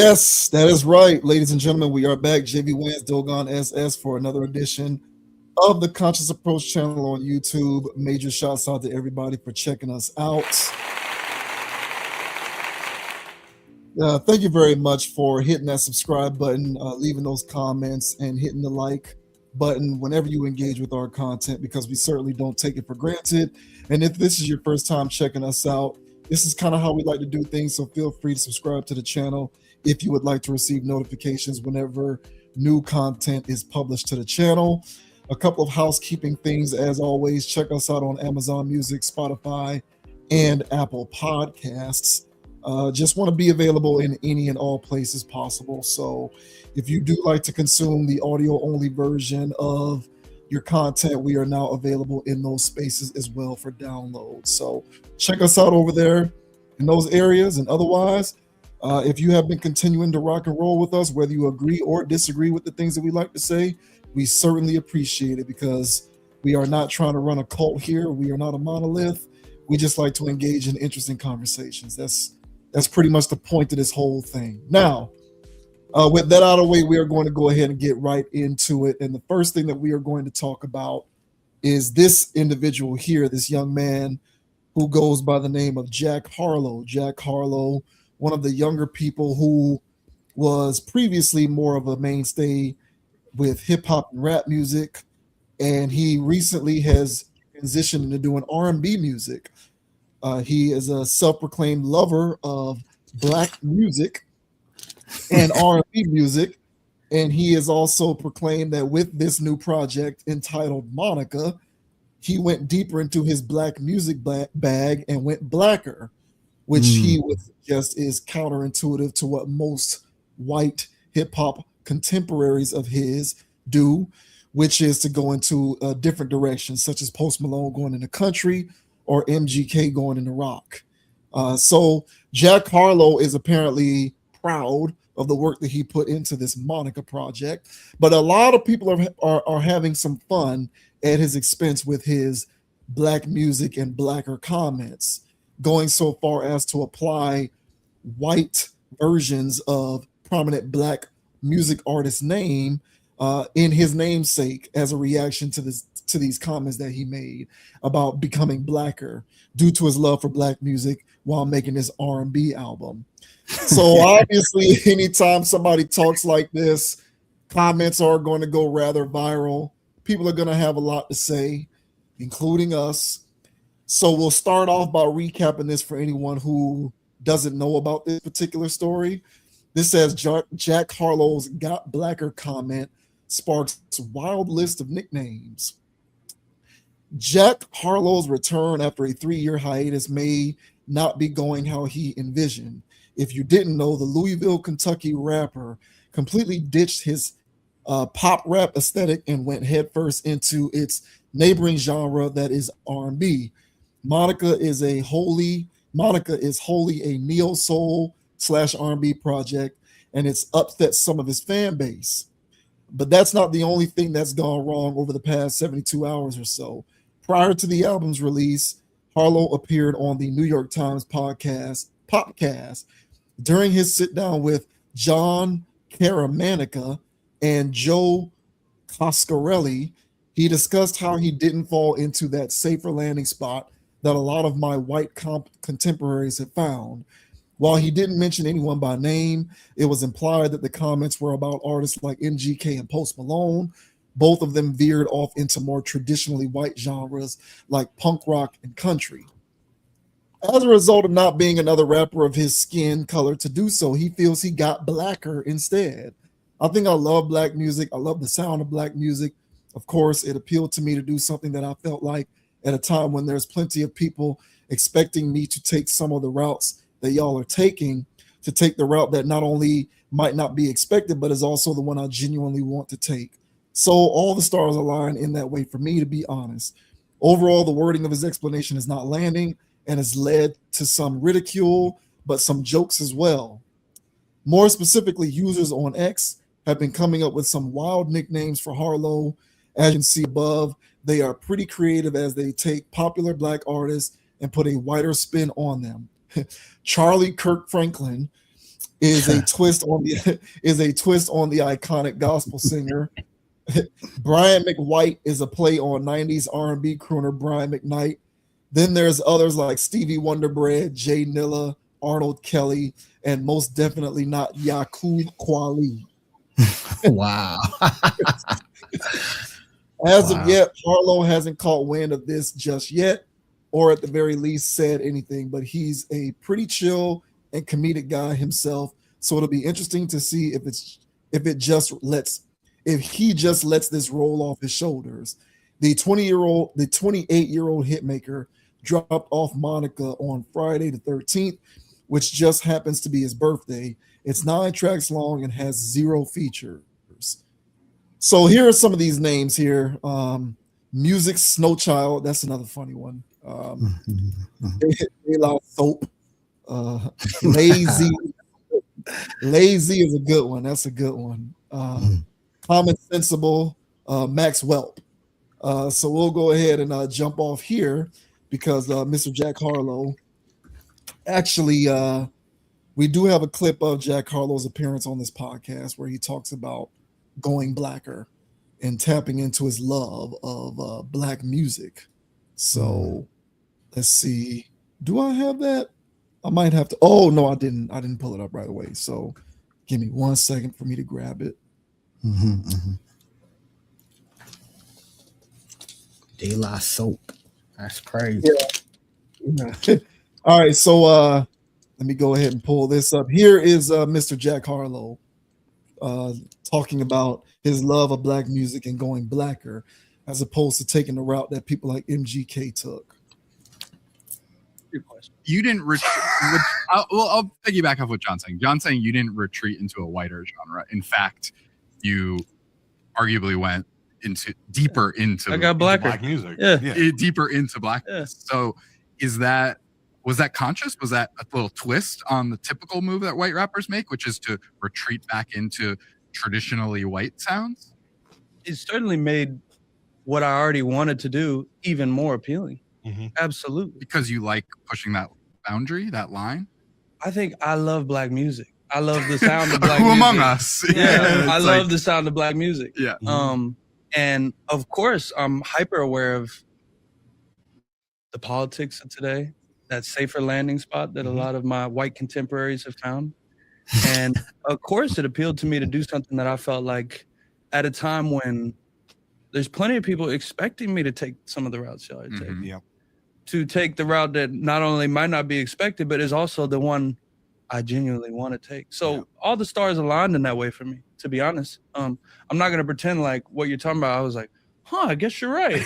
Yes, that is right, ladies and gentlemen. We are back, JV Wans Dogon SS, for another edition of the Conscious Approach channel on YouTube. Major shouts out to everybody for checking us out. Thank you very much for hitting that subscribe button, leaving those comments, and hitting the like button whenever you engage with our content, because we certainly don't take it for granted. And if this is your first time checking us out, this is kind of how we like to do things. So feel free to subscribe to the channel if you would like to receive notifications whenever new content is published to the channel. A couple of housekeeping things, as always. Check us out on Amazon Music, Spotify, and Apple Podcasts. Just want to be available in any and all places possible. So if you do like to consume the audio only version of your content, we are now available in those spaces as well for download. So check us out over there in those areas. And otherwise, if you have been continuing to rock and roll with us, whether you agree or disagree with the things that we like to say, we certainly appreciate it, because we are not trying to run a cult here. We are not a monolith. We just like to engage in interesting conversations. That's pretty much the point of this whole thing. Now, with that out of the way, we are going to go ahead and get right into it. And the first thing that we are going to talk about is this individual here, this young man who goes by the name of Jack Harlow. Jack Harlow, one of the younger people who was previously more of a mainstay with hip hop and rap music, and he recently has transitioned into doing R&B music. He is a self-proclaimed lover of black music and R&B music, and he has also proclaimed that with this new project entitled Monica, he went deeper into his black music bag and went blacker, which he would suggest is counterintuitive to what most white hip-hop contemporaries of his do, which is to go into a different direction, such as Post Malone going into country or MGK going into rock. So Jack Harlow is apparently proud of the work that he put into this Monica project, but a lot of people are having some fun at his expense with his black music and blacker comments, going so far as to apply white versions of prominent black music artist name in his namesake as a reaction to these comments that he made about becoming blacker due to his love for black music while making his R&B album. So obviously, anytime somebody talks like this, comments are going to go rather viral. People are going to have a lot to say, including us. So we'll start off by recapping this for anyone who doesn't know about this particular story. This says Jack Harlow's "Got Blacker" comment sparks wild list of nicknames. Jack Harlow's return after a 3-year hiatus may not be going how he envisioned. If you didn't know, the Louisville, Kentucky rapper completely ditched his pop rap aesthetic and went headfirst into its neighboring genre, that is R&B. Monica is wholly a neo soul / R&B project, and it's upset some of his fan base. But that's not the only thing that's gone wrong over the past 72 hours or so. Prior to the album's release, Harlow appeared on the New York Times podcast Popcast. During his sit down with John Caramanica and Joe Coscarelli, he discussed how he didn't fall into that safer landing spot that a lot of my white contemporaries had found. While he didn't mention anyone by name, it was implied that the comments were about artists like MGK and Post Malone. Both of them veered off into more traditionally white genres like punk rock and country. As a result of not being another rapper of his skin color to do so, he feels he got blacker instead. I think I love black music. I love the sound of black music. Of course, it appealed to me to do something that I felt like at a time when there's plenty of people expecting me to take some of the routes that y'all are taking, to take the route that not only might not be expected, but is also the one I genuinely want to take. So all the stars align in that way for me, to be honest. Overall, the wording of his explanation is not landing and has led to some ridicule, but some jokes as well. More specifically, users on X have been coming up with some wild nicknames for Harlow. As you can see above, they are pretty creative as they take popular black artists and put a whiter spin on them. Charlie Kirk Franklin is a twist on the iconic gospel singer. Brian McWhite is a play on 90s R&B crooner Brian McKnight. Then there's others like Stevie Wonder Bread, Jay Nilla, Arnold Kelly, and most definitely not Yaqub Kweli. Wow. As of yet, Harlow hasn't caught wind of this just yet, or at the very least said anything, but he's a pretty chill and comedic guy himself. So it'll be interesting to see if he just lets this roll off his shoulders. The 28-year-old hitmaker dropped off Monica on Friday the 13th, which just happens to be his birthday. It's 9 tracks long and has 0 features. So here are some of these names here. Music Snow Child, that's another funny one. De La Soap. Lazy is a good one. That's a good one. Common Sensible, Max Welp. So we'll go ahead and jump off here because Mr. Jack Harlow, actually, we do have a clip of Jack Harlow's appearance on this podcast where he talks about going blacker and tapping into his love of black music. So let's see. Do I have that? I might have to. Oh, no, I didn't. I didn't pull it up right away. So give me 1 second for me to grab it. De La Soap. That's crazy. Yeah. All right. So let me go ahead and pull this up. Here is Mr. Jack Harlow talking about his love of black music and going blacker as opposed to taking the route that people like MGK took. Good question. You didn't I'll piggyback off what John's saying. John's saying you didn't retreat into a whiter genre. In fact, you arguably went deeper into black music. Deeper into blackness. So was that conscious? Was that a little twist on the typical move that white rappers make, which is to retreat back into traditionally white sounds? It certainly made what I already wanted to do even more appealing. Absolutely. Because you like pushing that boundary, that line? I think I love black music. I love the sound of black music. Who among us? Yeah, I love the sound of black music. Yeah. And of course, I'm hyper aware of the politics of today, that safer landing spot that a lot of my white contemporaries have found. And of course, it appealed to me to do something that I felt like at a time when there's plenty of people expecting me to take some of the routes I take. To take the route that not only might not be expected, but is also the one I genuinely want to take. So all the stars aligned in that way for me, to be honest. I'm not going to pretend like what you're talking about. I was like, I guess you're right.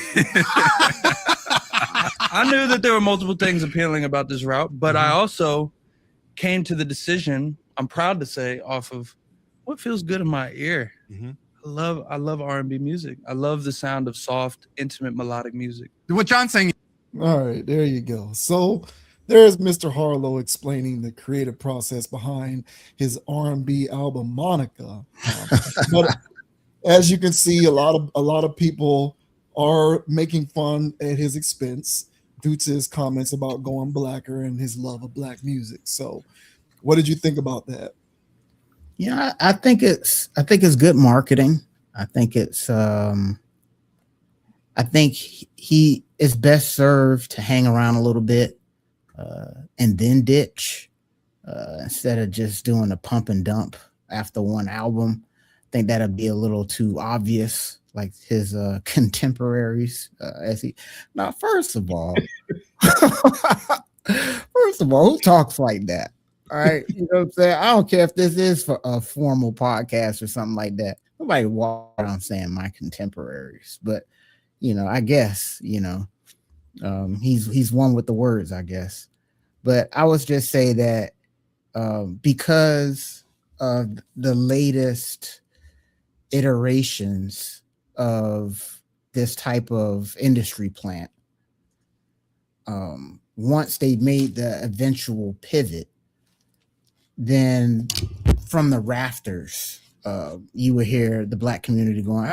I knew that there were multiple things appealing about this route, but I also came to the decision, I'm proud to say, off of what feels good in my ear. I love R&B music. I love the sound of soft, intimate, melodic music. What John's saying. All right, there you go. So there's Mr. Harlow explaining the creative process behind his R&B album Monica. But as you can see, a lot of people are making fun at his expense due to his comments about going blacker and his love of black music. So what did you think about that? Yeah, I think it's good marketing. I think it's I think he is best served to hang around a little bit and then ditch instead of just doing a pump and dump after one album. I think that'd be a little too obvious, like his contemporaries. First of all, who talks like that? All right, you know what I'm saying? I don't care if this is for a formal podcast or something like that. Nobody walk around saying my contemporaries, but I guess he's one with the words, I guess. But I would just say that because of the latest iterations of this type of industry plant, once they made the eventual pivot, then from the rafters, you would hear the black community going,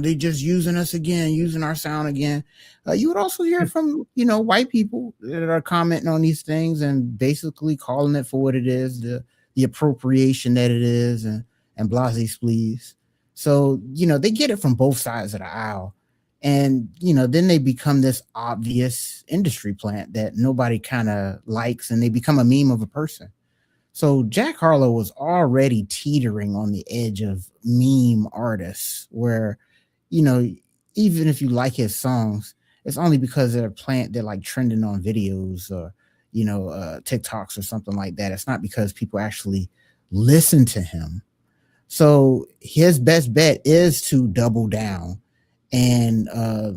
they just using us again, using our sound again. You would also hear from, white people that are commenting on these things and basically calling it for what it is, the the appropriation that it is, and blase splees. So, they get it from both sides of the aisle. And, then they become this obvious industry plant that nobody kind of likes, and they become a meme of a person. So Jack Harlow was already teetering on the edge of meme artists where, even if you like his songs, it's only because they're a plant they're like trending on videos or, TikToks or something like that. It's not because people actually listen to him. So his best bet is to double down and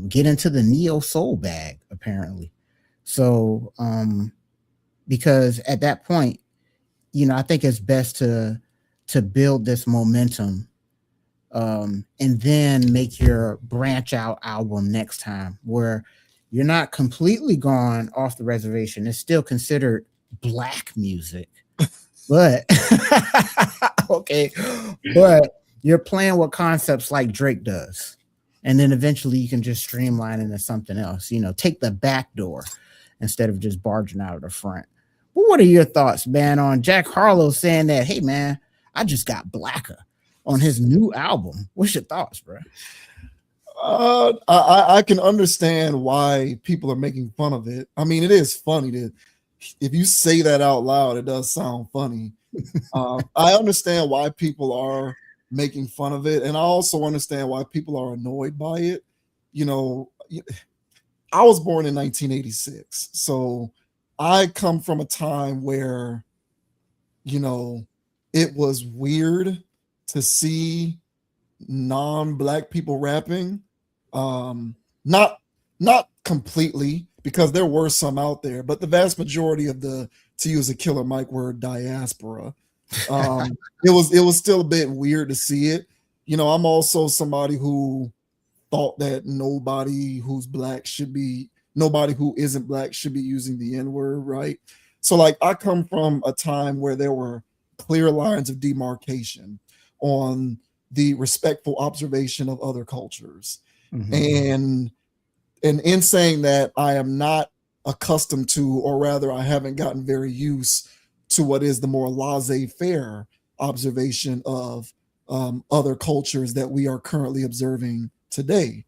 get into the neo soul bag, apparently. So because at that point, I think it's best to build this momentum and then make your branch out album next time where you're not completely gone off the reservation. It's still considered black music, but okay, but you're playing with concepts like Drake does. And then eventually you can just streamline into something else, take the back door instead of just barging out of the front. But what are your thoughts, man, on Jack Harlow saying that, hey, man, I just got blacker on his new album? What's your thoughts, bro? I can understand why people are making fun of it. I mean, it is funny if you say that out loud, it does sound funny. I understand why people are making fun of it. And I also understand why people are annoyed by it. I was born in 1986. So I come from a time where, it was weird to see non-black people rapping. Not completely, because there were some out there, but the vast majority of to use a Killer Mike word, diaspora. It was still a bit weird to see it. I'm also somebody who thought that nobody who isn't black should be using the N-word, right? So like I come from a time where there were clear lines of demarcation on the respectful observation of other cultures. Mm-hmm. And in saying that, I am not accustomed to, or rather I haven't gotten very used to what is the more laissez-faire observation of other cultures that we are currently observing today.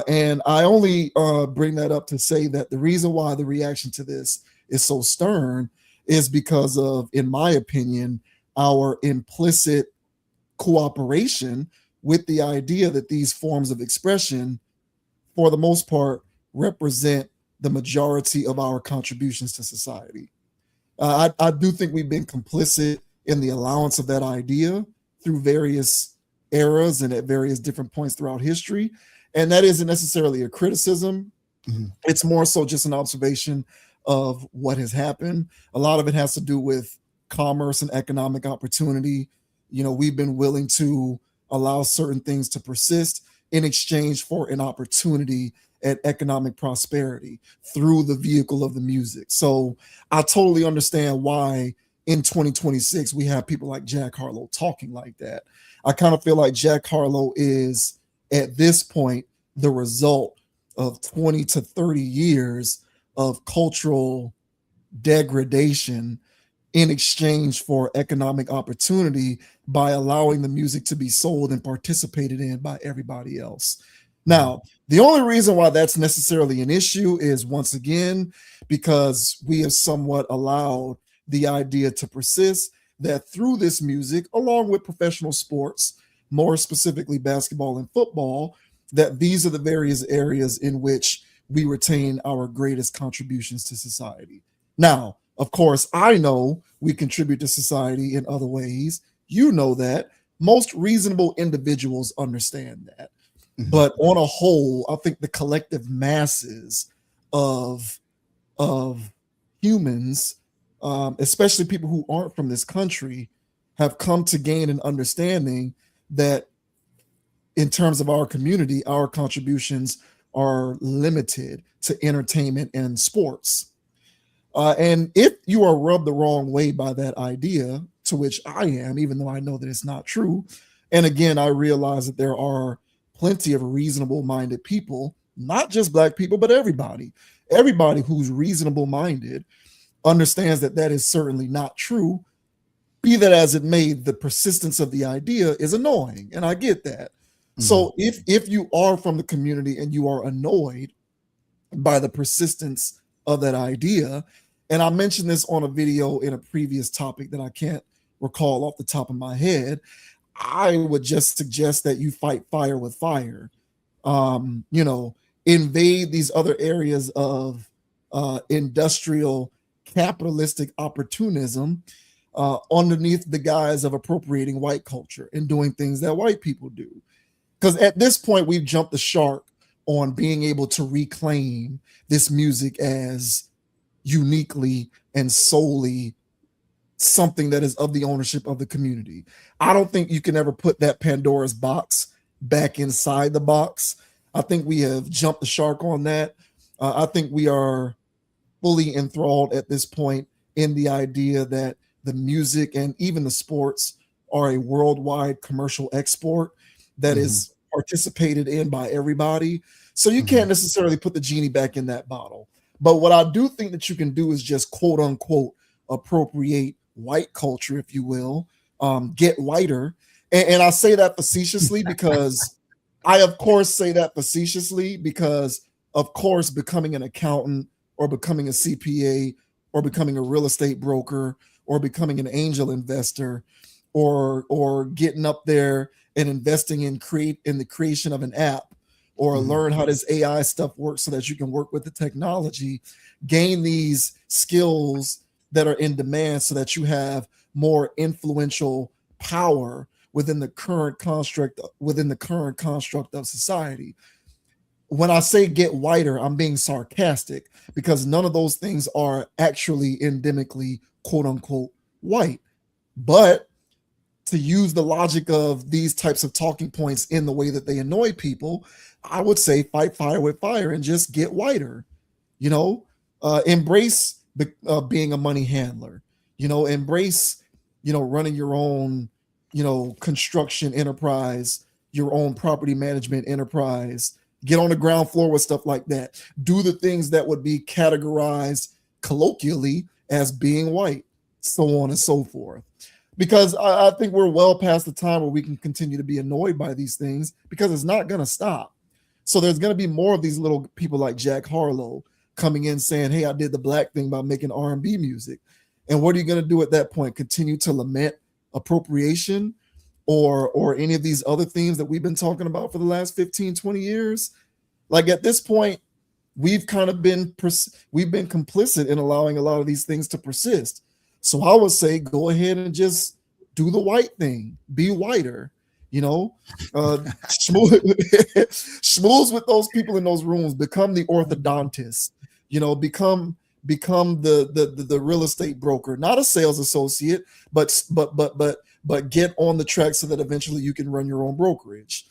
And I only bring that up to say that the reason why the reaction to this is so stern is because of, in my opinion, our implicit cooperation with the idea that these forms of expression, for the most part, represent the majority of our contributions to society. I do think we've been complicit in the allowance of that idea through various eras and at various different points throughout history. And that isn't necessarily a criticism. Mm-hmm. It's more so just an observation of what has happened. A lot of it has to do with commerce and economic opportunity. We've been willing to allow certain things to persist in exchange for an opportunity at economic prosperity through the vehicle of the music. So I totally understand why in 2026 we have people like Jack Harlow talking like that. I kind of feel like Jack Harlow is, at this point, the result of 20 to 30 years of cultural degradation in exchange for economic opportunity by allowing the music to be sold and participated in by everybody else. Now, the only reason why that's necessarily an issue is, once again, because we have somewhat allowed the idea to persist that through this music, along with professional sports, more specifically basketball and football, that these are the various areas in which we retain our greatest contributions to society. Now, of course, I know we contribute to society in other ways. You know that. Most reasonable individuals understand that. Mm-hmm. But on a whole, I think the collective masses of humans, especially people who aren't from this country, have come to gain an understanding that in terms of our community, our contributions are limited to entertainment and sports. And if you are rubbed the wrong way by that idea, to which I am, even though I know that it's not true, and again, I realize that there are plenty of reasonable-minded people, not just Black people, but everybody who's reasonable-minded understands that that is certainly not true. be that as it may, the persistence of the idea is annoying, and I get that. So if you are from the community and you are annoyed by the persistence of that idea, and I mentioned this on a video in a previous topic that I can't recall off the top of my head, I would just suggest that you fight fire with fire. Invade these other areas of industrial capitalistic opportunism underneath the guise of appropriating white culture and doing things that white people do. Because at this point, we've jumped the shark on being able to reclaim this music as uniquely and solely something that is of the ownership of the community. I don't think you can ever put that Pandora's box back inside the box. I think we have jumped the shark on that. I think we are fully enthralled at this point in the idea that the music and even the sports are a worldwide commercial export that is participated in by everybody. So you can't necessarily put the genie back in that bottle. But what I do think that you can do is just quote unquote appropriate white culture, if you will, get whiter. And I say that facetiously because of course, becoming an accountant or becoming a CPA or becoming a real estate broker or becoming an angel investor or getting up there and investing in the creation of an app or learn how this AI stuff works so that you can work with the technology, gain these skills that are in demand so that you have more influential power within the current construct of society. When I say get whiter, I'm being sarcastic because none of those things are actually endemically quote unquote white. But to use the logic of these types of talking points in the way that they annoy people, I would say fight fire with fire and just get whiter. Embrace being a money handler. Embrace running your own construction enterprise, your own property management enterprise. Get on the ground floor with stuff like that. Do the things that would be categorized colloquially as being white, so on and so forth. Because I think we're well past the time where we can continue to be annoyed by these things because it's not going to stop. So there's going to be more of these little people like Jack Harlow coming in saying, hey, I did the black thing by making R&B music. And what are you going to do at that point? Continue to lament appropriation or any of these other themes that we've been talking about for the last 15, 20 years? Like at this point, we've kind of been complicit in allowing a lot of these things to persist. So I would say go ahead and just do the white thing, be whiter, schmooze with those people in those rooms, become the orthodontist, become the real estate broker, not a sales associate, but get on the track so that eventually you can run your own brokerage.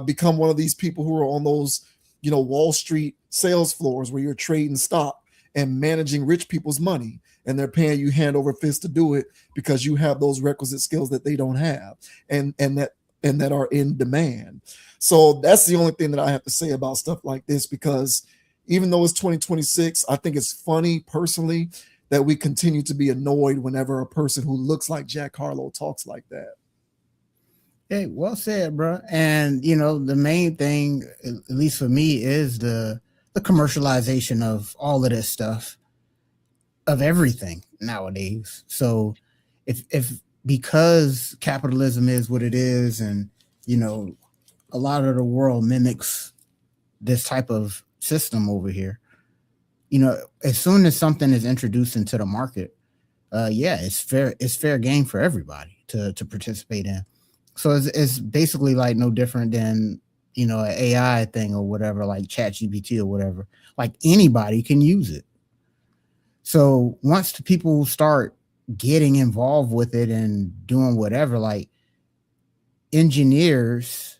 Become one of these people who are on those, Wall Street sales floors where you're trading stock and managing rich people's money, and they're paying you hand over fist to do it because you have those requisite skills that they don't have and that are in demand. So that's the only thing that I have to say about stuff like this, because even though it's 2026, I think it's funny personally that we continue to be annoyed whenever a person who looks like Jack Harlow talks like that. Hey, well said, bro. And the main thing, at least for me, is the commercialization of all of this stuff, of everything nowadays. So if because capitalism is what it is, and a lot of the world mimics this type of system over here, as soon as something is introduced into the market, it's fair game for everybody to participate in. So it's basically like no different than an AI thing or whatever, like ChatGPT or whatever. Like anybody can use it. So once the people start getting involved with it and doing whatever, like engineers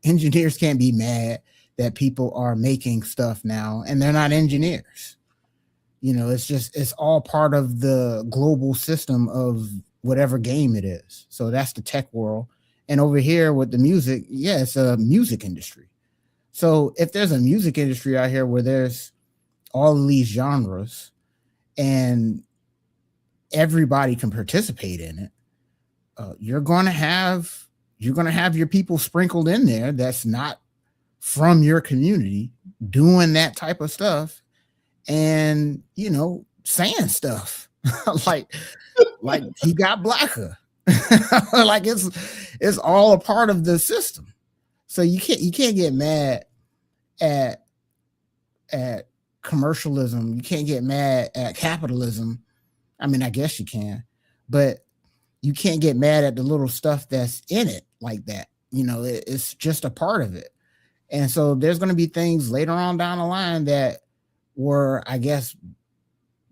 can't be mad that people are making stuff now and they're not engineers. It's all part of the global system of whatever game it is. So that's the tech world. And over here with the music, it's a music industry. So if there's a music industry out here where there's all of these genres and everybody can participate in it, you're going to have your people sprinkled in there that's not from your community doing that type of stuff, and saying stuff like he got blacker. Like it's all a part of the system. So you can't get mad at commercialism. You can't get mad at capitalism. I mean, I guess you can, but you can't get mad at the little stuff that's in it like that. It's just a part of it. And so there's going to be things later on down the line that were, I guess,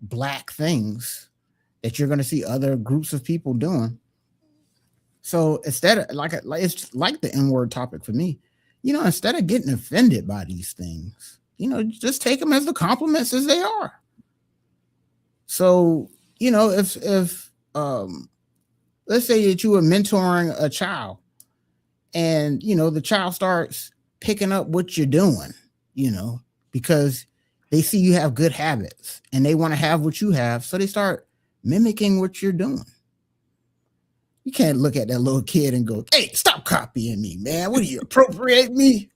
black things that you're going to see other groups of people doing. So instead of it's like the N-word topic for me, instead of getting offended by these things, just take them as the compliments as they are. So, if let's say that you were mentoring a child and, the child starts picking up what you're doing, because they see you have good habits and they want to have what you have. So they start mimicking what you're doing. You can't look at that little kid and go, "Hey, stop copying me, man. What are you, appropriate me?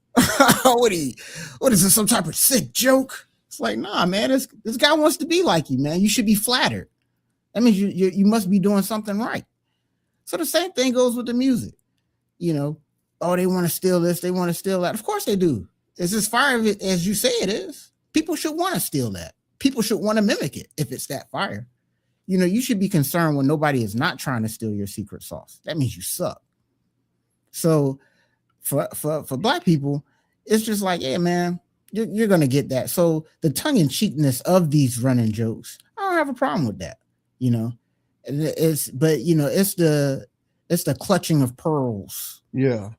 What is this, some type of sick joke?" It's like, nah, man, this guy wants to be like you, man. You should be flattered. That means you must be doing something right. So the same thing goes with the music. Oh, they want to steal this, they want to steal that. Of course they do. It's as fire as you say it is. People should want to steal that. People should want to mimic it if it's that fire. You should be concerned when nobody is not trying to steal your secret sauce. That means you suck. So for black people, it's just like, yeah, man, you're going to get that. So the tongue-in-cheekness of these running jokes, I don't have a problem with that. It's the clutching of pearls. Yeah.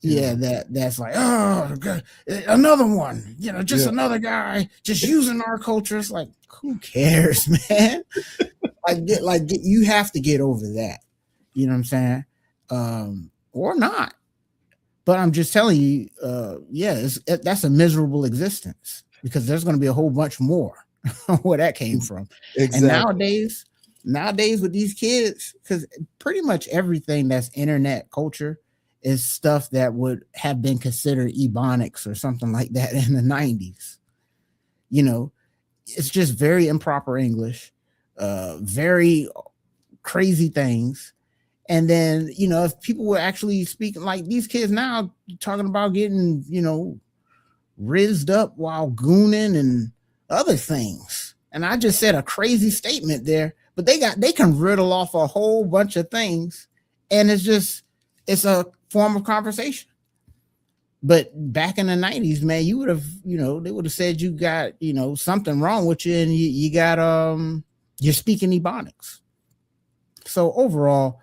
That's like, oh, God, another one, another guy just using our culture. It's like, who cares, man? You have to get over that. You know what I'm saying? Or not. But I'm just telling you, that's a miserable existence, because there's going to be a whole bunch more where that came from. Exactly. And nowadays with these kids, because pretty much everything that's internet culture is stuff that would have been considered ebonics or something like that in the 90s. It's just very improper English, very crazy things. And then, if people were actually speaking like these kids now talking about getting, rizzed up while gooning and other things. And I just said a crazy statement there, but they can riddle off a whole bunch of things. And it's a form of conversation. But back in the 90s, man, you would have, they would have said you got, something wrong with you, and you got, you're speaking ebonics. So overall,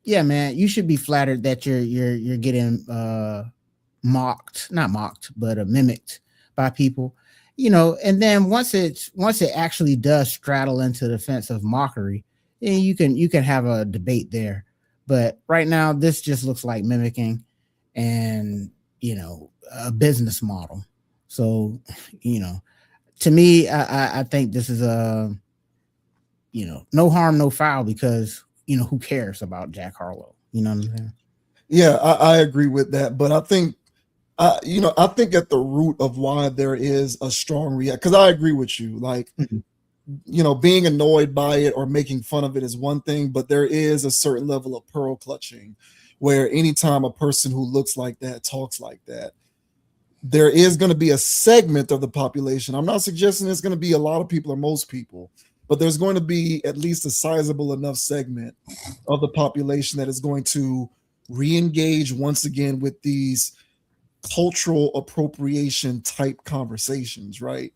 yeah, man, you should be flattered that you're getting not mocked, but mimicked by people, and then once it actually does straddle into the fence of mockery, then you can have a debate there. But right now, this just looks like mimicking and, a business model. So, to me, I think this is no harm, no foul, because, who cares about Jack Harlow? You know what I'm saying? Yeah, I agree with that. But I think, I think at the root of why there is a strong reaction, because I agree with you, like, being annoyed by it or making fun of it is one thing, but there is a certain level of pearl clutching where anytime a person who looks like that talks like that, there is going to be a segment of the population. I'm not suggesting it's going to be a lot of people or most people, but there's going to be at least a sizable enough segment of the population that is going to re-engage once again with these cultural appropriation type conversations, right?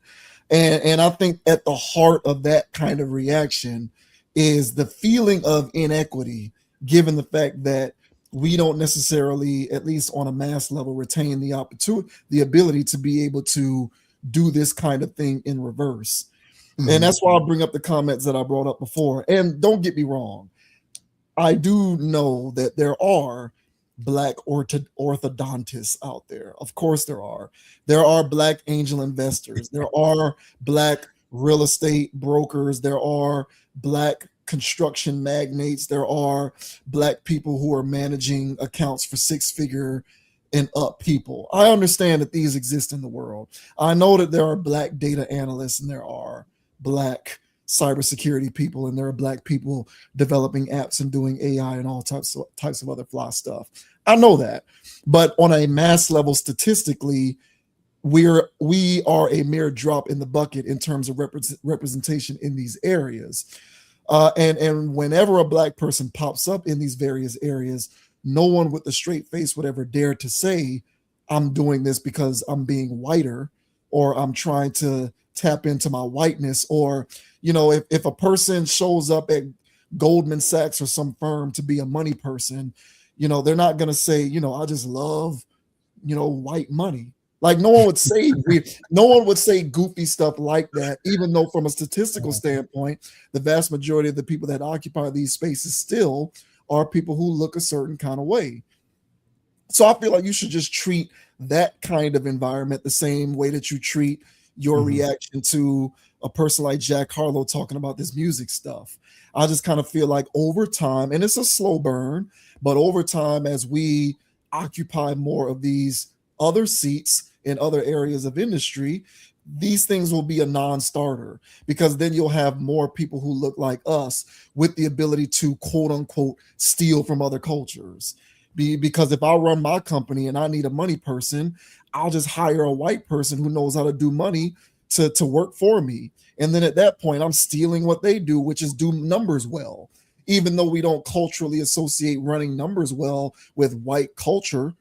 And I think at the heart of that kind of reaction is the feeling of inequity, given the fact that we don't necessarily, at least on a mass level, retain the ability to be able to do this kind of thing in reverse. And that's why I bring up the comments that I brought up before. And don't get me wrong, I do know that there are Black orthodontists out there. Of course there are. There are Black angel investors. There are Black real estate brokers. There are Black construction magnates. There are Black people who are managing accounts for six-figure and up people. I understand that these exist in the world. I know that there are Black data analysts and there are Black cybersecurity people and there are Black people developing apps and doing AI and all types of other fly stuff. I know that. But on a mass level, statistically, we are a mere drop in the bucket in terms of representation in these areas. And whenever a Black person pops up in these various areas, no one with a straight face would ever dare to say, I'm doing this because I'm being whiter, or I'm trying to tap into my whiteness. Or, if a person shows up at Goldman Sachs or some firm to be a money person, they're not going to say, I just love, white money. Like no one would say goofy stuff like that, even though from a statistical standpoint, the vast majority of the people that occupy these spaces still are people who look a certain kind of way. So I feel like you should just treat that kind of environment the same way that you treat your reaction to a person like Jack Harlow talking about this music stuff. I just kind of feel like over time, and it's a slow burn, but over time, as we occupy more of these other seats in other areas of industry, these things will be a non-starter, because then you'll have more people who look like us with the ability to quote unquote steal from other cultures. Because if I run my company and I need a money person, I'll just hire a white person who knows how to do money to work for me. And then at that point, I'm stealing what they do, which is do numbers well. Even though we don't culturally associate running numbers well with white culture,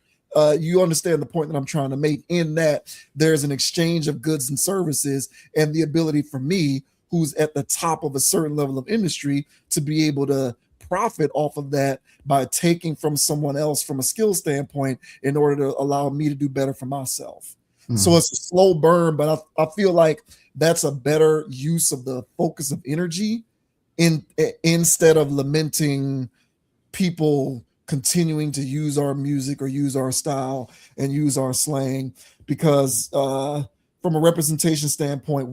you understand the point that I'm trying to make, in that there's an exchange of goods and services, and the ability for me, who's at the top of a certain level of industry, to be able to profit off of that by taking from someone else from a skill standpoint in order to allow me to do better for myself. So it's a slow burn, but I feel like that's a better use of the focus of energy instead of lamenting people continuing to use our music or use our style and use our slang, because from a representation standpoint,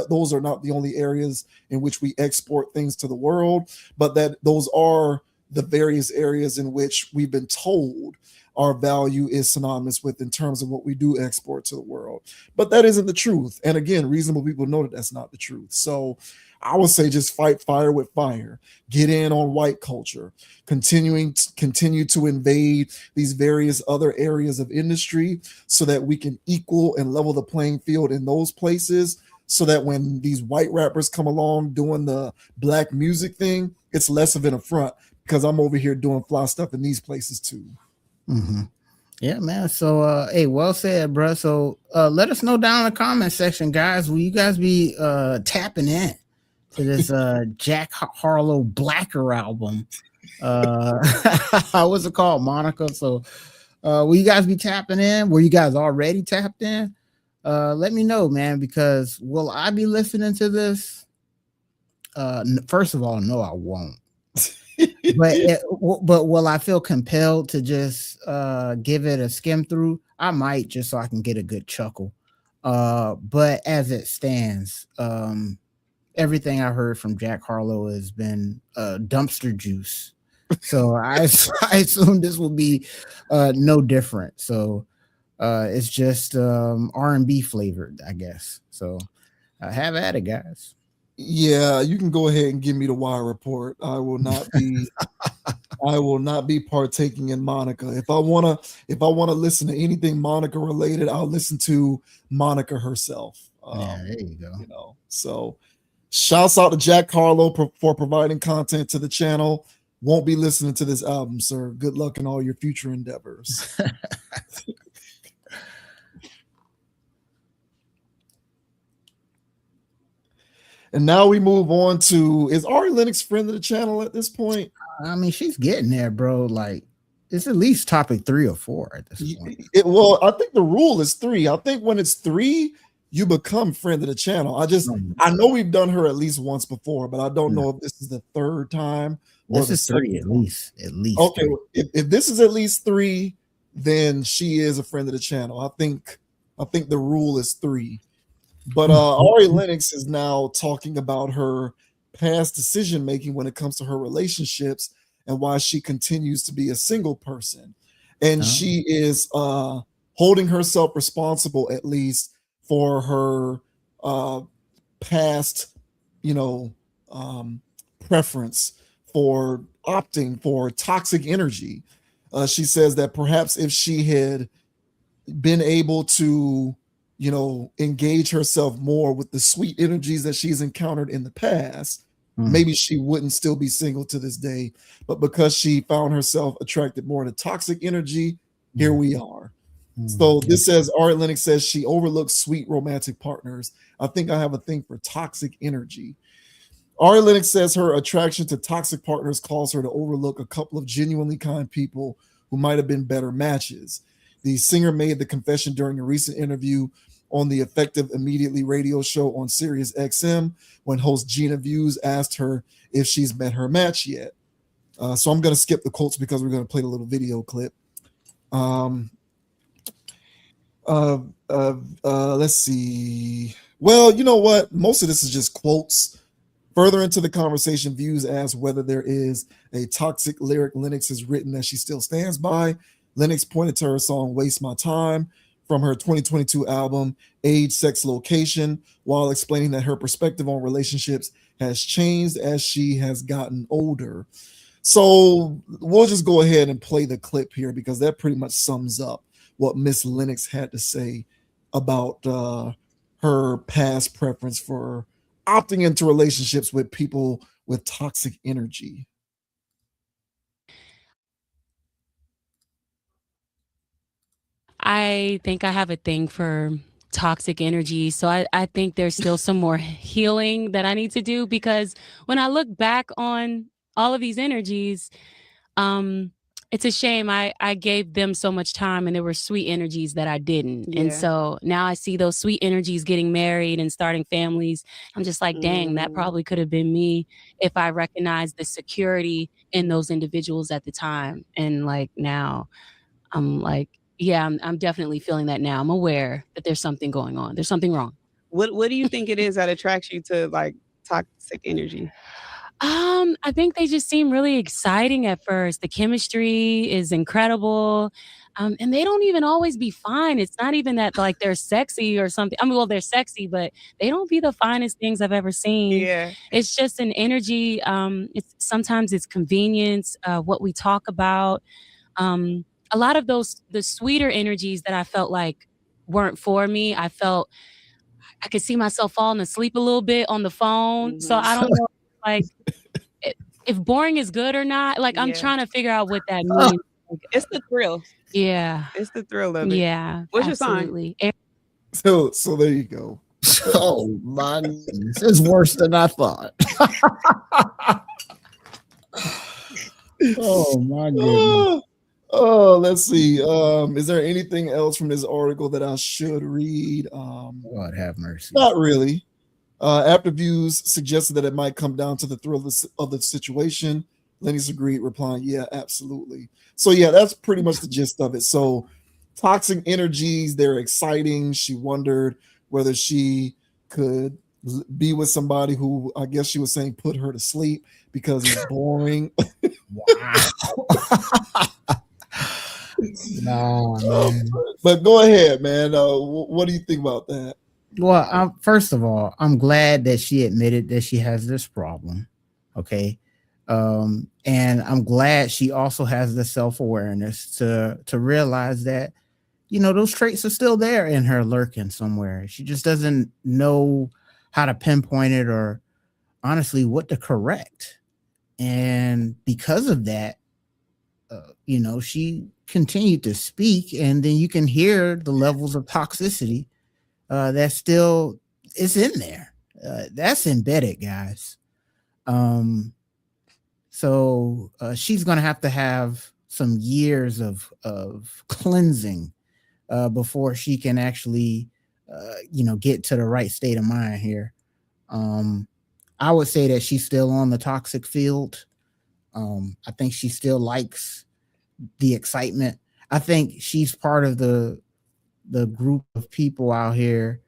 those are not the only areas in which we export things to the world, but that those are the various areas in which we've been told our value is synonymous with in terms of what we do export to the world. But that isn't the truth. And again, reasonable people know that that's not the truth. So I would say just fight fire with fire, get in on white culture, continue to invade these various other areas of industry so that we can equal and level the playing field in those places, so that when these white rappers come along doing the Black music thing, it's less of an affront, because I'm over here doing fly stuff in these places too. Yeah, man. So hey, well said, bro. So let us know down in the comment section, guys. Will you guys be tapping in to this Jack Harlow Blacker album? What's it called, Monica? So will you guys be tapping in? Were you guys already tapped in? Let me know, man, because will I be listening to this? First of all, no, I won't. but will I feel compelled to just give it a skim through? I might, just so I can get a good chuckle. But as it stands, everything I heard from Jack Harlow has been dumpster juice. So I assume this will be no different. So it's just R&B flavored, I guess. So have at it, guys. Yeah, you can go ahead and give me the wire report. I will not be partaking in Monica. If I wanna listen to anything Monica related, I'll listen to Monica herself. Yeah, there you go. So shouts out to Jack Harlow for providing content to the channel. Won't be listening to this album, sir. Good luck in all your future endeavors. And now we move on to, is Ari Lennox friend of the channel at this point? I mean, she's getting there, bro. Like, it's at least topic 3 or 4 at this point. Well, I think the rule is 3. I think when it's 3, you become friend of the channel. I know we've done her at least once before, but I don't know if this is the 3rd time. This is 3 at least. Okay, if this is at least 3, then she is a friend of the channel. I think the rule is 3. But Ari Lennox is now talking about her past decision making when it comes to her relationships and why she continues to be a single person. And she is holding herself responsible, at least for her past, preference for opting for toxic energy. She says that perhaps if she had been able to, engage herself more with the sweet energies that she's encountered in the past, maybe she wouldn't still be single to this day. But because she found herself attracted more to toxic energy, here we are. So this says, Ari Lennox says she overlooks sweet romantic partners. I think I have a thing for toxic energy. Ari Lennox says her attraction to toxic partners calls her to overlook a couple of genuinely kind people who might have been better matches. The singer made the confession during a recent interview on the Effective Immediately radio show on Sirius XM when host Gina Views asked her if she's met her match yet. So I'm going to skip the quotes because we're going to play the little video clip. Let's see. Well, you know what? Most of this is just quotes. Further into the conversation, Views asked whether there is a toxic lyric Lennox has written that she still stands by. Lennox pointed to her song Waste My Time from her 2022 album Age, Sex, Location, while explaining that her perspective on relationships has changed as she has gotten older. So we'll just go ahead and play the clip here because that pretty much sums up what Miss Lennox had to say about her past preference for opting into relationships with people with toxic energy. I think I have a thing for toxic energy. So I think there's still some more healing that I need to do, because when I look back on all of these energies, it's a shame I gave them so much time and there were sweet energies that I didn't. And so now I see those sweet energies getting married and starting families. I'm just like, dang, that probably could have been me if I recognized the security in those individuals at the time. And like now I'm like, yeah, I'm definitely feeling that now. I'm aware that there's something going on. There's something wrong. What do you think it is that attracts you to like toxic energy? I think they just seem really exciting at first. The chemistry is incredible. And they don't even always be fine. It's not even that like they're sexy or something. I mean, well, they're sexy, but they don't be the finest things I've ever seen. Yeah. It's just an energy. Sometimes it's convenience, what we talk about. A lot of the sweeter energies that I felt like weren't for me. I felt I could see myself falling asleep a little bit on the phone. So I don't know, like, if boring is good or not. Like, I'm trying to figure out what that means. It's the thrill. Yeah. It's the thrill of it. Yeah. What's absolutely. your sign? So there you go. Oh my goodness. It's worse than I thought. Oh my goodness. Oh, let's see. Is there anything else from this article that I should read? God have mercy. Not really. After Views suggested that it might come down to the thrill of the situation, Lennox agreed, replying, "Yeah, absolutely." So yeah, that's pretty much the gist of it. So toxic energies, they're exciting. She wondered whether she could be with somebody who, I guess she was saying, put her to sleep because he's boring. Wow. No, man. But go ahead, man. What do you think about that? Well, first of all, I'm glad that she admitted that she has this problem. Okay. And I'm glad she also has the self-awareness to realize that, those traits are still there in her, lurking somewhere. She just doesn't know how to pinpoint it or honestly what to correct. And because of that, she continued to speak, and then you can hear the levels of toxicity that still is in there. That's embedded, guys. So she's going to have some years of cleansing before she can actually, get to the right state of mind here. I would say that she's still on the toxic field. I think she still likes the excitement. I think she's part of the group of people out here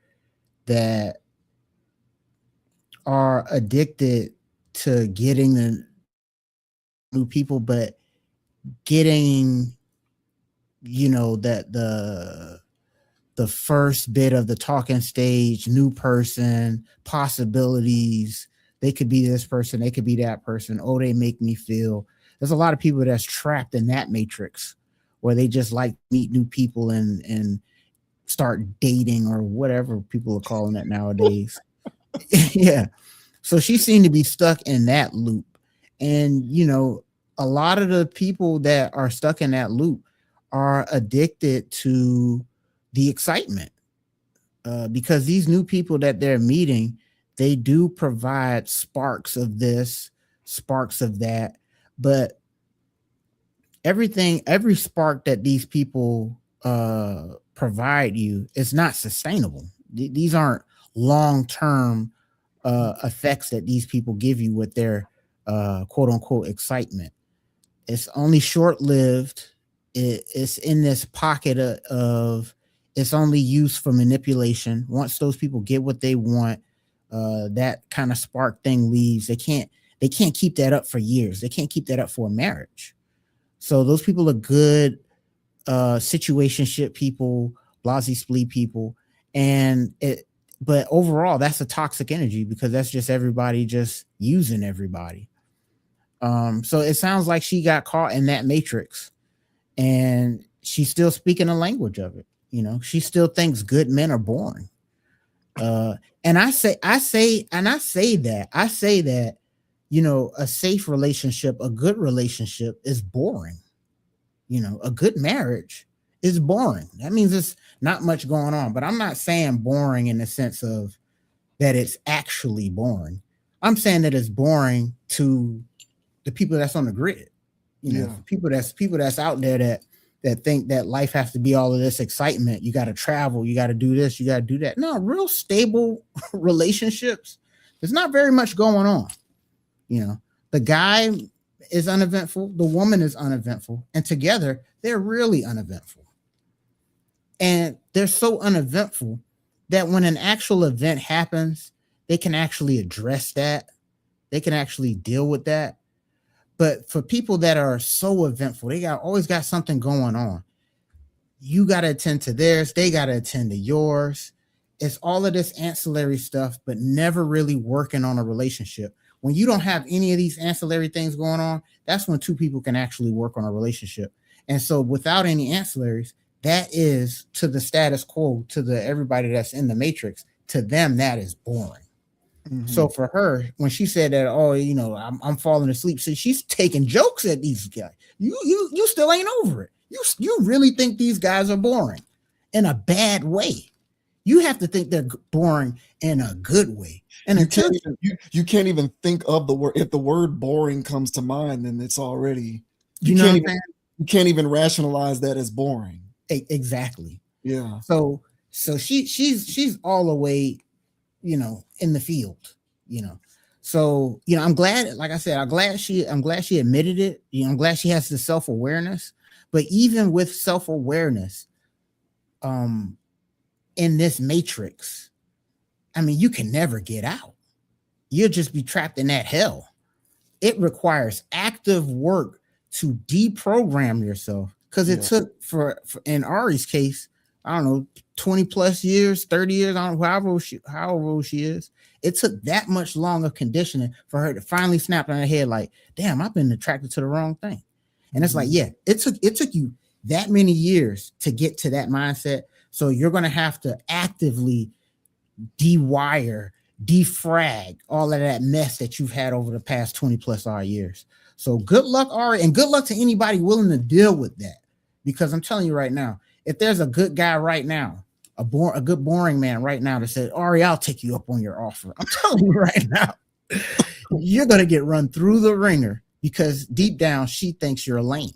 that are addicted to getting the new people, but getting, that the first bit of the talking stage, new person, possibilities. They could be this person, they could be that person. Oh, they make me feel. There's a lot of people that's trapped in that matrix where they just like meet new people and start dating or whatever people are calling it nowadays. Yeah. So she seemed to be stuck in that loop. And, a lot of the people that are stuck in that loop are addicted to the excitement because these new people that they're meeting, they do provide sparks of this, sparks of that. But every spark that these people provide you is not sustainable. These aren't long-term effects that these people give you with their quote unquote excitement. It's only short-lived. It's in this pocket of it's only used for manipulation. Once those people get what they want, that kind of spark thing leaves. They can't keep that up for years. They can't keep that up for a marriage. So those people are good situationship people, blasé-splee people, but overall that's a toxic energy because that's just everybody just using everybody. So it sounds like she got caught in that matrix and she's still speaking the language of it. She still thinks good men are boring. And I say that, a safe relationship, a good relationship is boring. A good marriage is boring. That means it's not much going on, but I'm not saying boring in the sense of that it's actually boring. I'm saying that it's boring to the people that's on the grid, people that's out there that think that life has to be all of this excitement. You got to travel, you got to do this, you got to do that. No, real stable relationships, there's not very much going on. The guy is uneventful, the woman is uneventful, and together they're really uneventful. And they're so uneventful that when an actual event happens, they can actually address that. They can actually deal with that. But for people that are so eventful, they always got something going on. You got to attend to theirs. They got to attend to yours. It's all of this ancillary stuff, but never really working on a relationship. When you don't have any of these ancillary things going on, that's when two people can actually work on a relationship. And so without any ancillaries, that is to the status quo, to the everybody that's in the matrix, to them, that is boring. Mm-hmm. So for her, when she said that, I'm falling asleep. So she's taking jokes at these guys. You still ain't over it. You really think these guys are boring in a bad way. You have to think they're boring in a good way. And you can't even think of the word. If the word boring comes to mind, then it's already you can't even rationalize that as boring. Exactly. Yeah. So she's all the way, in the field, So, I'm glad, like I said, I'm glad she admitted it. I'm glad she has the self-awareness. But even with self-awareness, in this matrix, you can never get out. You'll just be trapped in that hell. It requires active work to deprogram yourself. Because it took for in Ari's case, I don't know, 20 plus years, 30 years, I don't know, however old she is. It took that much longer conditioning for her to finally snap on her head like, damn, I've been attracted to the wrong thing. And it's like, yeah, it took you that many years to get to that mindset. So you're going to have to actively dewire, defrag all of that mess that you've had over the past 20 plus odd years. So good luck, Ari, and good luck to anybody willing to deal with that. Because I'm telling you right now, if there's a good guy right now, a good boring man right now that said, Ari, I'll take you up on your offer. I'm telling you right now, you're going to get run through the ringer because deep down, she thinks you're lame.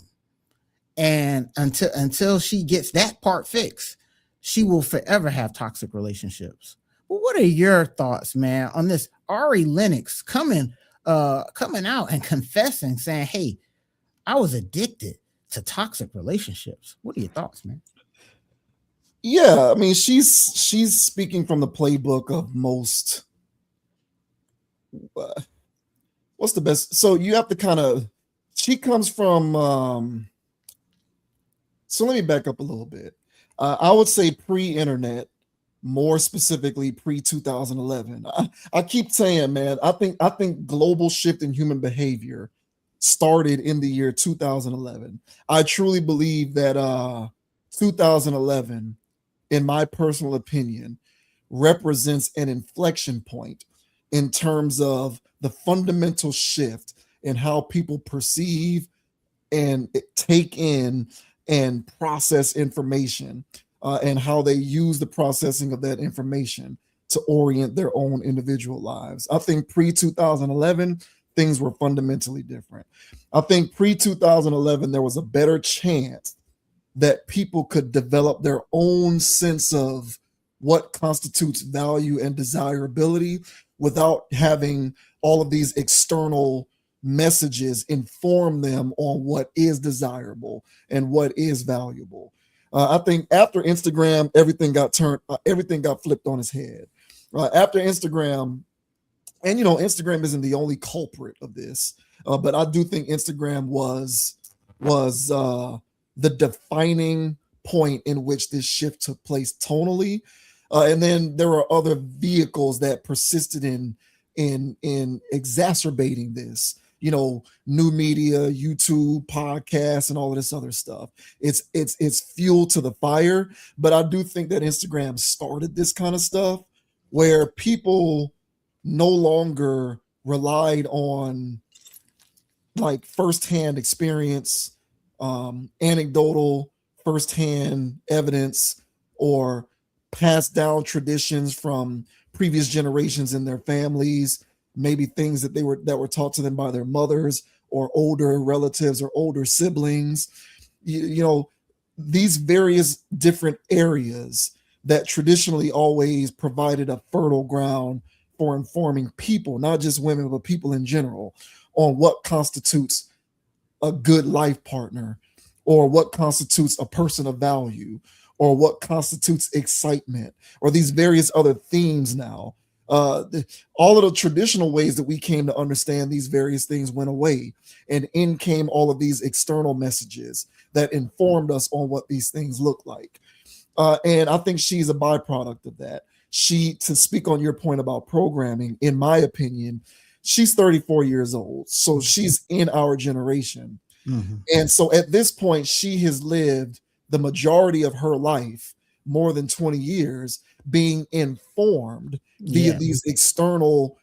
And until she gets that part fixed, she will forever have toxic relationships. Well, what are your thoughts, man, on this Ari Lennox coming out and confessing, saying, hey, I was addicted to toxic relationships? What are your thoughts, man? Yeah, she's speaking from the playbook of most what's the best? So you have to kind of, she comes from, so let me back up a little bit. I would say pre-internet, more specifically pre-2011. I keep saying, man, I think global shift in human behavior started in the year 2011. I truly believe that 2011, in my personal opinion, represents an inflection point in terms of the fundamental shift in how people perceive and take in and process information, and how they use the processing of that information to orient their own individual lives. I think pre-2011, things were fundamentally different. I think pre-2011, there was a better chance that people could develop their own sense of what constitutes value and desirability without having all of these external messages inform them on what is desirable and what is valuable. I think after Instagram, everything got flipped on its head. After Instagram, and Instagram isn't the only culprit of this, but I do think Instagram was the defining point in which this shift took place tonally. And then there are other vehicles that persisted in exacerbating this. New media, YouTube, podcasts, and all of this other stuff. It's fuel to the fire. But I do think that Instagram started this kind of stuff where people no longer relied on like firsthand experience, anecdotal firsthand evidence, or passed down traditions from previous generations in their families, maybe things that were taught to them by their mothers or older relatives or older siblings. These various different areas that traditionally always provided a fertile ground for informing people, not just women, but people in general, on what constitutes a good life partner, or what constitutes a person of value, or what constitutes excitement, or these various other themes now. All of the traditional ways that we came to understand these various things went away, and in came all of these external messages that informed us on what these things look like. And I think she's a byproduct of that. To speak on your point about programming, in my opinion, she's 34 years old. So she's in our generation. Mm-hmm. And so at this point, she has lived the majority of her life, more than 20 years, being informed via these external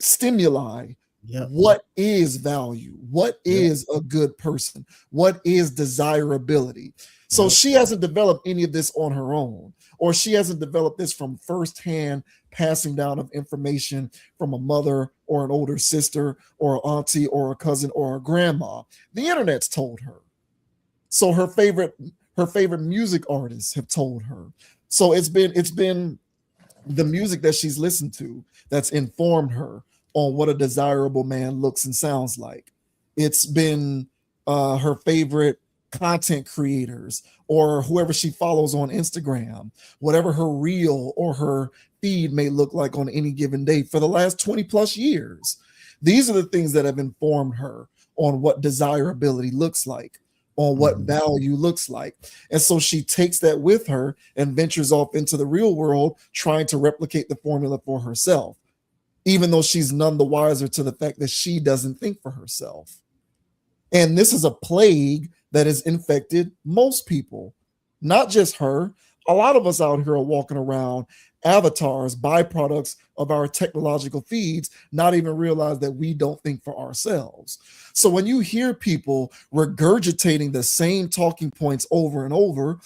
stimuli. Yep. What is value? What is a good person? What is desirability? So she hasn't developed any of this on her own, or she hasn't developed this from firsthand passing down of information from a mother or an older sister or an auntie or a cousin or a grandma. The internet's told her. So her favorite music artists have told her. So it's been the music that she's listened to that's informed her on what a desirable man looks and sounds like. It's been her favorite content creators or whoever she follows on Instagram, whatever her reel or her feed may look like on any given day for the last 20 plus years. These are the things that have informed her on what desirability looks like, on what value looks like. And so she takes that with her and ventures off into the real world, trying to replicate the formula for herself, even though she's none the wiser to the fact that she doesn't think for herself. And this is a plague that has infected most people, not just her. A lot of us out here are walking around avatars, byproducts of our technological feeds, not even realize that we don't think for ourselves. So when you hear people regurgitating the same talking points over and over,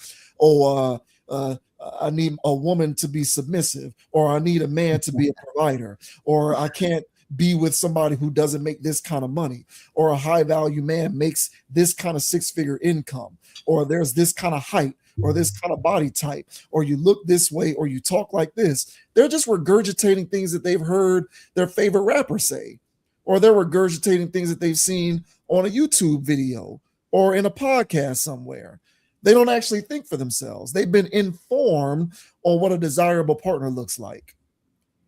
I need a woman to be submissive, or I need a man to be a provider, or I can't be with somebody who doesn't make this kind of money, or a high value man makes this kind of 6-figure income, or there's this kind of height, or this kind of body type, or you look this way, or you talk like this. They're just regurgitating things that they've heard their favorite rapper say, or they're regurgitating things that they've seen on a YouTube video or in a podcast somewhere. They don't actually think for themselves. They've been informed on what a desirable partner looks like.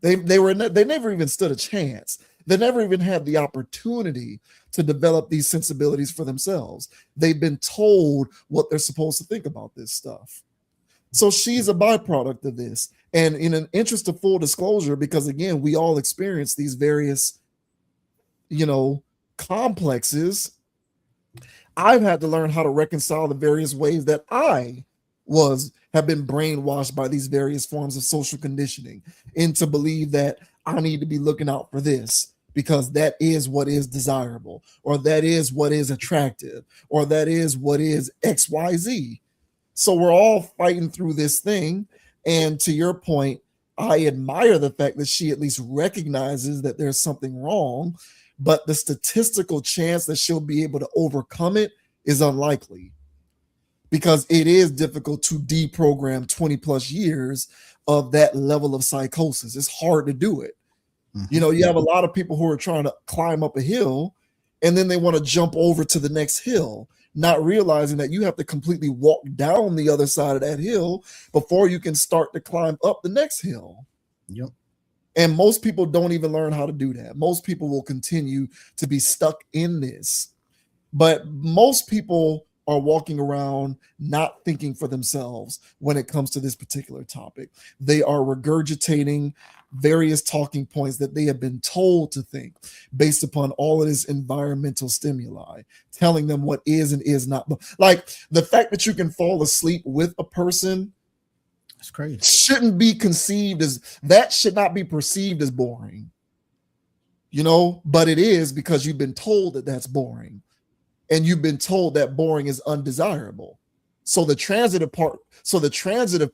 They never even stood a chance. They never even had the opportunity to develop these sensibilities for themselves. They've been told what they're supposed to think about this stuff. So she's a byproduct of this. And in an interest of full disclosure, because again, we all experience these various, complexes, I've had to learn how to reconcile the various ways that I have been brainwashed by these various forms of social conditioning into believe that I need to be looking out for this because that is what is desirable, or that is what is attractive, or that is what is XYZ. So we're all fighting through this thing. And to your point, I admire the fact that she at least recognizes that there's something wrong, but the statistical chance that she'll be able to overcome it is unlikely, because it is difficult to deprogram 20 plus years of that level of psychosis. It's hard to do it. Mm-hmm. You have a lot of people who are trying to climb up a hill and then they want to jump over to the next hill, not realizing that you have to completely walk down the other side of that hill before you can start to climb up the next hill. Yep. And most people don't even learn how to do that. Most people will continue to be stuck in this. But most people are walking around not thinking for themselves when it comes to this particular topic. They are regurgitating various talking points that they have been told to think based upon all of this environmental stimuli, telling them what is and is not. Like the fact that you can fall asleep with a person, that's crazy, shouldn't be conceived as, that should not be perceived as boring, but it is, because you've been told that that's boring. And you've been told that boring is undesirable. So the transitive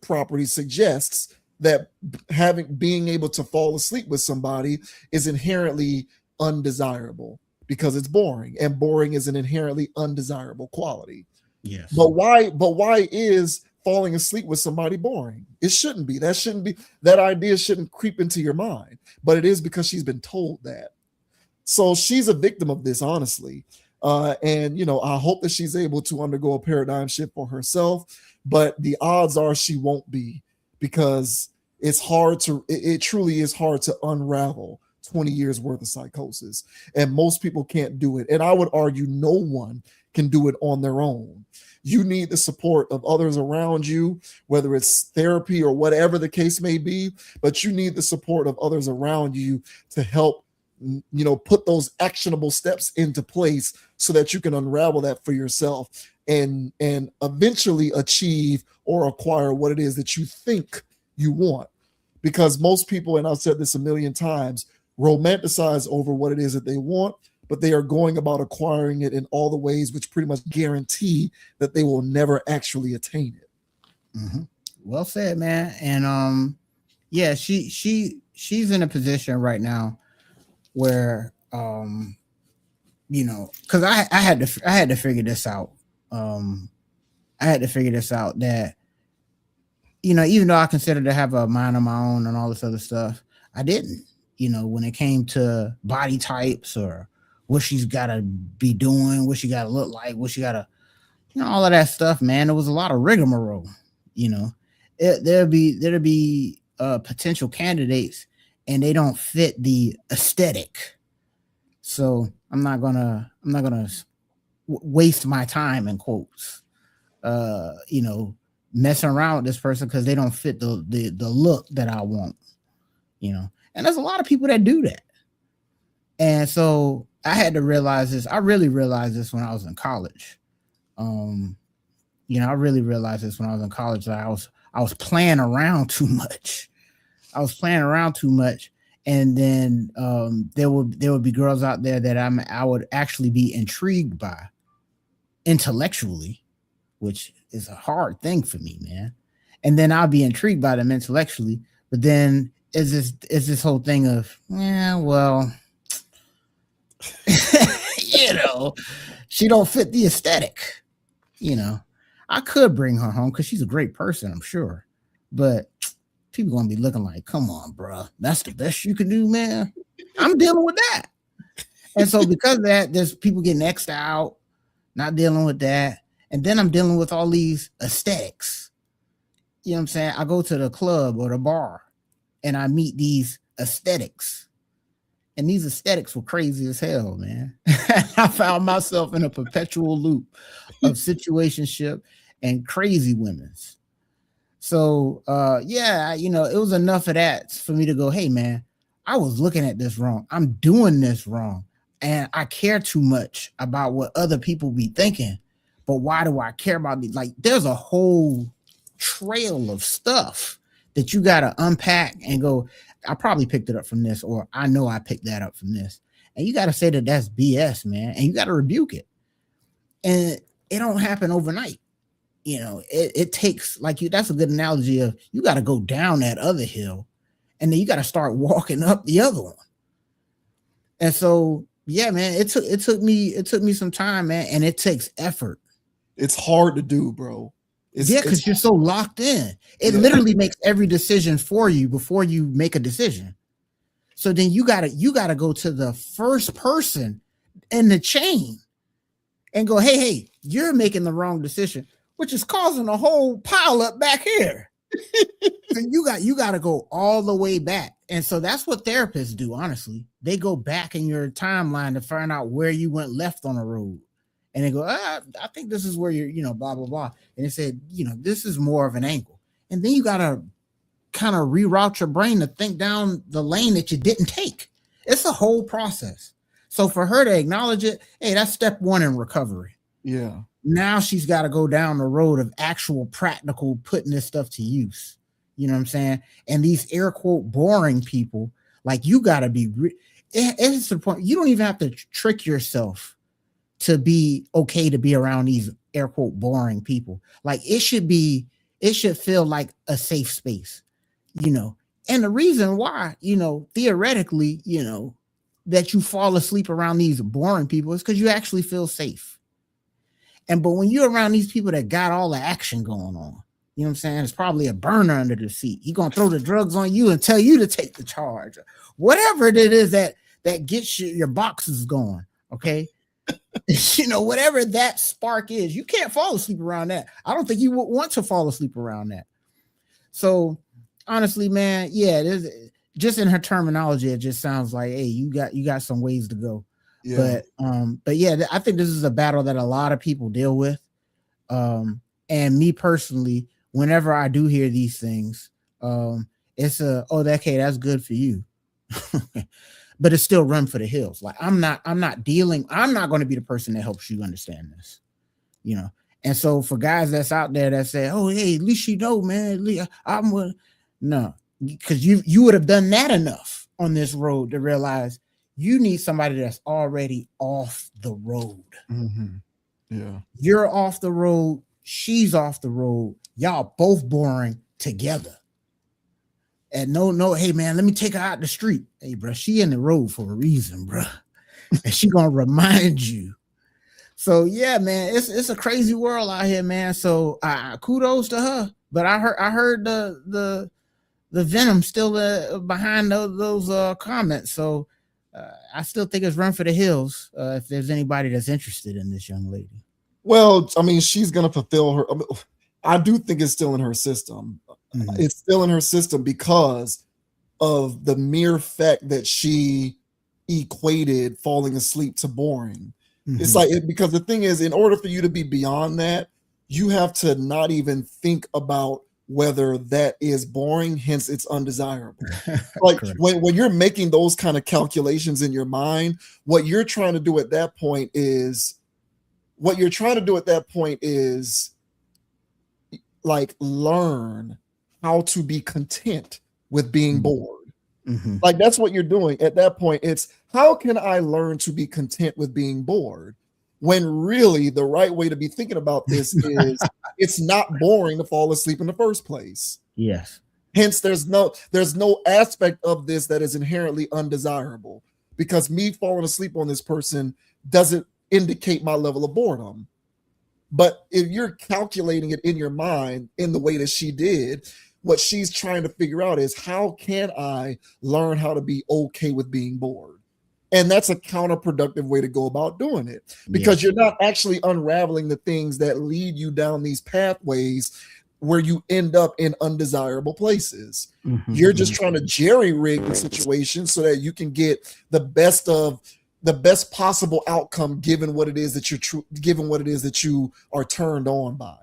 property suggests that being able to fall asleep with somebody is inherently undesirable because it's boring, and boring is an inherently undesirable quality. Yes. But why is falling asleep with somebody boring? It shouldn't be. That idea shouldn't creep into your mind, but it is because she's been told that. So she's a victim of this, honestly. And I hope that she's able to undergo a paradigm shift for herself, but the odds are she won't be, because it truly is hard to unravel 20 years worth of psychosis. And most people can't do it. And I would argue no one can do it on their own. You need the support of others around you, whether it's therapy or whatever the case may be, but you need the support of others around you to help put those actionable steps into place so that you can unravel that for yourself and eventually achieve or acquire what it is that you think you want. Because most people, and I've said this a million times, romanticize over what it is that they want, but they are going about acquiring it in all the ways which pretty much guarantee that they will never actually attain it. Mm-hmm. Well said, man. And yeah, she's in a position right now where because I had to figure this out. That even though I considered to have a mind of my own and all this other stuff, I didn't. When it came to body types or what she's got to be doing, what she got to look like, what she got to, all of that stuff, man. There was a lot of rigmarole. There'd be potential candidates, and they don't fit the aesthetic. So I'm not gonna waste my time, in quotes, messing around with this person because they don't fit the look that I want, And there's a lot of people that do that. And so I had to realize this. I really realized this when I was in college. I really realized this when I was in college, that I was playing around too much. And then there would be girls out there that I would actually be intrigued by intellectually, which is a hard thing for me, man. And then I'll be intrigued by them intellectually, but then is this whole thing of, she don't fit the aesthetic. I could bring her home because she's a great person, I'm sure, but people gonna be looking like, come on, bro, that's the best you can do, man. I'm dealing with that. And so because of that, there's people getting X'd out, not dealing with that. And then I'm dealing with all these aesthetics. You know what I'm saying? I go to the club or the bar and I meet these aesthetics. And these aesthetics were crazy as hell, man. I found myself in a perpetual loop of situationship and crazy women's. So yeah, you know, it was enough of that for me to go, hey man, I was looking at this wrong. I'm doing this wrong. And I care too much about what other people be thinking. But why do I care about these? Like, there's a whole trail of stuff that you got to unpack and go, I probably picked it up from this, or I know I picked that up from this. And you got to say that that's BS, man. And you got to rebuke it. And it don't happen overnight. You know, it takes, like, you, that's a good analogy of, you got to go down that other hill and then you got to start walking up the other one. And so, yeah, man, it took me some time, man. And it takes effort. It's hard to do, bro. Because you're so locked in. It literally makes every decision for you before you make a decision. So then you gotta go to the first person in the chain and go, hey, you're making the wrong decision, which is causing a whole pile up back here. And you got to go all the way back. And so that's what therapists do, honestly. They go back in your timeline to find out where you went left on the road. And they go, I think this is where you're, you know, blah, blah, blah. And they said, you know, this is more of an angle. And then you got to kind of reroute your brain to think down the lane that you didn't take. It's a whole process. So for her to acknowledge it, hey, that's step one in recovery. Yeah. Now she's got to go down the road of actual practical putting this stuff to use. You know what I'm saying? And these air quote boring people, like, you got to be, it's the point. You don't even have to trick yourself to be okay to be around these air quote boring people. Like, it should feel like a safe space, you know. And the reason why, you know, theoretically, you know, that you fall asleep around these boring people is because you actually feel safe. But when you're around these people that got all the action going on, you know what I'm saying? It's probably a burner under the seat. He's gonna throw the drugs on you and tell you to take the charge. Whatever it is that gets your boxes going, okay? You know, whatever that spark is, you can't fall asleep around that. I don't think you would want to fall asleep around that. So honestly, man, yeah, just in her terminology, it just sounds like, hey, you got some ways to go. Yeah. But yeah, I think this is a battle that a lot of people deal with. And me personally, whenever I do hear these things, it's okay, that's good for you. But it's still run for the hills. Like, I'm not going to be the person that helps you understand this, you know? And so for guys that's out there that say, oh, hey, at least you know, man, no, because you would have done that enough on this road to realize you need somebody that's already off the road. Mm-hmm. Yeah. You're off the road. She's off the road. Y'all both boring together. And no, hey man, let me take her out the street. Hey, bro, she in the road for a reason, bro. And she gonna remind you. So yeah, man, it's a crazy world out here, man. So kudos to her. But I heard the venom still behind those comments. So I still think it's run for the hills. If there's anybody that's interested in this young lady. Well, I mean, she's gonna fulfill her. I do think it's still in her system. Mm-hmm. It's still in her system because of the mere fact that she equated falling asleep to boring. Mm-hmm. It's like, because the thing is, in order for you to be beyond that, you have to not even think about whether that is boring, hence it's undesirable. Like when you're making those kind of calculations in your mind, what you're trying to do at that point is like learn how to be content with being bored. Mm-hmm. Like, that's what you're doing at that point. It's, how can I learn to be content with being bored? When really the right way to be thinking about this is it's not boring to fall asleep in the first place. Yes. Hence, there's no aspect of this that is inherently undesirable, because me falling asleep on this person doesn't indicate my level of boredom. But if you're calculating it in your mind in the way that she did, what she's trying to figure out is, how can I learn how to be okay with being bored? And that's a counterproductive way to go about doing it, because you're not actually unraveling the things that lead you down these pathways where you end up in undesirable places. Mhm, You're just trying to jerry rig the situation so that you can get the best possible outcome given what it is that you are turned on by.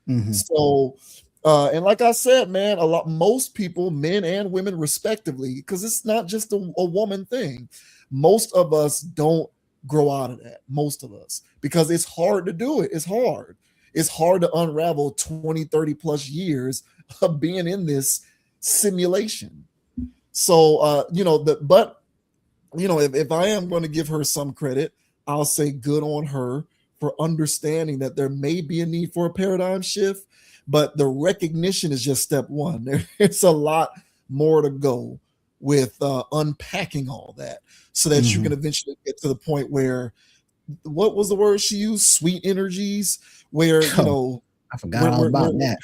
mhm. So and like I said, man, most people, men and women respectively, because it's not just a woman thing. Most of us don't grow out of that. Most of us, because it's hard to do it. It's hard. It's hard to unravel 20, 30 plus years of being in this simulation. So if I am going to give her some credit, I'll say good on her for understanding that there may be a need for a paradigm shift, but the recognition is just step one. There's a lot more to go with unpacking all that so that you can eventually get to the point where, what was the word she used? Sweet energies, where, I forgot all about that.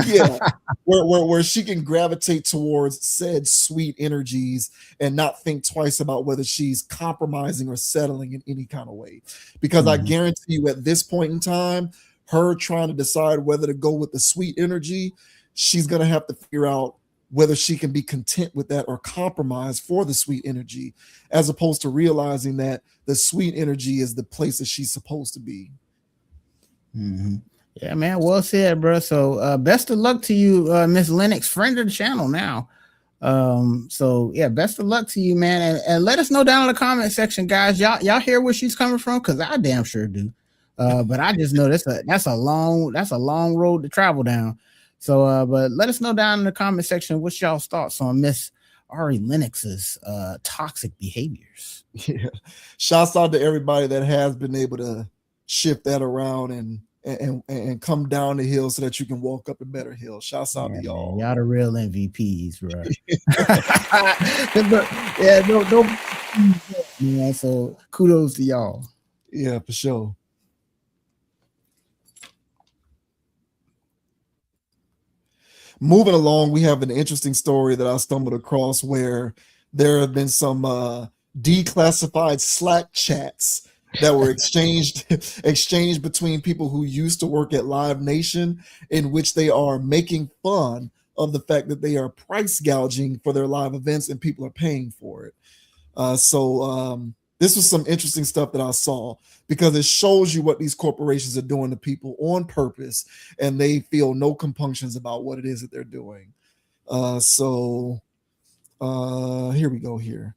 Yeah, where she can gravitate towards said sweet energies and not think twice about whether she's compromising or settling in any kind of way. Because I guarantee you, at this point in time, her trying to decide whether to go with the sweet energy, she's going to have to figure out whether she can be content with that or compromise for the sweet energy, as opposed to realizing that the sweet energy is the place that she's supposed to be. Yeah, man. Well said, bro. So best of luck to you, Miss Lennox, friend of the channel now. So yeah, best of luck to you, man. And let us know down in the comment section, guys. Y'all hear where she's coming from? Because I damn sure do. But I just know that's a long road to travel down. So but let us know down in the comment section what's y'all's thoughts on Miss Ari Lennox's toxic behaviors. Yeah. Shouts out to everybody that has been able to shift that around and come down the hill so that you can walk up a better hill. Shouts out to y'all. Man, y'all the real MVPs, bro. Yeah, so kudos to y'all. Yeah, for sure. Moving along, we have an interesting story that I stumbled across where there have been some declassified Slack chats that were exchanged between people who used to work at Live Nation, in which they are making fun of the fact that they are price gouging for their live events and people are paying for it. So this was some interesting stuff that I saw, because it shows you what these corporations are doing to people on purpose, and they feel no compunctions about what it is that they're doing. So here we go here.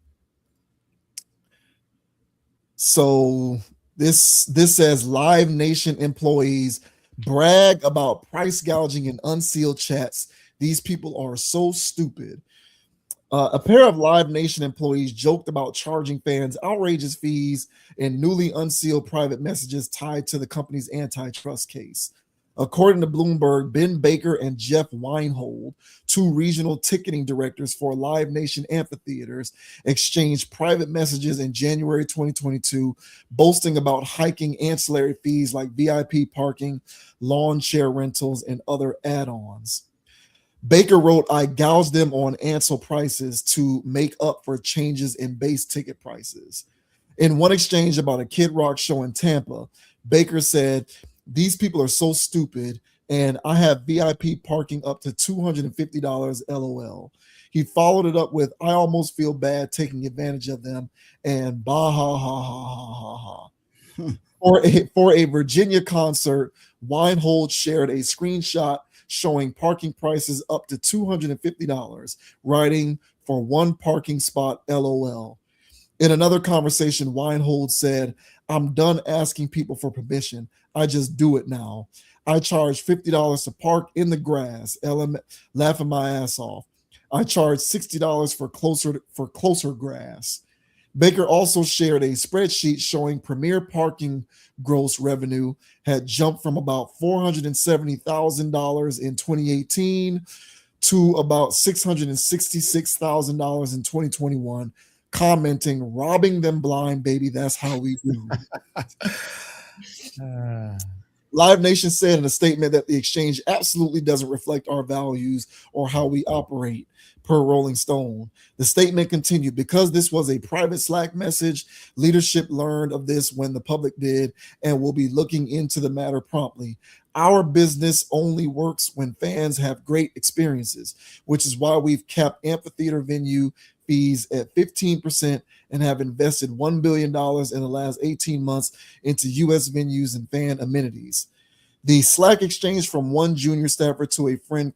So this says Live Nation employees brag about price gouging in unsealed chats. These people are so stupid. A pair of Live Nation employees joked about charging fans outrageous fees in newly unsealed private messages tied to the company's antitrust case. According to Bloomberg, Ben Baker and Jeff Weinhold, two regional ticketing directors for Live Nation amphitheaters, exchanged private messages in January 2022, boasting about hiking ancillary fees like VIP parking, lawn chair rentals, and other add-ons. Baker wrote, "I gouged them on Ansel prices to make up for changes in base ticket prices." In one exchange about a Kid Rock show in Tampa, Baker said, "These people are so stupid, and I have VIP parking up to $250 LOL." He followed it up with, "I almost feel bad taking advantage of them," and bah ha ha ha ha ha ha. For a Virginia concert, Weinhold shared a screenshot showing parking prices up to $250, writing, "For one parking spot, LOL." In another conversation, Weinhold said, "I'm done asking people for permission. I just do it now. I charge $50 to park in the grass, laughing my ass off. I charge $60 for closer grass." Baker also shared a spreadsheet showing Premier Parking gross revenue had jumped from about $470,000 in 2018 to about $666,000 in 2021, commenting, "Robbing them blind, baby. That's how we do." Live Nation said in a statement that the exchange absolutely doesn't reflect our values or how we operate, per Rolling Stone. The statement continued, "Because this was a private Slack message, leadership learned of this when the public did and will be looking into the matter promptly. Our business only works when fans have great experiences, which is why we've capped amphitheater venue fees at 15% and have invested $1 billion in the last 18 months into U.S. venues and fan amenities. The Slack exchange from one junior staffer to a friend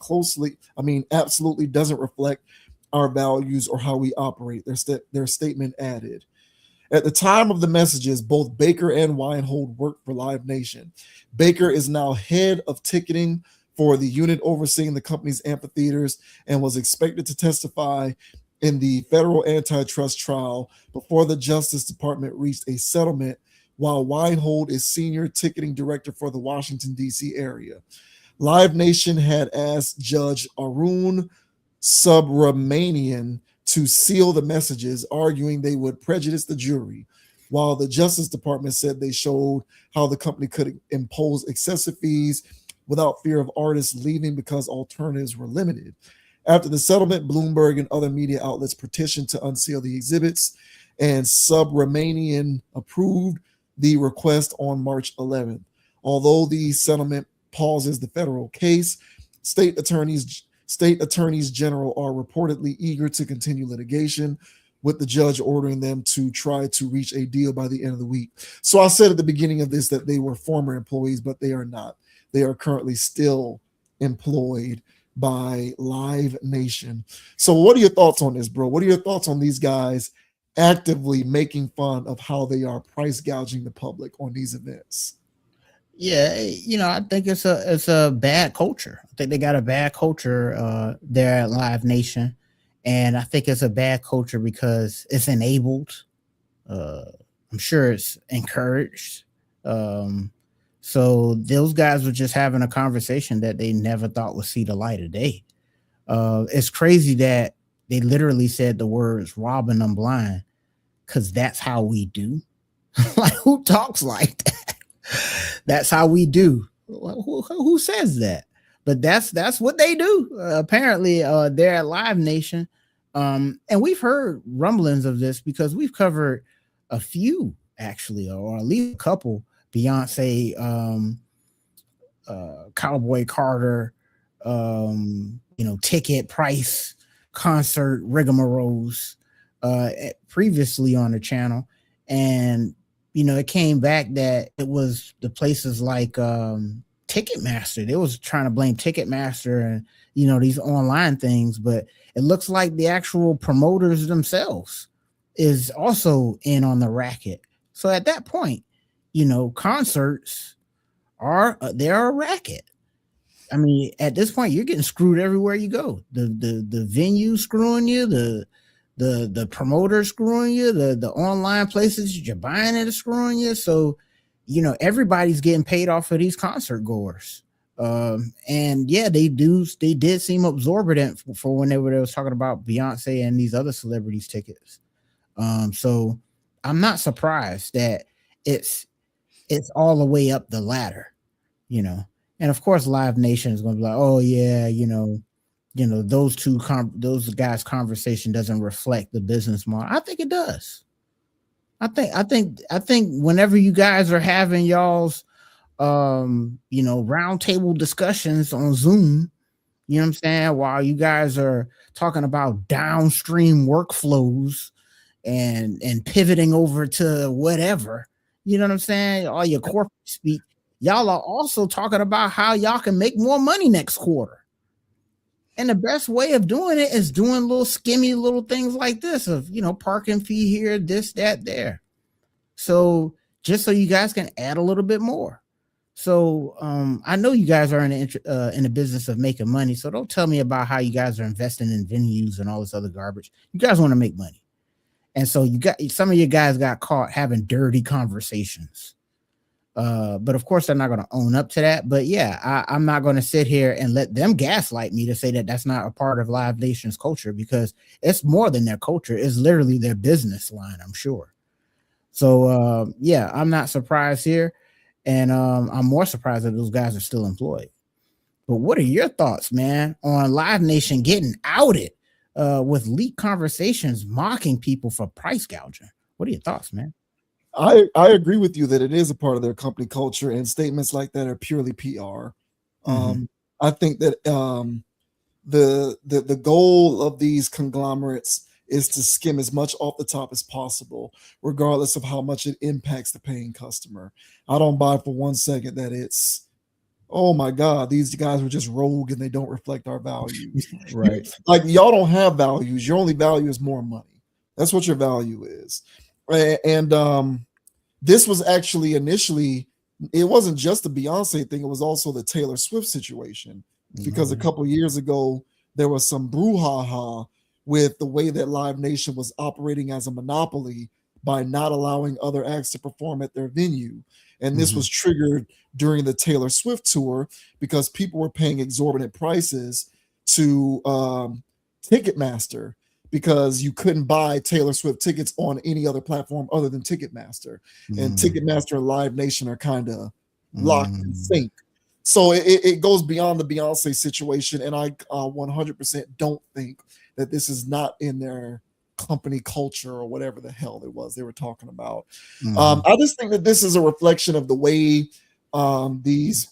absolutely doesn't reflect our values or how we operate, their statement added. At the time of the messages, both Baker and Weinhold worked for Live Nation. Baker is now head of ticketing for the unit overseeing the company's amphitheaters and was expected to testify in the federal antitrust trial before the Justice Department reached a settlement, while Weinhold is senior ticketing director for the Washington, D.C. area. Live Nation had asked Judge Arun Subramanian to seal the messages, arguing they would prejudice the jury, while the Justice Department said they showed how the company could impose excessive fees without fear of artists leaving because alternatives were limited. After the settlement, Bloomberg and other media outlets petitioned to unseal the exhibits, and Subramanian approved the request on March 11th. Although the settlement pauses the federal case, state attorneys general are reportedly eager to continue litigation, with the judge ordering them to try to reach a deal by the end of the week. So I said at the beginning of this that they were former employees, but they are not. They are currently still employed by Live Nation. So what are your thoughts on this, bro? What are your thoughts on these guys actively making fun of how they are price gouging the public on these events? Yeah, I think it's a bad culture. I think they got a bad culture there at Live Nation, and I think it's a bad culture because it's enabled. I'm sure it's encouraged. So those guys were just having a conversation that they never thought would see the light of day. It's crazy that they literally said the words "robbing them blind" because that's how we do. Like, who talks like that? That's how we do. Who says that? But that's what they do. Apparently, they're at Live Nation, and we've heard rumblings of this because we've covered a few, actually, or at least a couple. Beyonce, Cowboy Carter, ticket price, concert rigmaroles, previously on the channel, and it came back that it was the places like Ticketmaster. They was trying to blame Ticketmaster and these online things, but it looks like the actual promoters themselves is also in on the racket. So at that point, concerts they're a racket. I mean, at this point, you're getting screwed everywhere you go. The venue screwing you, the promoter screwing you, the online places you're buying it are screwing you. So, everybody's getting paid off of these concert goers. And yeah, they did seem absorbent for when they was talking about Beyonce and these other celebrities' tickets. So I'm not surprised that it's all the way up the ladder, and of course Live Nation is going to be like, oh yeah, those guys' conversation doesn't reflect the business model. I think it does. I think whenever you guys are having y'all's roundtable discussions on Zoom, you know what I'm saying, while you guys are talking about downstream workflows and pivoting over to whatever, you know what I'm saying, all your corporate speak, y'all are also talking about how y'all can make more money next quarter. And the best way of doing it is doing little skimmy little things like this of, parking fee here, this, that, there. So just so you guys can add a little bit more. So I know you guys are in the business of making money. So don't tell me about how you guys are investing in venues and all this other garbage. You guys want to make money. And so some of you guys got caught having dirty conversations. But of course, they're not going to own up to that. But yeah, I'm not going to sit here and let them gaslight me to say that that's not a part of Live Nation's culture, because it's more than their culture. It's literally their business line, I'm sure. So yeah, I'm not surprised here. And I'm more surprised that those guys are still employed. But what are your thoughts, man, on Live Nation getting outed with leaked conversations mocking people for price gouging? What are your thoughts, man? I agree with you that it is a part of their company culture, and statements like that are purely PR. I think that the goal of these conglomerates is to skim as much off the top as possible, regardless of how much it impacts the paying customer. I don't buy for 1 second that it's, oh my God, these guys were just rogue and they don't reflect our values. Right. Like, y'all don't have values. Your only value is more money. That's what your value is. And this was actually initially, it wasn't just the Beyonce thing, it was also the Taylor Swift situation. Because a couple years ago, there was some brouhaha with the way that Live Nation was operating as a monopoly by not allowing other acts to perform at their venue. And this was triggered during the Taylor Swift tour because people were paying exorbitant prices to Ticketmaster because you couldn't buy Taylor Swift tickets on any other platform other than Ticketmaster. And Ticketmaster and Live Nation are kind of locked in sync. So it goes beyond the Beyonce situation, and I 100% don't think that this is not in their company culture or whatever the hell it was they were talking about. I just think that this is a reflection of the way these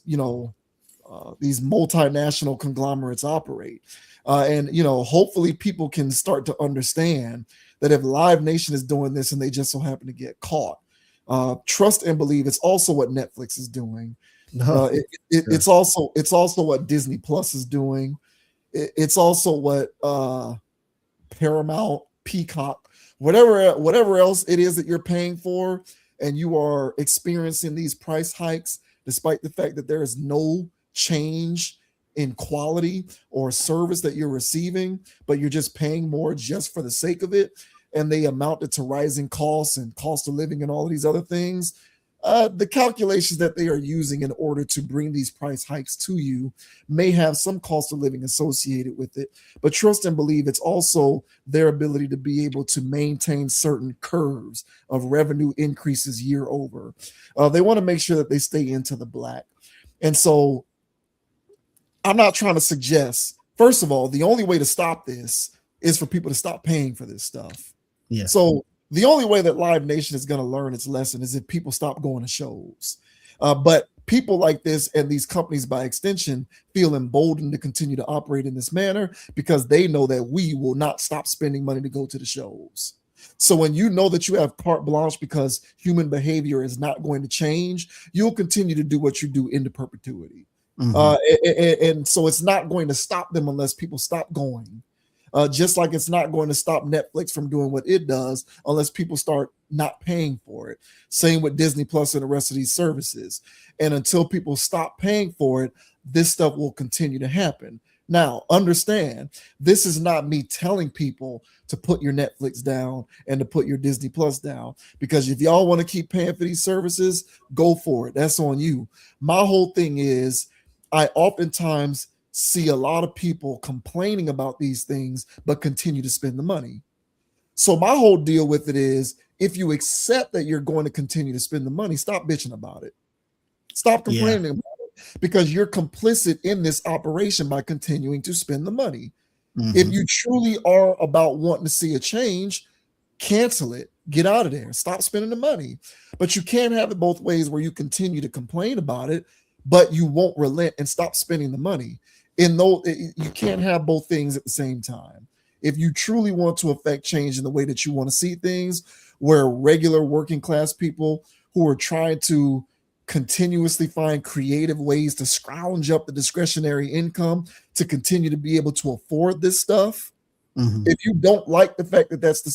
multinational conglomerates operate, and hopefully people can start to understand that if Live Nation is doing this and they just so happen to get caught, trust and believe it's also what Netflix is doing. It's also what Disney Plus is doing. It's also what Paramount, Peacock, whatever else it is that you're paying for, and you are experiencing these price hikes despite the fact that there is no change in quality or service that you're receiving, but you're just paying more just for the sake of it, and they amounted to rising costs and cost of living and all of these other things. The calculations that they are using in order to bring these price hikes to you may have some cost of living associated with it, but trust and believe it's also their ability to be able to maintain certain curves of revenue increases year over. They want to make sure that they stay into the black. And so I'm not trying to suggest, first of all, the only way to stop this is for people to stop paying for this stuff. Yeah. So the only way that Live Nation is going to learn its lesson is if people stop going to shows. But people like this and these companies, by extension, feel emboldened to continue to operate in this manner because they know that we will not stop spending money to go to the shows. So when you know that you have carte blanche because human behavior is not going to change, you'll continue to do what you do into perpetuity. And so it's not going to stop them unless people stop going. Just like it's not going to stop Netflix from doing what it does unless people start not paying for it. Same with Disney Plus and the rest of these services. And until people stop paying for it, this stuff will continue to happen. Now, understand, this is not me telling people to put your Netflix down and to put your Disney Plus down, because if y'all want to keep paying for these services, go for it. That's on you. My whole thing is I oftentimes see a lot of people complaining about these things, but continue to spend the money. So my whole deal with it is, if you accept that you're going to continue to spend the money, stop bitching about it. Stop complaining about it, because you're complicit in this operation by continuing to spend the money. If you truly are about wanting to see a change, cancel it. Get out of there. Stop spending the money. But you can't have it both ways, where you continue to complain about it, but you won't relent and stop spending the money. You can't have both things at the same time. If you truly want to affect change in the way that you want to see things, where regular working class people who are trying to continuously find creative ways to scrounge up the discretionary income to continue to be able to afford this stuff, if you don't like the fact that that's the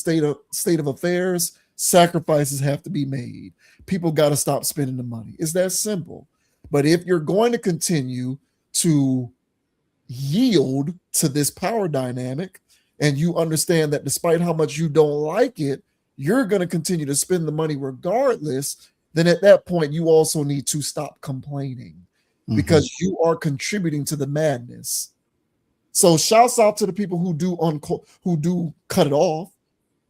state of affairs, sacrifices have to be made. People got to stop spending the money. It's that simple. But if you're going to continue to yield to this power dynamic, and you understand that despite how much you don't like it, you're going to continue to spend the money regardless, then at that point you also need to stop complaining, because you are contributing to the madness. So shouts out to the people who do cut it off,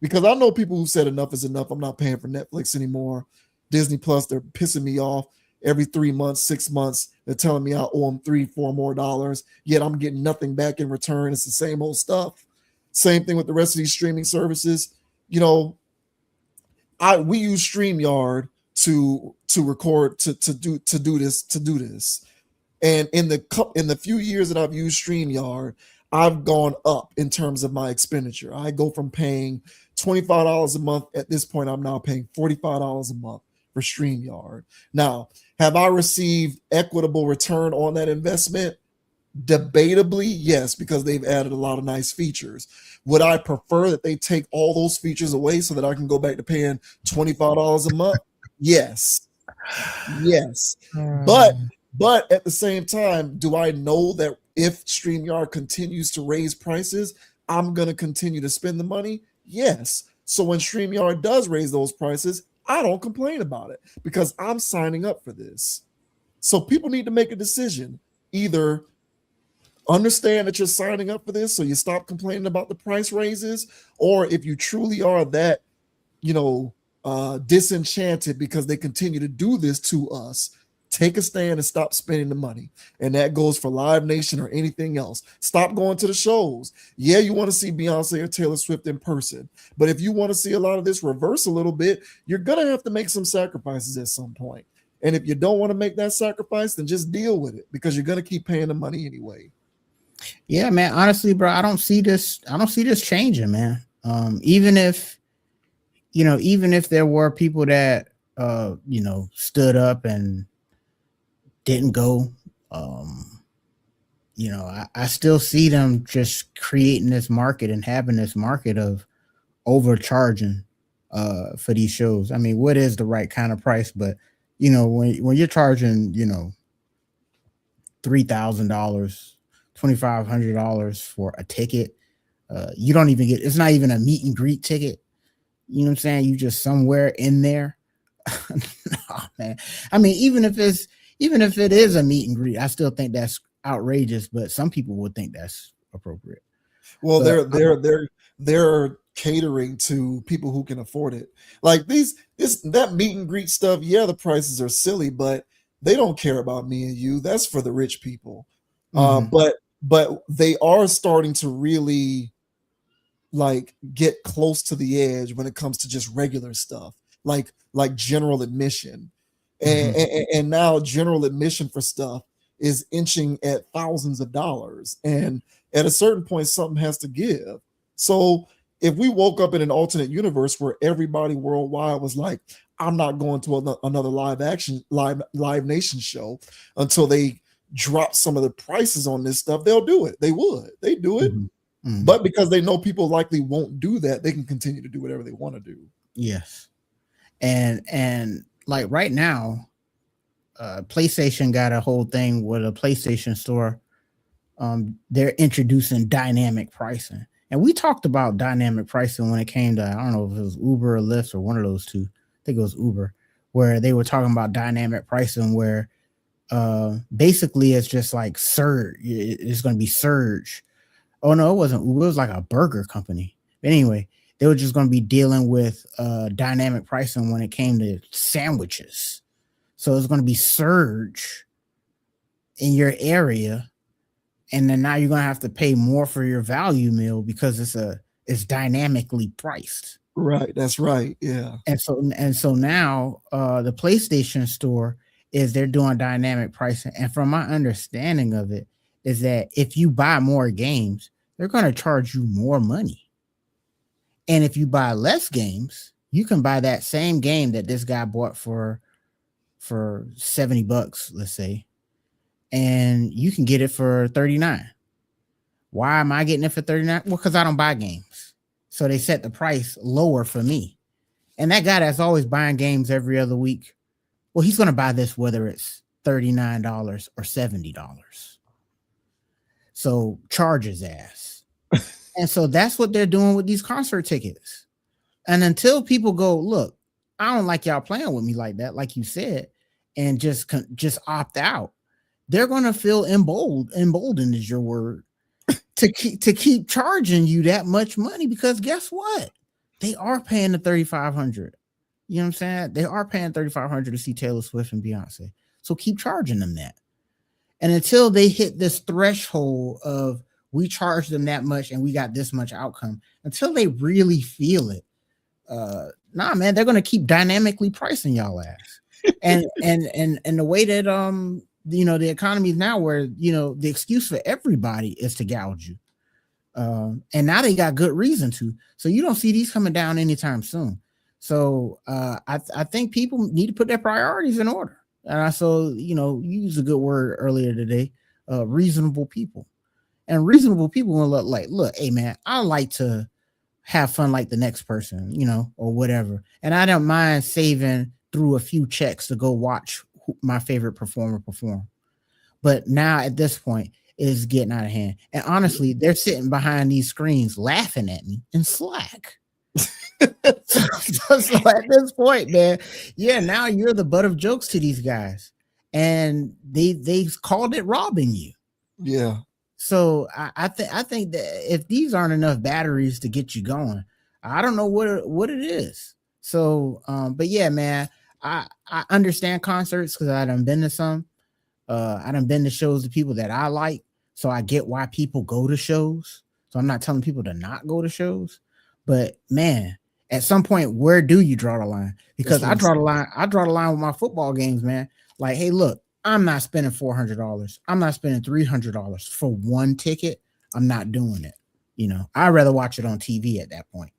because I know people who said enough is enough. I'm not paying for Netflix anymore. Disney Plus, they're pissing me off. Every 3 months, 6 months, they're telling me I owe them $3-4 more, yet I'm getting nothing back in return. It's the same old stuff. Same thing with the rest of these streaming services. we use StreamYard to record to do this. And in the few years that I've used StreamYard, I've gone up in terms of my expenditure. I go from paying $25 a month. At this point, I'm now paying $45 a month for StreamYard. Now, have I received equitable return on that investment? Debatably, yes, because they've added a lot of nice features. Would I prefer that they take all those features away so that I can go back to paying $25 a month? Yes. Yes. But at the same time, do I know that if StreamYard continues to raise prices, I'm going to continue to spend the money? Yes. So when StreamYard does raise those prices, I don't complain about it because I'm signing up for this. So people need to make a decision. Either understand that you're signing up for this so you stop complaining about the price raises, or if you truly are that, disenchanted because they continue to do this to us, take a stand and stop spending the money. And that goes for Live Nation or anything else. Stop going to the shows. Yeah, you want to see Beyonce or Taylor Swift in person, but if you want to see a lot of this reverse a little bit, you're going to have to make some sacrifices at some point. And if you don't want to make that sacrifice, then just deal with it because you're going to keep paying the money anyway. Yeah, man. Honestly, bro, I don't see this changing, man. Even if there were people that stood up and didn't go, I still see them just creating this market and having this market of overcharging for these shows. I mean, what is the right kind of price? But when you're charging, $3,000, $2,500 for a ticket, you don't even get, it's not even a meet and greet ticket. You know what I'm saying? You just somewhere in there. No, man. I mean, even if it is a meet and greet, I still think that's outrageous, but some people would think that's appropriate. Well, they're catering to people who can afford it. Like that meet and greet stuff, yeah, the prices are silly, but they don't care about me and you. That's for the rich people. But they are starting to really get close to the edge when it comes to just regular stuff, like general admission. And now general admission for stuff is inching at thousands of dollars. And at a certain point, something has to give. So if we woke up in an alternate universe where everybody worldwide was like, I'm not going to another live nation show until they drop some of the prices on this stuff, they'll do it. They do it. But because they know people likely won't do that, they can continue to do whatever they want to do. Yes. And like right now, PlayStation got a whole thing with a PlayStation store. They're introducing dynamic pricing. And we talked about dynamic pricing when it came to, I don't know if it was Uber or Lyft or one of those two. I think it was Uber, where they were talking about dynamic pricing, where basically it's just like surge. It's going to be surge. Oh no, it wasn't Uber. It was like a burger company. But anyway, they were just going to be dealing with dynamic pricing when it came to sandwiches. So it's going to be surge in your area, and then now you're going to have to pay more for your value meal because it's dynamically priced. Right, that's right. Yeah. And so now the PlayStation store they're doing dynamic pricing, and from my understanding of it, is that if you buy more games, they're going to charge you more money. And if you buy less games, you can buy that same game that this guy bought for $70, let's say, and you can get it for $39. Why am I getting it for $39? Well, because I don't buy games. So they set the price lower for me. And that guy that's always buying games every other week, well, he's going to buy this whether it's $39 or $70. So charge his ass. And so that's what they're doing with these concert tickets. And until people go, look, I don't like y'all playing with me like that, like you said, and just opt out, they're going to feel emboldened is your word, to keep charging you that much money, because guess what? They are paying the $3,500. You know what I'm saying? They are paying $3,500 to see Taylor Swift and Beyonce. So keep charging them that. And until they hit this threshold of we charge them that much and we got this much outcome, until they really feel it, Nah, man, they're gonna keep dynamically pricing y'all ass. And the way that the economy is now, where the excuse for everybody is to gouge you. And now they got good reason to. So you don't see these coming down anytime soon. So I think people need to put their priorities in order. And I saw, you used a good word earlier today, reasonable people. And reasonable people will look, hey man, I like to have fun like the next person, or whatever. And I don't mind saving through a few checks to go watch my favorite performer perform. But now at this point, it's getting out of hand. And honestly, they're sitting behind these screens laughing at me in Slack. So at this point, man, now you're the butt of jokes to these guys. And they called it robbing you. Yeah. So I think that if these aren't enough batteries to get you going, I don't know what it is. So but yeah, man, I understand concerts because I done been to some. I done been to shows of people that I like, so I get why people go to shows. So I'm not telling people to not go to shows, but man, at some point, where do you draw the line? Because I draw the line with my football games, man. Like, hey, look, I'm not spending $400. I'm not spending $300 for one ticket. I'm not doing it. I'd rather watch it on TV at that point.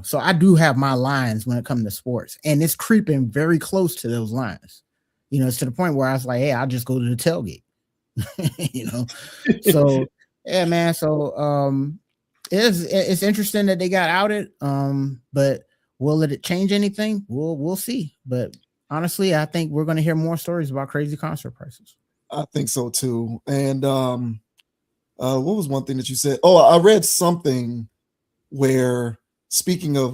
So I do have my lines when it comes to sports, and it's creeping very close to those lines. It's to the point where I was like, hey, I'll just go to the tailgate. So yeah, man. So it's interesting that they got outed. But will it change anything? We'll see. But honestly, I think we're going to hear more stories about crazy concert prices. I think so too. And what was one thing that you said? Oh, I read something where, speaking of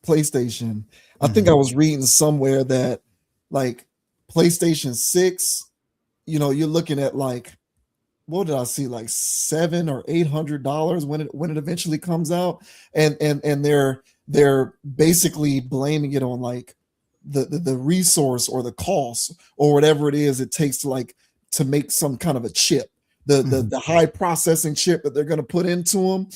PlayStation, I think I was reading somewhere that like PlayStation 6, you're looking at like, what did I see, like $700 or $800 when it eventually comes out, and they're basically blaming it on like the resource or the cost or whatever it is it takes to make some kind of a chip, the high processing chip that they're going to put into them.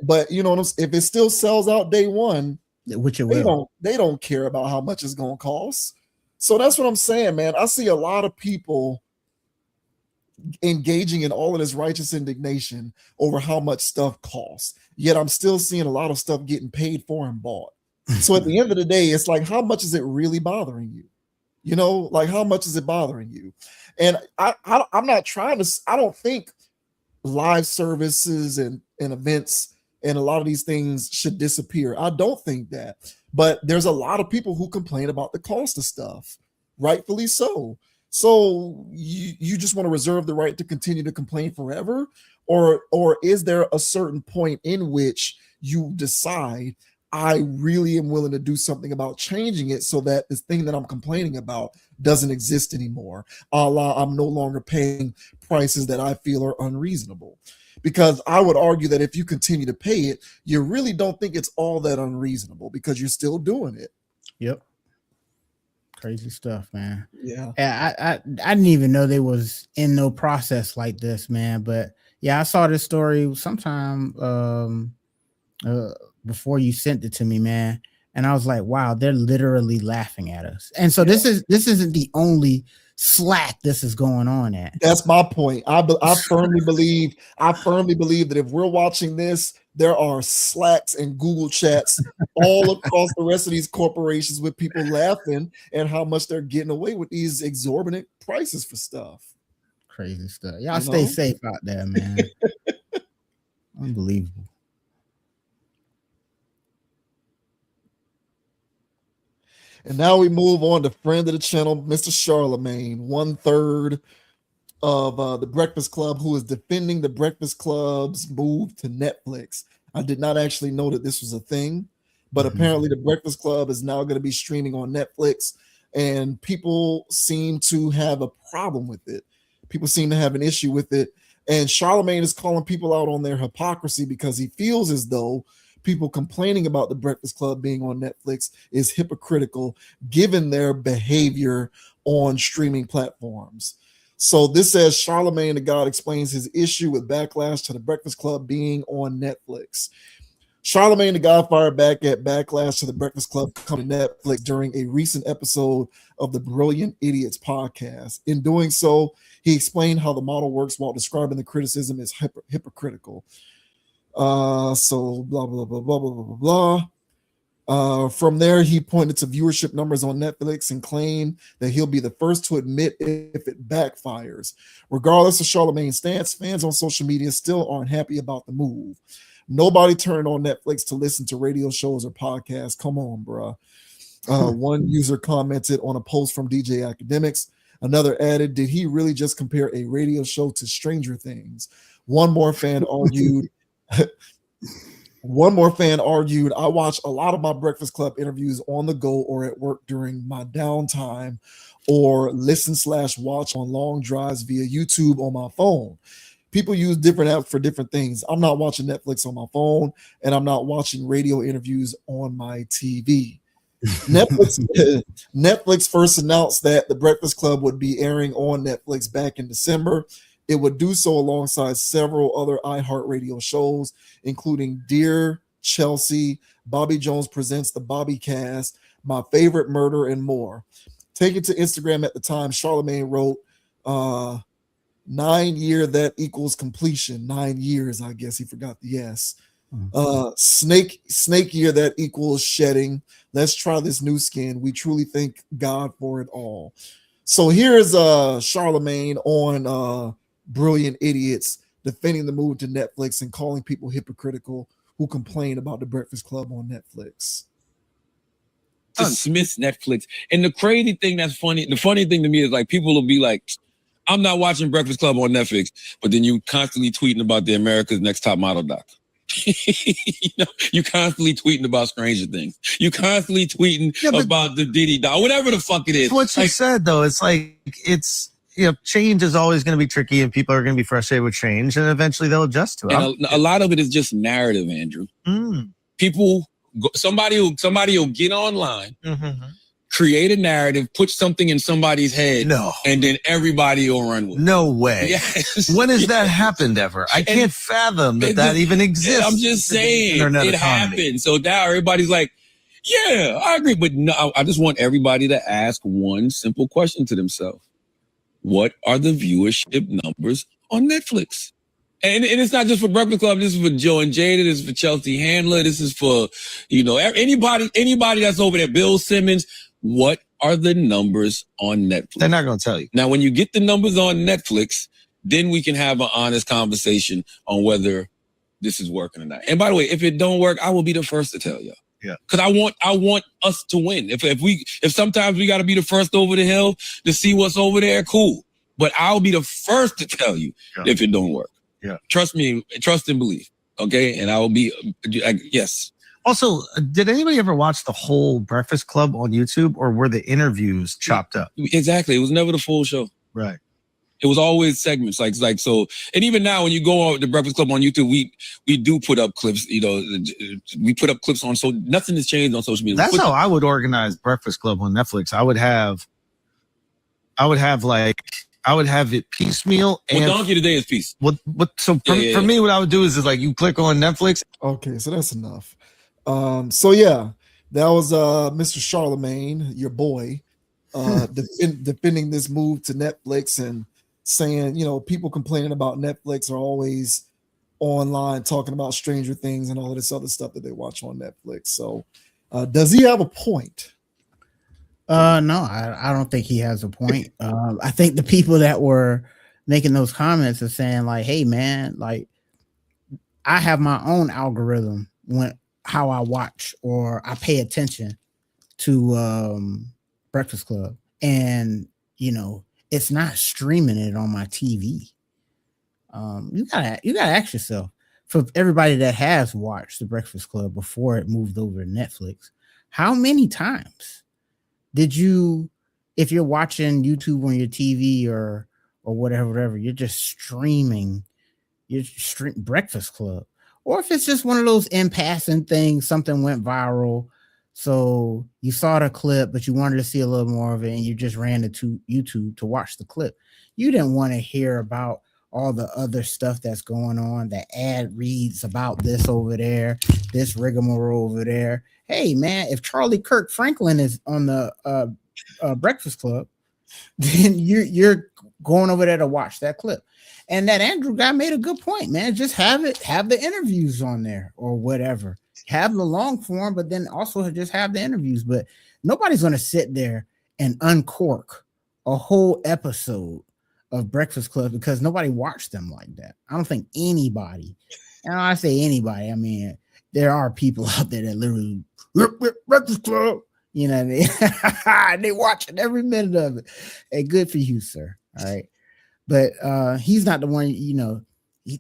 But if it still sells out day one, which they don't care about how much it's going to cost. So that's what I'm saying, man. I see a lot of people engaging in all of this righteous indignation over how much stuff costs. Yet I'm still seeing a lot of stuff getting paid for and bought. So at the end of the day, it's like, how much is it really bothering you? Like, how much is it bothering you? And I'm not trying to, I don't think live services and events and a lot of these things should disappear. I don't think that. But there's a lot of people who complain about the cost of stuff, rightfully so. So you just want to reserve the right to continue to complain forever? Or is there a certain point in which you decide, I really am willing to do something about changing it so that this thing that I'm complaining about doesn't exist anymore? I'm no longer paying prices that I feel are unreasonable. Because I would argue that if you continue to pay it, you really don't think it's all that unreasonable because you're still doing it. Yep. Crazy stuff, man. Yeah. I didn't even know they was in no process like this, man. But yeah, I saw this story sometime before you sent it to me, man. And I was like, wow, they're literally laughing at us. And so this isn't the only slack this is going on at. That's my point. I firmly believe that if we're watching this, there are Slacks and Google chats all across the rest of these corporations with people laughing at how much they're getting away with these exorbitant prices for stuff. Crazy stuff. Y'all stay safe out there, man. Unbelievable. And now we move on to friend of the channel, Mr. Charlamagne, 1/3 of the Breakfast Club, who is defending the Breakfast Club's move to Netflix. I did not actually know that this was a thing, but apparently the Breakfast Club is now going to be streaming on Netflix, and people seem to have a problem with it. People seem to have an issue with it. And Charlamagne is calling people out on their hypocrisy because he feels as though people complaining about the Breakfast Club being on Netflix is hypocritical given their behavior on streaming platforms. So this says Charlamagne the God explains his issue with backlash to the Breakfast Club being on Netflix. Charlamagne the God fired back at Backlash to the Breakfast Club coming to Netflix during a recent episode of the Brilliant Idiots podcast. In doing so, he explained how the model works while describing the criticism as hypocritical. So blah, blah, blah, blah, blah, blah, blah. From there, he pointed to viewership numbers on Netflix and claimed that he'll be the first to admit if it backfires. Regardless of Charlamagne's stance, fans on social media still aren't happy about the move. Nobody turned on Netflix to listen to radio shows or podcasts. Come on, bruh. One user commented on a post from DJ Academics. Another added, did he really just compare a radio show to Stranger Things? One more fan argued, I watch a lot of my Breakfast Club interviews on the go or at work during my downtime, or listen/watch on long drives via YouTube on my phone. People use different apps for different things. I'm not watching Netflix on my phone, and I'm not watching radio interviews on my TV. Netflix first announced that the Breakfast Club would be airing on Netflix back in December. It would do so alongside several other iHeartRadio shows, including Dear Chelsea, Bobby Jones Presents the Bobby Cast, My Favorite Murder, and more. Taken to Instagram at the time, Charlamagne wrote, 9 year that equals completion. 9 years, I guess he forgot the S. Snake year that equals shedding. Let's try this new skin. We truly thank God for it all. So here's Charlamagne on Brilliant Idiots defending the move to Netflix and calling people hypocritical who complain about the Breakfast Club on Netflix. Dismiss Netflix. And the crazy thing that's funny, the funny thing to me is like people will be like, I'm not watching Breakfast Club on Netflix, but then you constantly tweeting about the America's Next Top Model doc. You constantly tweeting about Stranger Things. You constantly tweeting about the Diddy doc, whatever the fuck it is. What you said though, it's like change is always going to be tricky, and people are going to be frustrated with change, and eventually they'll adjust to it. And a lot of it is just narrative, Andrew. People, somebody will get online. Create a narrative, put something in somebody's head, and then everybody will run with it. No way. Yes. When has that happened ever? I can't fathom that even exists. I'm just saying, it happened. So now everybody's like, yeah, I agree. But no, I just want everybody to ask one simple question to themselves. What are the viewership numbers on Netflix? And it's not just for Breakfast Club. This is for Joe and Jada. This is for Chelsea Handler. This is for, anybody that's over there. Bill Simmons. What are the numbers on Netflix? They're not going to tell you. Now, when you get the numbers on Netflix, then we can have an honest conversation on whether this is working or not. And by the way, if it don't work, I will be the first to tell y'all. Yeah. Because I want us to win. If sometimes we got to be the first over the hill to see what's over there, cool. But I'll be the first to tell you if it don't work. Yeah. Trust me, trust and believe. Okay. And I will be, yes. Also, did anybody ever watch the whole Breakfast Club on YouTube, or were the interviews chopped up? Exactly. It was never the full show. Right. It was always segments like so. And even now, when you go on the Breakfast Club on YouTube, we do put up clips. We put up clips on. So nothing has changed on social media. That's how I would organize Breakfast Club on Netflix. I would have it piecemeal. And Donkey today is piece. For me, what I would do is like you click on Netflix. Okay, so that's enough. That was Mr. Charlamagne, your boy, defending this move to Netflix and saying, people complaining about Netflix are always online talking about Stranger Things and all of this other stuff that they watch on Netflix. So does he have a point? No, I don't think he has a point. I think the people that were making those comments are saying like, hey man, like I have my own algorithm how I watch or I pay attention to Breakfast Club, and it's not streaming it on my TV. You gotta ask yourself, for everybody that has watched the Breakfast Club before it moved over to Netflix, how many times did you, if you're watching YouTube on your TV or whatever, you're just streaming Breakfast Club? Or if it's just one of those in passing things, something went viral, so you saw the clip, but you wanted to see a little more of it, and you just ran to YouTube to watch the clip. You didn't want to hear about all the other stuff that's going on. The ad reads about this over there, this rigmarole over there. Hey man, if Charlie Kirk Franklin is on the Breakfast Club, then you're going over there to watch that clip. And that Andrew guy made a good point, man. Just have the interviews on there or whatever. Have the long form, but then also just have the interviews. But nobody's going to sit there and uncork a whole episode of Breakfast Club because nobody watched them like that. I don't think anybody, and when I say anybody, I mean there are people out there that literally Breakfast Club, you know what I mean? They watching every minute of it. Hey, good for you, sir. All right. But he's not the one, you know,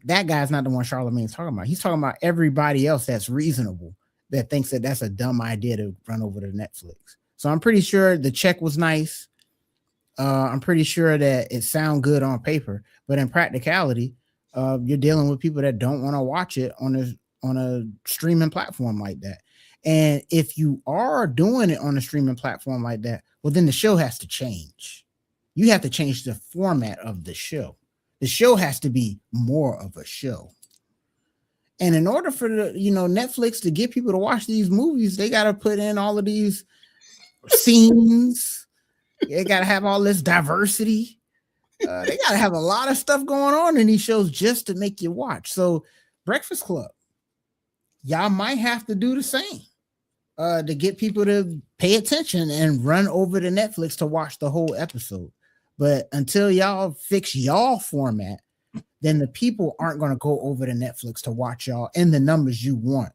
that guy's not the one Charlamagne's talking about. He's talking about everybody else that's reasonable that thinks that that's a dumb idea to run over to Netflix. So I'm pretty sure the check was nice. I'm pretty sure that it sounds good on paper, but in practicality, you're dealing with people that don't want to watch it on a streaming platform like that. And if you are doing it on a streaming platform like that, well, then the show has to change. You have to change the format of the show. The show has to be more of a show. And in order for Netflix to get people to watch these movies, they got to put in all of these scenes. They got to have all this diversity. They got to have a lot of stuff going on in these shows just to make you watch. So Breakfast Club, y'all might have to do the same to get people to pay attention and run over to Netflix to watch the whole episode. But until y'all fix y'all format, then the people aren't going to go over to Netflix to watch y'all in the numbers you want.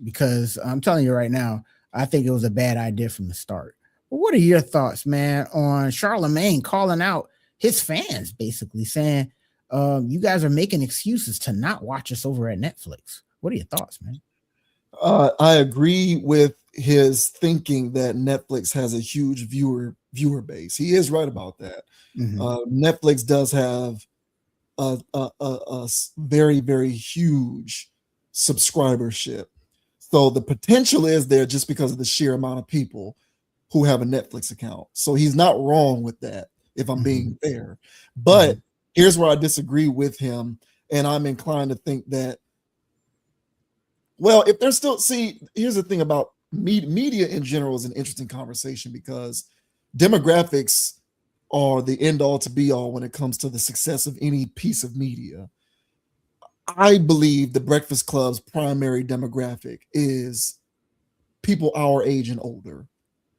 Because I'm telling you right now, I think it was a bad idea from the start. But what are your thoughts, man, on Charlamagne calling out his fans, basically saying, you guys are making excuses to not watch us over at Netflix? What are your thoughts, man? I agree with his thinking that Netflix has a huge viewer base. He is right about that. Mm-hmm. Netflix does have a very, very huge subscribership. So the potential is there just because of the sheer amount of people who have a Netflix account. So he's not wrong with that, if I'm being fair. But here's where I disagree with him. And I'm inclined to think that, well, if they're still, here's the thing about media in general is an interesting conversation because demographics are the end all to be all when it comes to the success of any piece of media. I believe the Breakfast Club's primary demographic is people our age and older.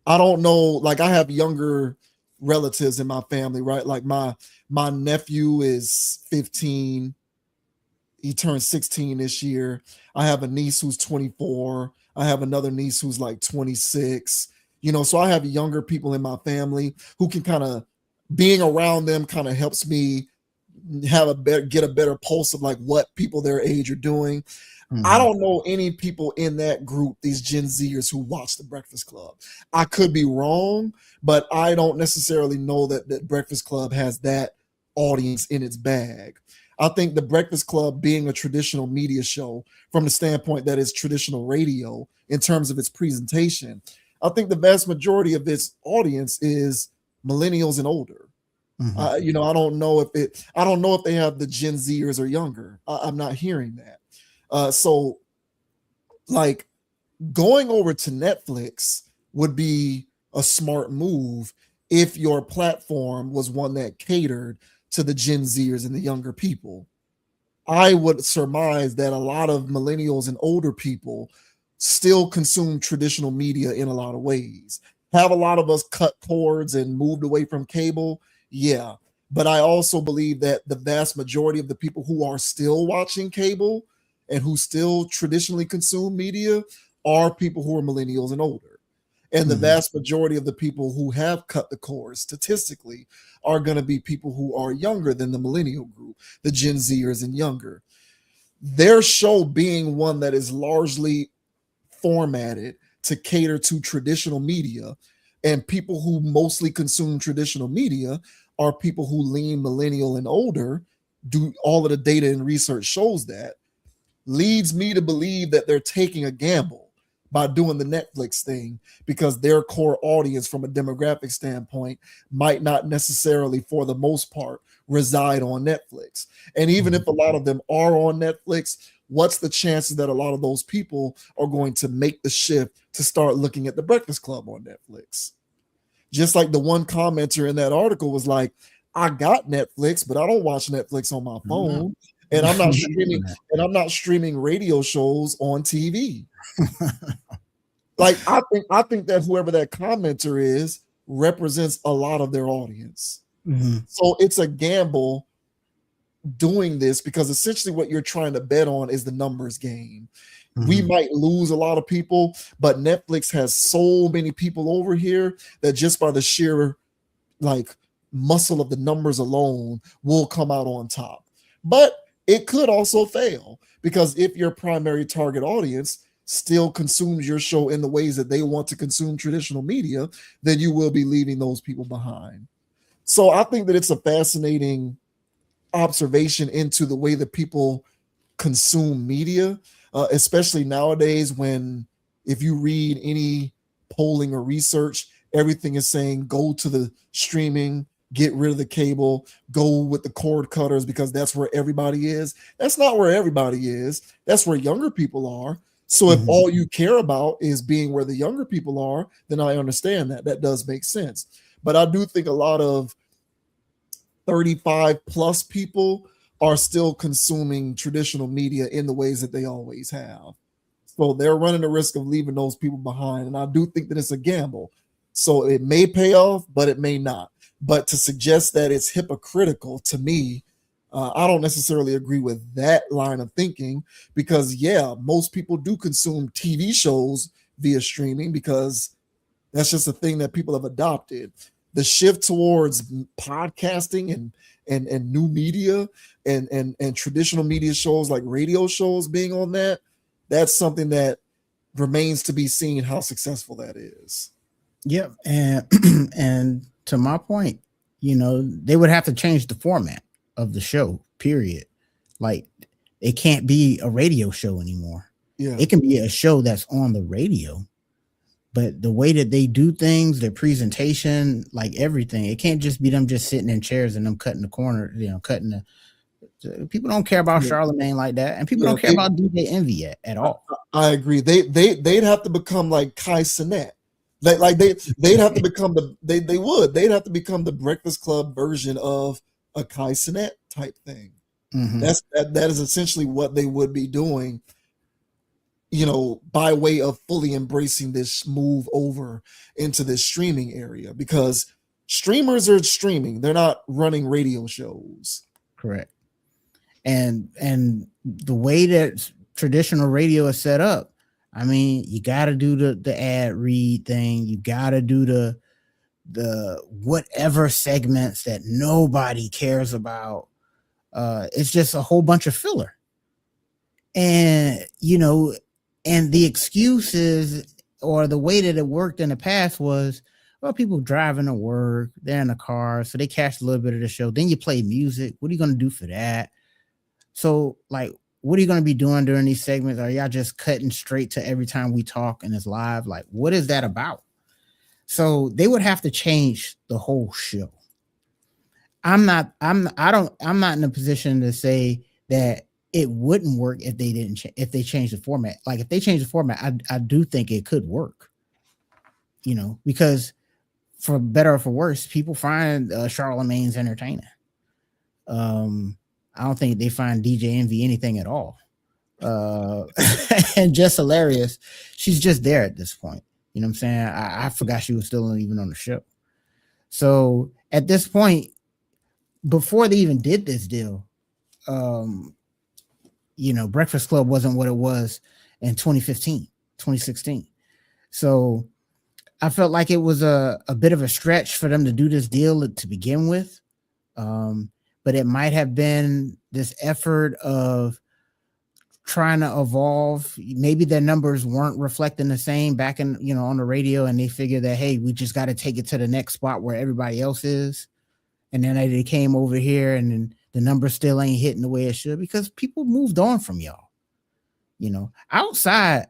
I don't know, like I have younger relatives in my family, right? Like my nephew is 15. He turned 16 this year. I have a niece who's 24. I have another niece who's like 26. So I have younger people in my family who can kind of, being around them kind of helps me get a better pulse of like what people their age are doing. Mm-hmm. I don't know any people in that group, these Gen Zers who watch the Breakfast Club. I could be wrong, but I don't necessarily know that Breakfast Club has that audience in its bag. I think the Breakfast Club being a traditional media show from the standpoint that it's traditional radio in terms of its presentation, I think the vast majority of its audience is millennials and older. Mm-hmm. I don't know if they have the Gen Zers or younger. I'm not hearing that. So like going over to Netflix would be a smart move if your platform was one that catered to the Gen Zers and the younger people. I would surmise that a lot of millennials and older people still consume traditional media in a lot of ways. Have a lot of us cut cords and moved away from cable? Yeah. But I also believe that the vast majority of the people who are still watching cable and who still traditionally consume media are people who are millennials and older. And the vast majority of the people who have cut the cords statistically are going to be people who are younger than the millennial group, the Gen Zers and younger. Their show being one that is largely formatted to cater to traditional media, and people who mostly consume traditional media are people who lean millennial and older, do all of the data and research shows that, leads me to believe that they're taking a gamble by doing the Netflix thing because their core audience from a demographic standpoint might not necessarily, for the most part, reside on Netflix. And even if a lot of them are on Netflix, what's the chances that a lot of those people are going to make the shift to start looking at The Breakfast Club on Netflix? Just like the one commenter in that article was like, I got Netflix, but I don't watch Netflix on my phone. And I'm not streaming radio shows on TV. Like I think that whoever that commenter is represents a lot of their audience. So it's a gamble doing this because essentially what you're trying to bet on is the numbers game. We might lose a lot of people, but Netflix has so many people over here that just by the sheer like muscle of the numbers alone will come out on top. But it could also fail because if your primary target audience still consumes your show in the ways that they want to consume traditional media, then you will be leaving those people behind. So I think that it's a fascinating observation into the way that people consume media, especially nowadays when if you read any polling or research, everything is saying go to the streaming, get rid of the cable, go with the cord cutters because that's where everybody is. That's not where everybody is. That's where younger people are. So if all you care about is being where the younger people are, then I understand that. That does make sense. But I do think a lot of 35 plus people are still consuming traditional media in the ways that they always have. So they're running the risk of leaving those people behind. And I do think that it's a gamble. So it may pay off, but it may not. But to suggest that it's hypocritical to me, I don't necessarily agree with that line of thinking because, yeah, most people do consume TV shows via streaming because that's just a thing that people have adopted. The shift towards podcasting and new media and traditional media shows like radio shows being on that's something that remains to be seen how successful that is. Yep. And to my point, they would have to change the format of the show, period. Like it can't be a radio show anymore. Yeah. It can be a show that's on the radio, but the way that they do things, their presentation, like everything, it can't just be them just sitting in chairs and them cutting the corner, cutting the people don't care about Charlamagne like that. And people don't care about DJ Envy at all. I agree. They'd have to become like Kai Cenat. Like they'd have to become they'd have to become the Breakfast Club version of a Kai Cenat type thing. That is essentially what they would be doing, by way of fully embracing this move over into this streaming area because streamers are streaming. They're not running radio shows. Correct. And the way that traditional radio is set up, I mean, you got to do the ad read thing. You got to do the whatever segments that nobody cares about. It's just a whole bunch of filler. And, and the excuses or the way that it worked in the past was, well, people driving to work, they're in the car, so they catch a little bit of the show. Then you play music. What are you going to do for that? So, like, what are you going to be doing during these segments? Are y'all just cutting straight to every time we talk and it's live? Like, what is that about? So they would have to change the whole show. I'm not in a position to say that it wouldn't work if they changed the format. Like if they change the format, I do think it could work, because for better or for worse, people find Charlamagne's entertaining. I don't think they find DJ Envy anything at all. And just hilarious. She's just there at this point. You know what I'm saying? I forgot she was still even on the show. So at this point, before they even did this deal, Breakfast Club wasn't what it was in 2015, 2016. So I felt like it was a bit of a stretch for them to do this deal to begin with. But it might have been this effort of trying to evolve. Maybe their numbers weren't reflecting the same back in, on the radio, and they figured that, hey, we just got to take it to the next spot where everybody else is. And then they came over here and then the numbers still ain't hitting the way it should because people moved on from y'all. Outside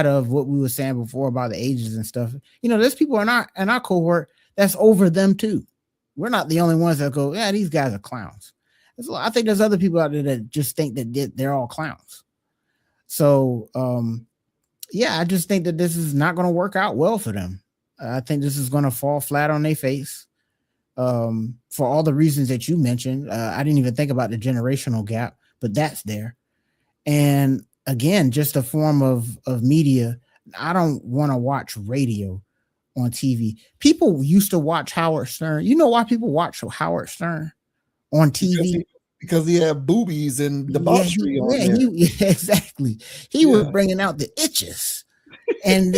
of what we were saying before about the ages and stuff, there's people in our cohort that's over them too. We're not the only ones that go, yeah, these guys are clowns. I think there's other people out there that just think that they're all clowns. So, yeah, I just think that this is not going to work out well for them. I think this is going to fall flat on their face for all the reasons that you mentioned. I didn't even think about the generational gap, but that's there. And again, just a form of media. I don't want to watch radio on TV. People used to watch Howard Stern. You know why people watch Howard Stern on TV? Because he had boobies and debauchery on there. Exactly. He was bringing out the itches, and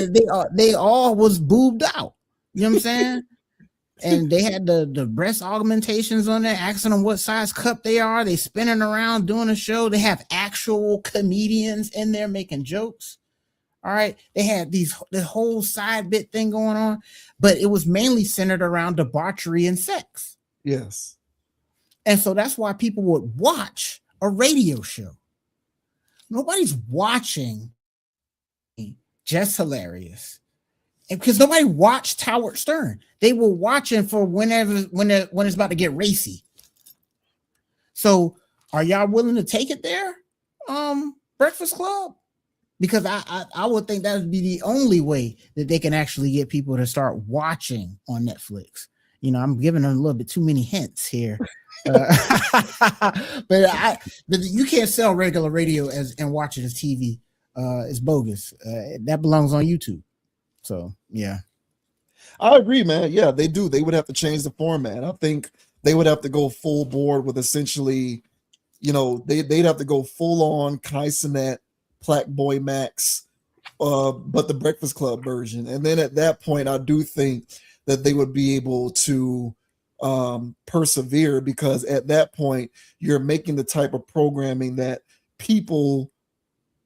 they all was boobed out. You know what I'm saying? And they had the breast augmentations on there, asking them what size cup they are. They spinning around doing a show. They have actual comedians in there making jokes. All right. They had the whole side bit thing going on, but it was mainly centered around debauchery and sex. Yes. And so that's why people would watch a radio show. Nobody's watching Just Hilarious. And because nobody watched Howard Stern. They were watching for when it's about to get racy. So are y'all willing to take it there? Breakfast Club? Because I would think that would be the only way that they can actually get people to start watching on Netflix. You know, I'm giving them a little bit too many hints here. But you can't sell regular radio and watch it as TV. It's bogus. That belongs on YouTube. So, yeah. I agree, man. Yeah, they do. They would have to change the format. I think they would have to go full board with essentially, you know, they'd have to go full on Kai Cenat, Plaque Boy Max, but the Breakfast Club version. And then at that point, I do think that they would be able to persevere, because at that point, you're making the type of programming that people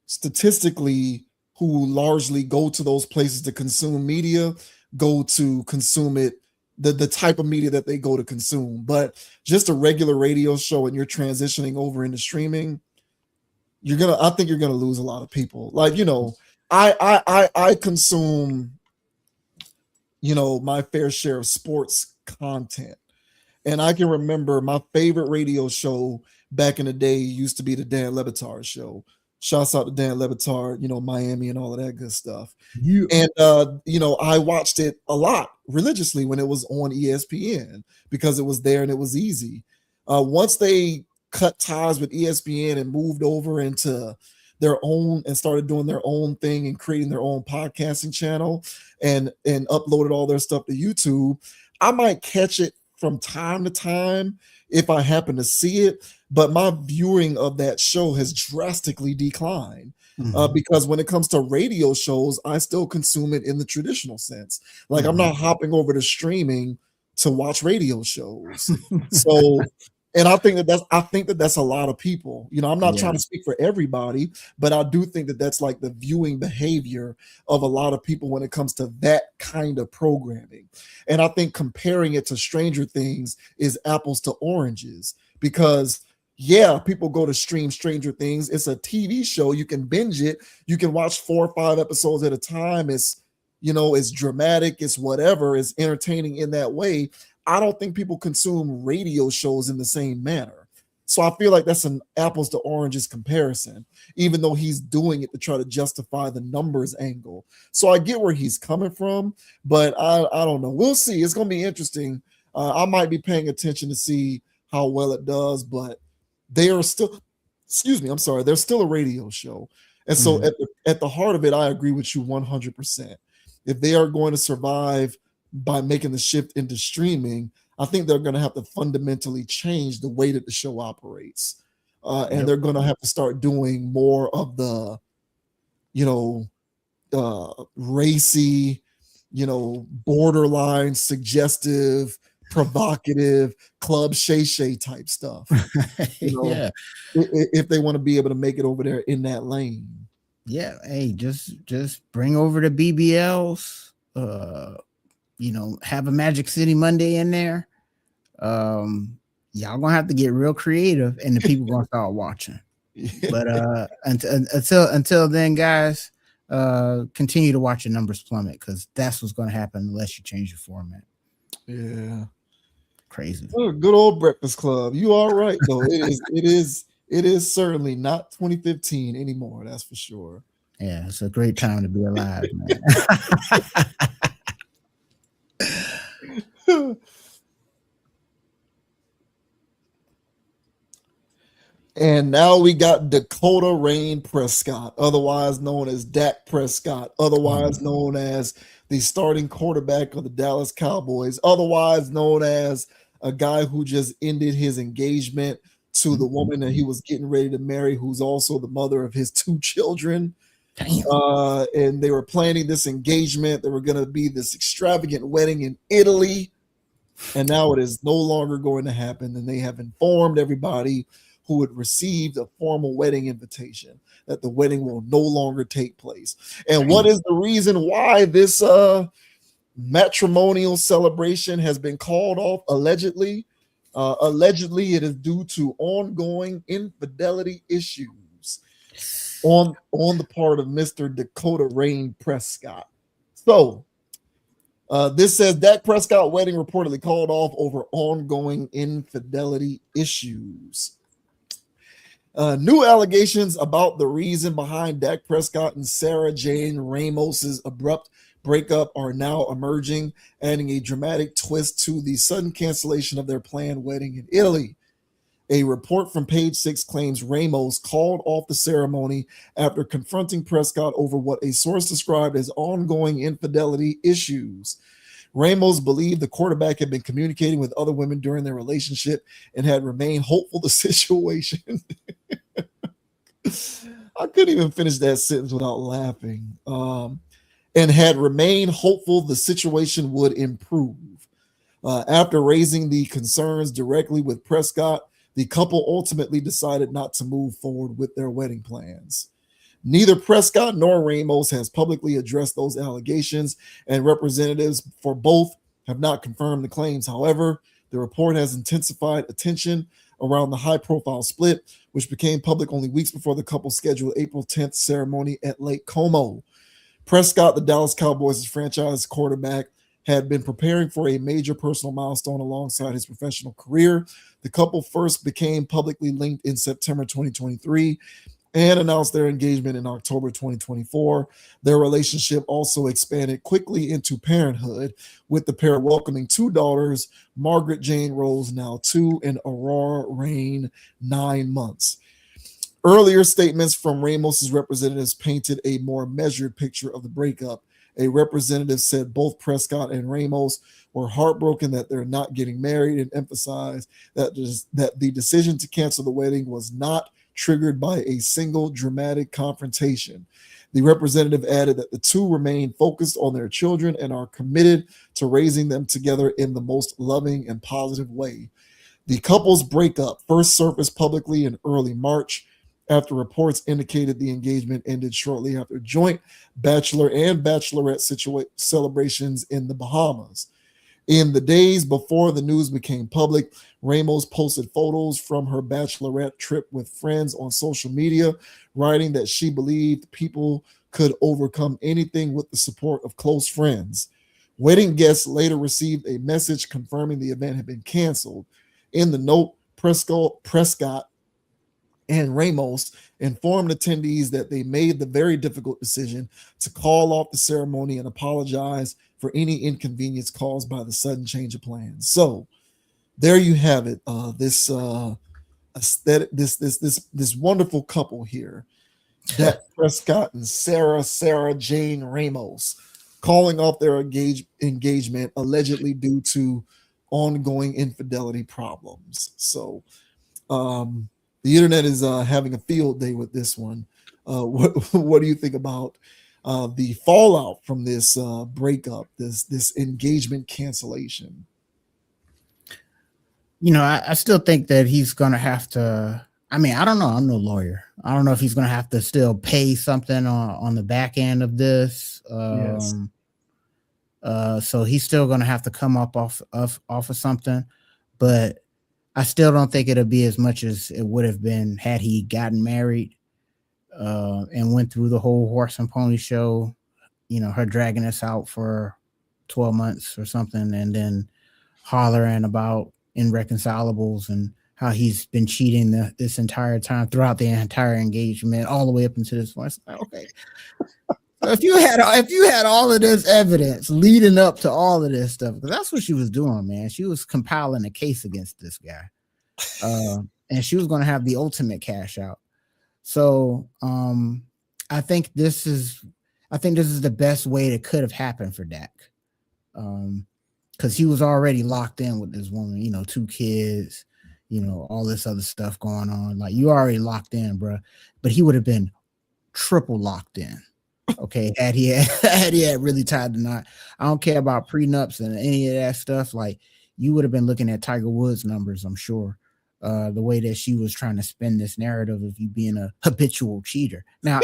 statistically who largely go to those places to consume media go to consume it, the type of media that they go to consume. But just a regular radio show and you're transitioning over into streaming, I think you're gonna lose a lot of people. Like, you know, I consume, you know, my fair share of sports content. And I can remember my favorite radio show back in the day used to be the Dan Le Batard show. Shouts out to Dan Le Batard, you know, Miami and all of that good stuff. Yeah. And, you know, I watched it a lot religiously when it was on ESPN because it was there and it was easy. Once they cut ties with ESPN and moved over into their own and started doing their own thing and creating their own podcasting channel and uploaded all their stuff to YouTube, I might catch it from time to time if I happen to see it, but my viewing of that show has drastically declined. Because when it comes to radio shows, I still consume it in the traditional sense. Like, I'm not hopping over to streaming to watch radio shows. So, and I think that that's a lot of people. You know, I'm not trying to speak for everybody, but I do think that that's like the viewing behavior of a lot of people when it comes to that kind of programming. And I think comparing it to Stranger Things is apples to oranges, because people go to stream Stranger Things. It's a TV show. You can binge it. You can watch 4 or 5 episodes at a time. It's, you know, it's dramatic. It's whatever. It's entertaining in that way. I don't think people consume radio shows in the same manner. So I feel like that's an apples to oranges comparison, even though he's doing it to try to justify the numbers angle. So I get where he's coming from, but I don't know. We'll see. It's going to be interesting. I might be paying attention to see how well it does, but they are still, they're still a radio show. And so at the heart of it, I agree with you 100%. If they are going to survive by making the shift into streaming, I think they're going to have to fundamentally change the way that the show operates. And they're going to have to start doing more of the, you know, racy, you know, borderline suggestive, provocative Club Shay Shay type stuff. You know, if they want to be able to make it over there in that lane. Yeah. Hey, just bring over the BBLs. You know, have a Magic City Monday in there. Y'all gonna have to get real creative, and the people gonna start watching. But until then, guys, continue to watch your numbers plummet, because that's what's gonna happen unless you change your format. Yeah. Crazy. Oh, good old Breakfast Club. You all right though? It is certainly not 2015 anymore. That's for sure. Yeah, it's a great time to be alive, man. And now we got Dakota Rain Prescott, otherwise known as Dak Prescott, otherwise known as the starting quarterback of the Dallas Cowboys, otherwise known as a guy who just ended his engagement to the woman that he was getting ready to marry, who's also the mother of his 2 children. And they were planning this engagement. There were going to be this extravagant wedding in Italy. And now it is no longer going to happen. And they have informed everybody who had received a formal wedding invitation that the wedding will no longer take place. And what is the reason why this matrimonial celebration has been called off? Allegedly, it is due to ongoing infidelity issues on the part of Mr. Dakota Rain Prescott. So this says Dak Prescott wedding reportedly called off over ongoing infidelity issues. New allegations about the reason behind Dak Prescott and Sarah Jane Ramos's abrupt breakup are now emerging, adding a dramatic twist to the sudden cancellation of their planned wedding in Italy. A report from Page Six claims Ramos called off the ceremony after confronting Prescott over what a source described as ongoing infidelity issues. Ramos believed the quarterback had been communicating with other women during their relationship and had remained hopeful the situation. I couldn't even finish that sentence without laughing. And had remained hopeful the situation would improve. After raising the concerns directly with Prescott, the couple ultimately decided not to move forward with their wedding plans. Neither Prescott nor Ramos has publicly addressed those allegations, and representatives for both have not confirmed the claims. However, the report has intensified attention around the high-profile split, which became public only weeks before the couple's scheduled April 10th ceremony at Lake Como. Prescott, the Dallas Cowboys' franchise quarterback, had been preparing for a major personal milestone alongside his professional career. The couple first became publicly linked in September 2023 and announced their engagement in October 2024. Their relationship also expanded quickly into parenthood, with the pair welcoming 2 daughters, Margaret Jane Rose, now 2, and Aurora Rain, 9 months. Earlier statements from Ramos's representatives painted a more measured picture of the breakup. A representative said both Prescott and Ramos were heartbroken that they're not getting married and emphasized that the decision to cancel the wedding was not triggered by a single dramatic confrontation. The representative added that the two remain focused on their children and are committed to raising them together in the most loving and positive way. The couple's breakup first surfaced publicly in early March after reports indicated the engagement ended shortly after joint bachelor and bachelorette celebrations in the Bahamas. In the days before the news became public, Ramos posted photos from her bachelorette trip with friends on social media, writing that she believed people could overcome anything with the support of close friends. Wedding guests later received a message confirming the event had been canceled. In the note, Prescott and Ramos informed attendees that they made the very difficult decision to call off the ceremony and apologize for any inconvenience caused by the sudden change of plans. So there you have it. This wonderful couple here, Dak Prescott and Sarah Jane Ramos, calling off their engagement allegedly due to ongoing infidelity problems. So the internet is having a field day with this one. What do you think about the fallout from this breakup, this engagement cancellation? You know, I still think that he's going to have to. I mean, I don't know. I'm no lawyer. I don't know if he's going to have to still pay something on the back end of this. Yes. So he's still going to have to come up off of something, but I still don't think it'll be as much as it would have been had he gotten married and went through the whole horse and pony show, you know, her dragging us out for 12 months or something, and then hollering about irreconcilables and how he's been cheating this entire time throughout the entire engagement, all the way up until this point. It's like, okay. So if you had all of this evidence leading up to all of this stuff, because that's what she was doing, man. She was compiling a case against this guy. And she was going to have the ultimate cash out. So I think this is the best way that could have happened for Dak. Because he was already locked in with this woman, 2 kids, all this other stuff going on. Like, you already locked in, bro. But he would have been triple locked in. Okay, had he had really tied the knot. I don't care about prenups and any of that stuff. Like, you would have been looking at Tiger Woods numbers, I'm sure. The way that she was trying to spin this narrative of you being a habitual cheater. Now,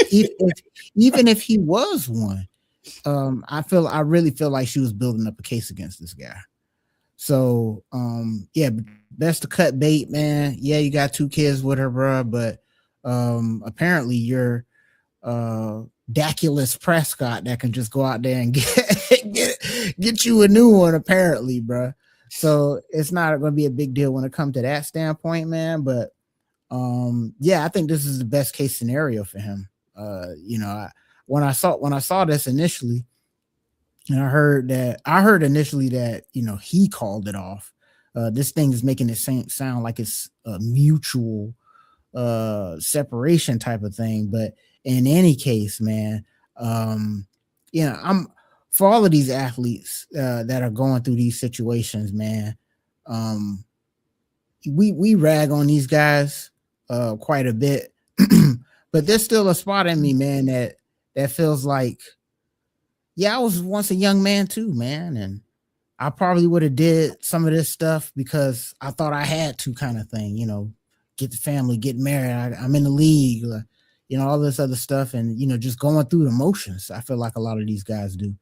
even if he was one, I really feel like she was building up a case against this guy. So, yeah, best to cut bait, man. Yeah, you got 2 kids with her, bro, but apparently you're Daculus Prescott that can just go out there and get you a new one, apparently, bro. So it's not going to be a big deal when it comes to that standpoint, man. But yeah, I think this is the best case scenario for him. When I saw this initially, and I heard initially that he called it off. This thing is making it sound like it's a mutual separation type of thing, but in any case, man, I'm for all of these athletes that are going through these situations, man. We rag on these guys quite a bit, but there's still a spot in me, man, that feels like, yeah, I was once a young man too, man, and I probably would have did some of this stuff because I thought I had to, kind of thing, get the family, get married, I'm in the league, all this other stuff, and just going through the motions. I feel like a lot of these guys do,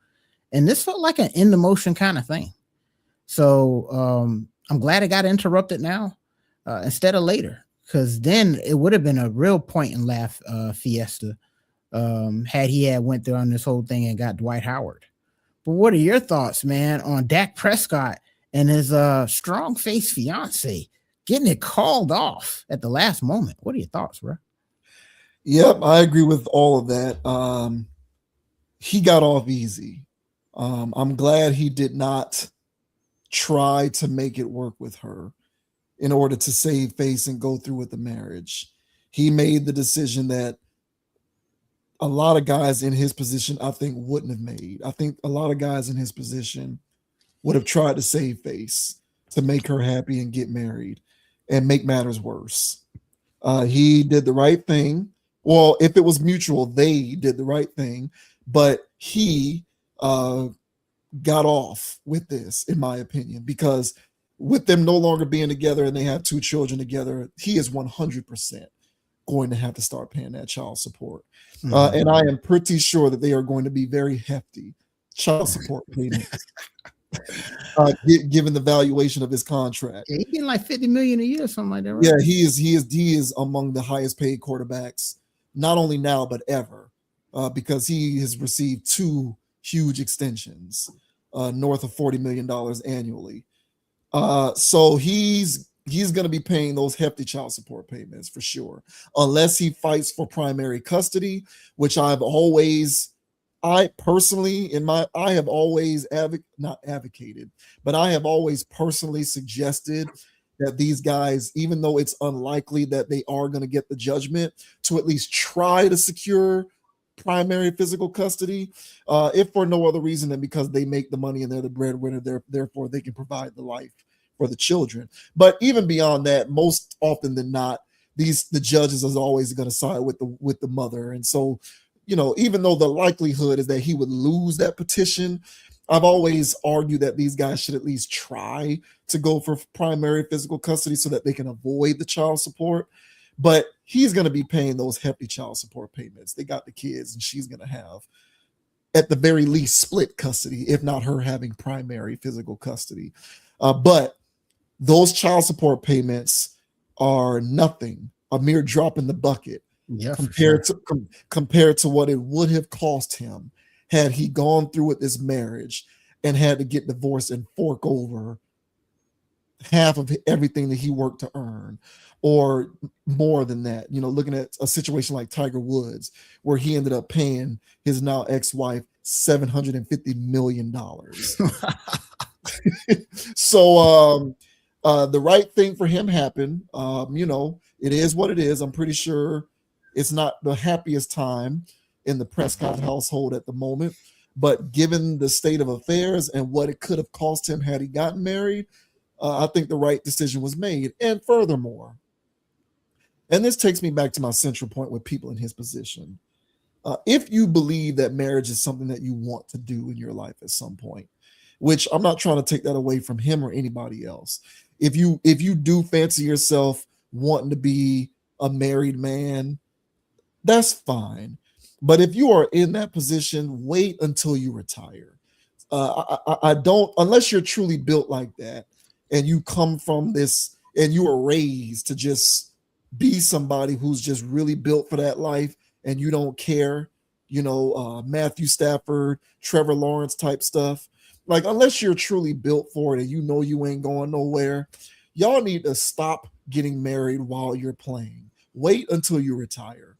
and this felt like an in the motion kind of thing. So I'm glad it got interrupted now instead of later, because then it would have been a real point and laugh fiesta had he had went through on this whole thing and got Dwight Howard. But what are your thoughts, man, on Dak Prescott and his strong face fiance getting it called off at the last moment? What are your thoughts, bro? Yep, I agree with all of that. He got off easy. I'm glad he did not try to make it work with her in order to save face and go through with the marriage. He made the decision that a lot of guys in his position, I think, wouldn't have made. I think a lot of guys in his position would have tried to save face to make her happy and get married and make matters worse. He did the right thing. Well, if it was mutual, they did the right thing, but he got off with this, in my opinion, because with them no longer being together and they have 2 children together, he is 100% going to have to start paying that child support. And I am pretty sure that they are going to be very hefty child support payments, given the valuation of his contract. Yeah, he's getting like $50 million a year, something like that, right? Yeah, he is among the highest paid quarterbacks, not only now but ever, because he has received 2 huge extensions, north of $40 million annually. So he's going to be paying those hefty child support payments for sure, unless he fights for primary custody, which I have always personally suggested that these guys, even though it's unlikely that they are going to get the judgment, to at least try to secure primary physical custody, if for no other reason than because they make the money and they're the breadwinner, therefore they can provide the life for the children. But even beyond that, most often than not, the judges is always going to side with the mother. And so, even though the likelihood is that he would lose that petition, I've always argued that these guys should at least try to go for primary physical custody so that they can avoid the child support. But he's going to be paying those hefty child support payments. They got the kids, and she's going to have, at the very least, split custody, if not her having primary physical custody. But those child support payments are nothing, a mere drop in the bucket, compared to what it would have cost him had he gone through with this marriage and had to get divorced and fork over half of everything that he worked to earn, or more than that. You know, looking at a situation like Tiger Woods, where he ended up paying his now ex-wife $750 million. So the right thing for him happened. You know, it is what it is. I'm pretty sure it's not the happiest time in the Prescott household at the moment, but given the state of affairs and what it could have cost him had he gotten married, I think the right decision was made. And furthermore, and this takes me back to my central point with people in his position. If you believe that marriage is something that you want to do in your life at some point, which I'm not trying to take that away from him or anybody else. If you do fancy yourself wanting to be a married man, that's fine. But if you are in that position, wait until you retire. I don't, unless you're truly built like that and you come from this and you were raised to just be somebody who's just really built for that life and you don't care, you know, Matthew Stafford, Trevor Lawrence type stuff. Like, unless you're truly built for it and you know you ain't going nowhere, y'all need to stop getting married while you're playing. Wait until you retire.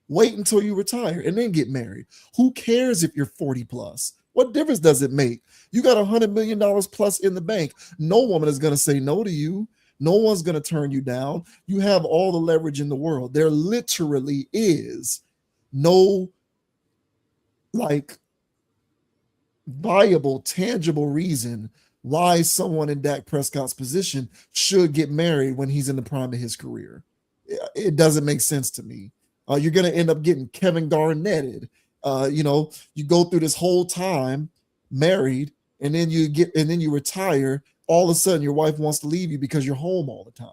Wait until you retire and then get married. Who cares if you're 40 plus? What difference does it make? You got $100 million plus in the bank. No woman is going to say no to you. No one's going to turn you down. You have all the leverage in the world. There literally is no like viable, tangible reason why someone in Dak Prescott's position should get married when he's in the prime of his career. It doesn't make sense to me. You're going to end up getting Kevin Garnetted. You know, you go through this whole time married, and then you retire. All of a sudden, your wife wants to leave you because you're home all the time.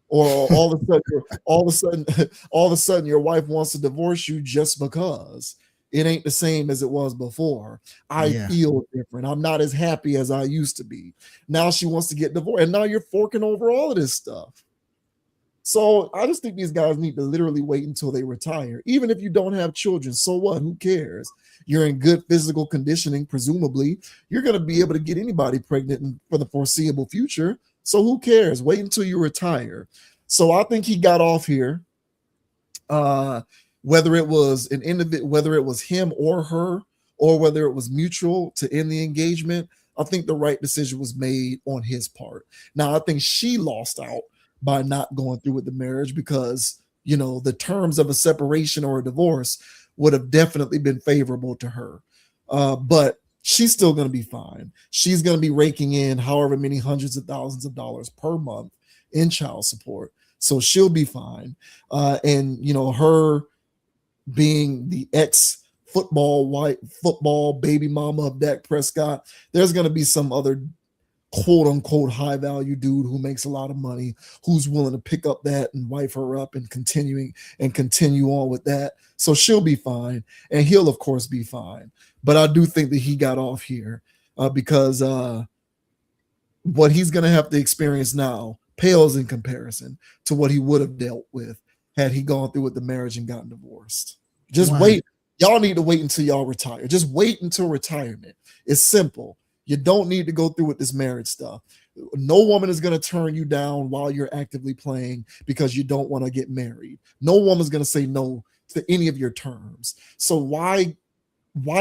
Or all of a sudden, your wife wants to divorce you just because. It ain't the same as it was before. I feel different. I'm not as happy as I used to be. Now she wants to get divorced, and now you're forking over all of this stuff. So I just think these guys need to literally wait until they retire. Even if you don't have children, so what? Who cares? You're in good physical conditioning, presumably. You're going to be able to get anybody pregnant for the foreseeable future. So who cares? Wait until you retire. So I think he got off here. Whether it was an individual, whether it was him or her, or whether it was mutual to end the engagement, I think the right decision was made on his part. Now, I think she lost out by not going through with the marriage because, you know, the terms of a separation or a divorce would have definitely been favorable to her. But she's still going to be fine. She's going to be raking in however many hundreds of thousands of dollars per month in child support. So she'll be fine. And, you know, her being the football baby mama of Dak Prescott, there's going to be some other quote unquote high value dude who makes a lot of money, who's willing to pick up that and wife her up and continue on with that. So she'll be fine. And he'll of course be fine. But I do think that he got off here because what he's going to have to experience now pales in comparison to what he would have dealt with had he gone through with the marriage and gotten divorced. Just wait. Y'all need to wait until y'all retire. Just wait until retirement. It's simple. You don't need to go through with this marriage stuff. No woman is going to turn you down while you're actively playing because you don't want to get married. No woman's going to say no to any of your terms. So why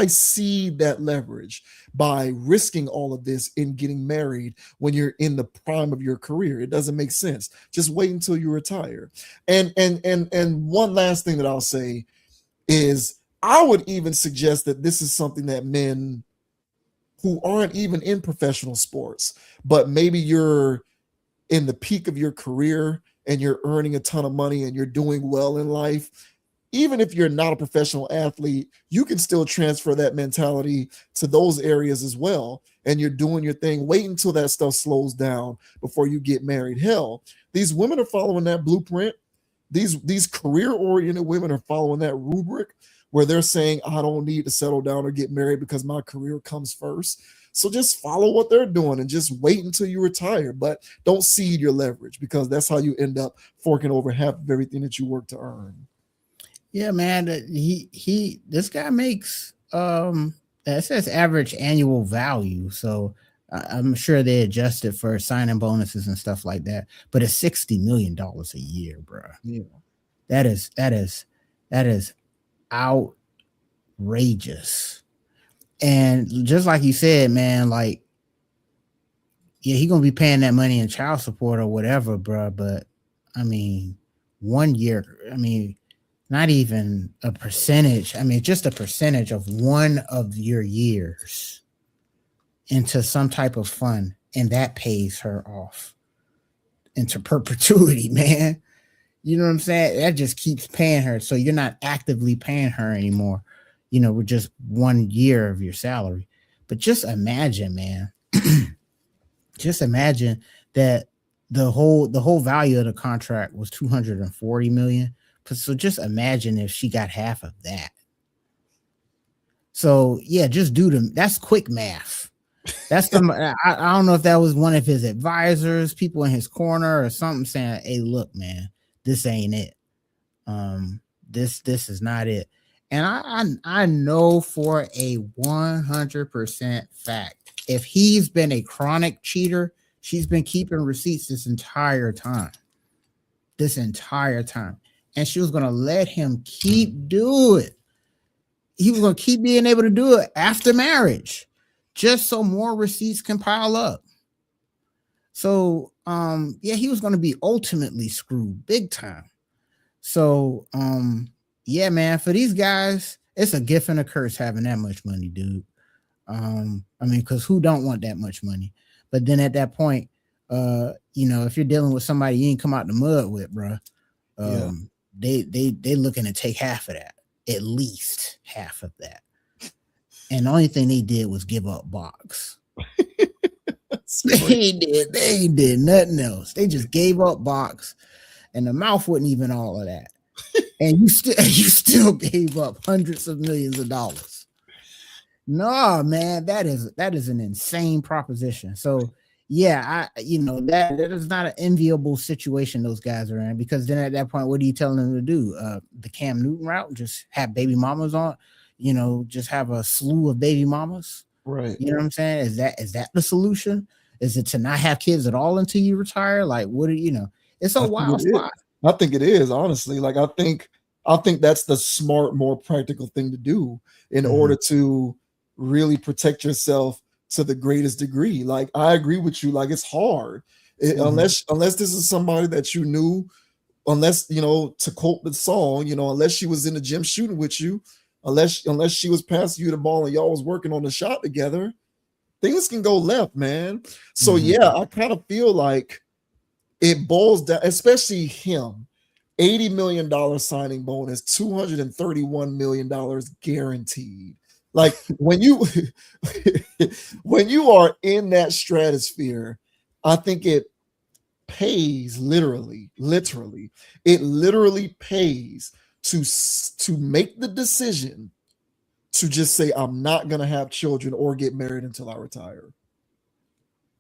cede that leverage by risking all of this in getting married when you're in the prime of your career? It doesn't make sense. Just wait until you retire. And one last thing that I'll say is I would even suggest that this is something that men who aren't even in professional sports, but maybe you're in the peak of your career and you're earning a ton of money and you're doing well in life. Even if you're not a professional athlete, you can still transfer that mentality to those areas as well. And you're doing your thing. Wait until that stuff slows down before you get married. Hell, these women are following that blueprint. These career-oriented women are following that rubric where they're saying, I don't need to settle down or get married because my career comes first. So just follow what they're doing and just wait until you retire. But don't cede your leverage because that's how you end up forking over half of everything that you work to earn. Yeah, man. This guy makes it says average annual value. So I'm sure they adjusted for signing bonuses and stuff like that, but it's $60 million a year, bro. Yeah. That is outrageous. And just like you said, man, like, yeah, he gonna be paying that money in child support or whatever, bro. But I mean, 1 year, I mean, not even a percentage. I mean, just a percentage of one of your years into some type of fund, and that pays her off into perpetuity, man. You know what I'm saying? That just keeps paying her. So you're not actively paying her anymore, you know, with just 1 year of your salary. But just imagine, man. Just imagine that the whole value of the contract was $240 million. So just imagine if she got half of that. So yeah, just do them. That's quick math. That's some. I don't know if that was one of his advisors, people in his corner, or something saying, "Hey, look, man, this ain't it. This is not it." And I know for a 100% fact, if he's been a chronic cheater, she's been keeping receipts this entire time. And she was going to let him keep do it. He was going to keep being able to do it after marriage, just so more receipts can pile up. So, yeah, he was going to be ultimately screwed big time. So, yeah, man, for these guys, it's a gift and a curse having that much money, dude. I mean, because who don't want that much money? But then at that point, you know, if you're dealing with somebody you ain't come out the mud with, bro, they looking to take half of that, at least half of that. And the only thing they did was give up box. They did nothing else. They just gave up box, and the mouth wasn't even all of that. And you still gave up hundreds of millions of dollars. No, man, that is an insane proposition. So yeah, that is not an enviable situation those guys are in, because then at that point, what are you telling them to do? The Cam Newton route, just have baby mamas on, just have a slew of baby mamas. Right. You know what I'm saying? Is that the solution? Is it to not have kids at all until you retire? Like, what do you know? It's a wild spot. I think it is, honestly. Like, I think that's the smart, more practical thing to do in order to really protect yourself to the greatest degree. Like, I agree with you. Like, it's hard unless this is somebody that you knew, unless, to quote the song, unless she was in the gym shooting with you, unless she was passing you the ball and y'all was working on the shot together, things can go left, man. So yeah, I kind of feel like it boils down, especially him, $80 million signing bonus, $231 million guaranteed. Like, when you are in that stratosphere, I think it pays literally pays to make the decision to just say, I'm not going to have children or get married until I retire.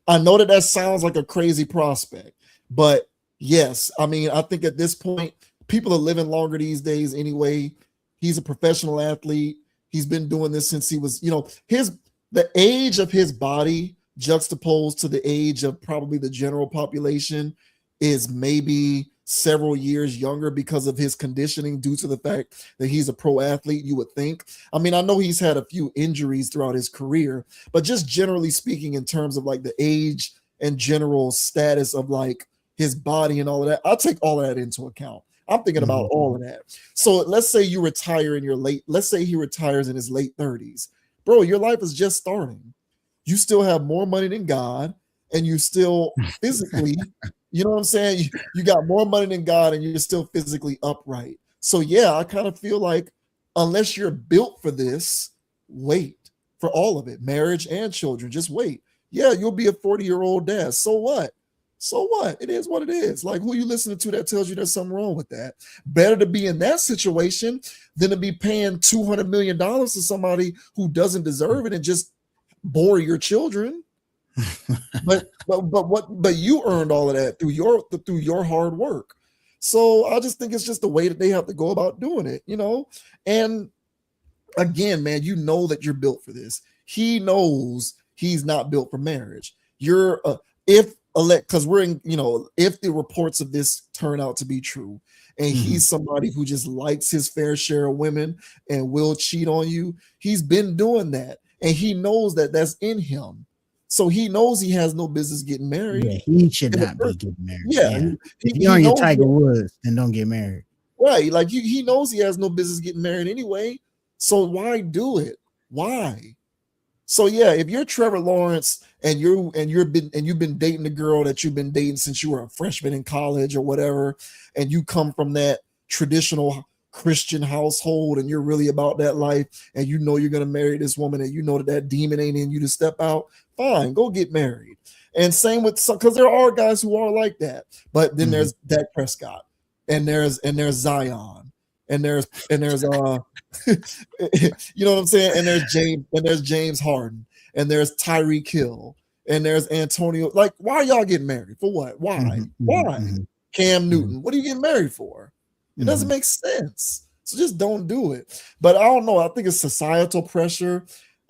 I know that sounds like a crazy prospect, but yes, I mean, I think at this point, people are living longer these days anyway. He's a professional athlete. He's been doing this since he was, the age of his body juxtaposed to the age of probably the general population is maybe several years younger because of his conditioning, due to the fact that he's a pro athlete, you would think. I mean, I know he's had a few injuries throughout his career, but just generally speaking, in terms of like the age and general status of like his body and all of that, I'll take all of that into account. I'm thinking about all of that. So let's say you retire let's say he retires in his late 30s. Bro, your life is just starting. You still have more money than God, and you still physically, you know what I'm saying? You got more money than God, and you're still physically upright. So yeah, I kind of feel like unless you're built for this, wait for all of it, marriage and children, just wait. Yeah, you'll be a 40-year-old dad. So what? So what? It is what it is. Like, who you listening to that tells you there's something wrong with that? Better to be in that situation than to be paying $200 million to somebody who doesn't deserve it and just bore your children. but you earned all of that through your hard work. So I just think it's just the way that they have to go about doing it, And again, man, that you're built for this. He knows he's not built for marriage. You're because we're in, if the reports of this turn out to be true, and he's somebody who just likes his fair share of women and will cheat on you, he's been doing that, and he knows that that's in him. So he knows he has no business getting married. Yeah, he should not be getting married. Yeah, if you're on your Tiger Woods, then don't get married. Right, like he knows he has no business getting married anyway. So why do it? Why? So yeah, if you're Trevor Lawrence and you've been dating a girl that you've been dating since you were a freshman in college or whatever, and you come from that traditional Christian household and you're really about that life, and you know you're gonna marry this woman, and you know that demon ain't in you to step out, fine, go get married. And same with some, because there are guys who are like that. But then there's Dak Prescott, and there's Zion, and there's you know what I'm saying? And there's James Harden, and there's Tyreek Hill, and there's Antonio. Like, why are y'all getting married? For what? Why? Cam Newton, what are you getting married for? It doesn't make sense. So just don't do it. But I don't know. I think it's societal pressure.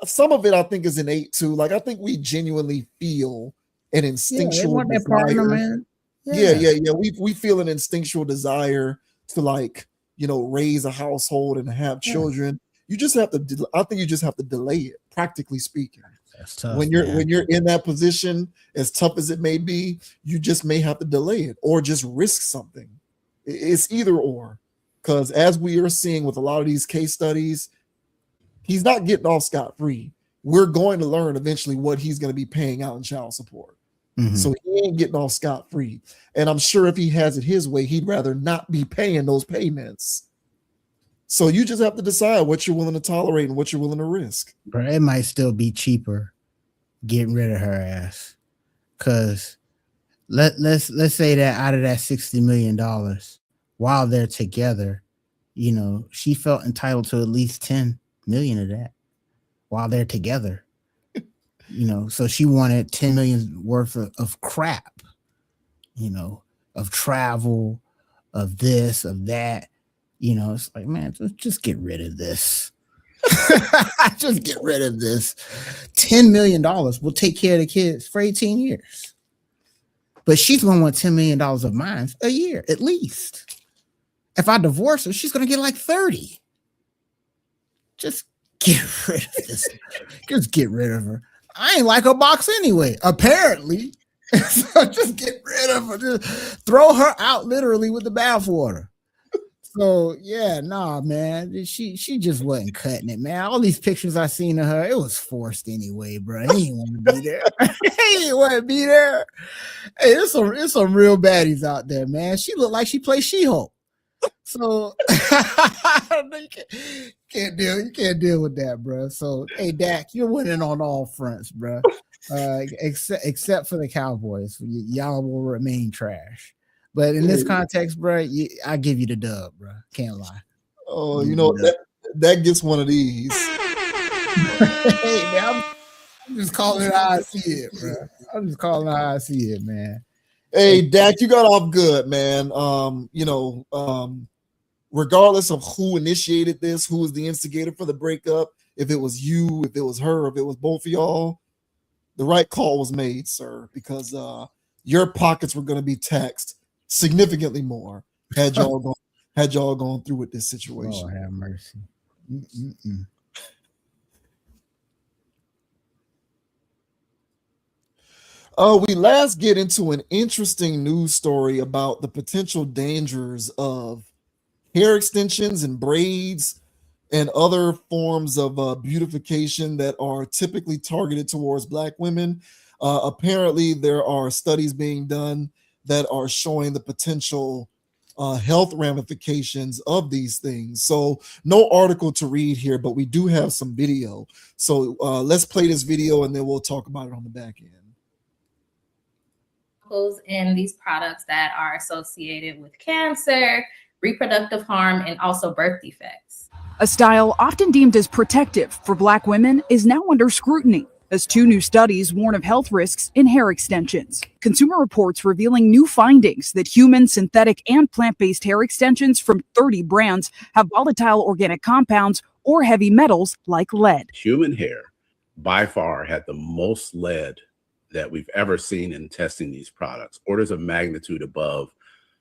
Some of it I think is innate too. Like, I think we genuinely feel an instinctual desire. Yeah. We feel an instinctual desire to, like, raise a household and have children. You just have to. I think you just have to delay it. Practically speaking, that's tough. When you're in that position, as tough as it may be, you just may have to delay it or just risk something. It's either or, because as we are seeing with a lot of these case studies, he's not getting off scot-free. We're going to learn eventually what he's going to be paying out in child support. So he ain't getting off scot-free. And I'm sure if he has it his way, he'd rather not be paying those payments. So you just have to decide what you're willing to tolerate and what you're willing to risk. Bro, it might still be cheaper getting rid of her ass. Because let's say that out of that $60 million, while they're together, she felt entitled to at least 10 million of that while they're together. So she wanted 10 million worth of crap, of travel, of this, of that. It's like, man, just get rid of this. Just get rid of this. $10 million will take care of the kids for 18 years. But she's going to want $10 million of mine a year, at least. If I divorce her, she's going to get like 30. Just get rid of this. Just get rid of her. I ain't like her box anyway, apparently. So just get rid of her. Just throw her out literally with the bathwater. So yeah, nah, man. She just wasn't cutting it, man. All these pictures I seen of her, it was forced anyway, bro. He didn't want to be there. He didn't want to be there. Hey, there's some real baddies out there, man. She looked like she plays She-Hulk. So you can't deal with that, bro. So hey, Dak, you're winning on all fronts, bro. Except for the Cowboys, y'all will remain trash. But in this context, bro, I give you the dub, bro. Can't lie. Oh, that gets one of these. Hey, man, I'm just calling it how I see it, bro. I'm just calling it how I see it, man. Hey, Dak, you got off good, man. Regardless of who initiated this, who was the instigator for the breakup, if it was you, if it was her, if it was both of y'all, the right call was made, sir, because your pockets were going to be taxed significantly more had y'all gone through with this situation. Oh, have mercy. We last get into an interesting news story about the potential dangers of hair extensions and braids and other forms of beautification that are typically targeted towards Black women. Apparently, there are studies being done that are showing the potential health ramifications of these things. So no article to read here, but we do have some video. So let's play this video and then we'll talk about it on the back end. In these products that are associated with cancer, reproductive harm, and also birth defects. A style often deemed as protective for Black women is now under scrutiny as 2 new studies warn of health risks in hair extensions. Consumer Reports revealing new findings that human, synthetic, and plant-based hair extensions from 30 brands have volatile organic compounds or heavy metals like lead. Human hair by far had the most lead that we've ever seen in testing these products, orders of magnitude above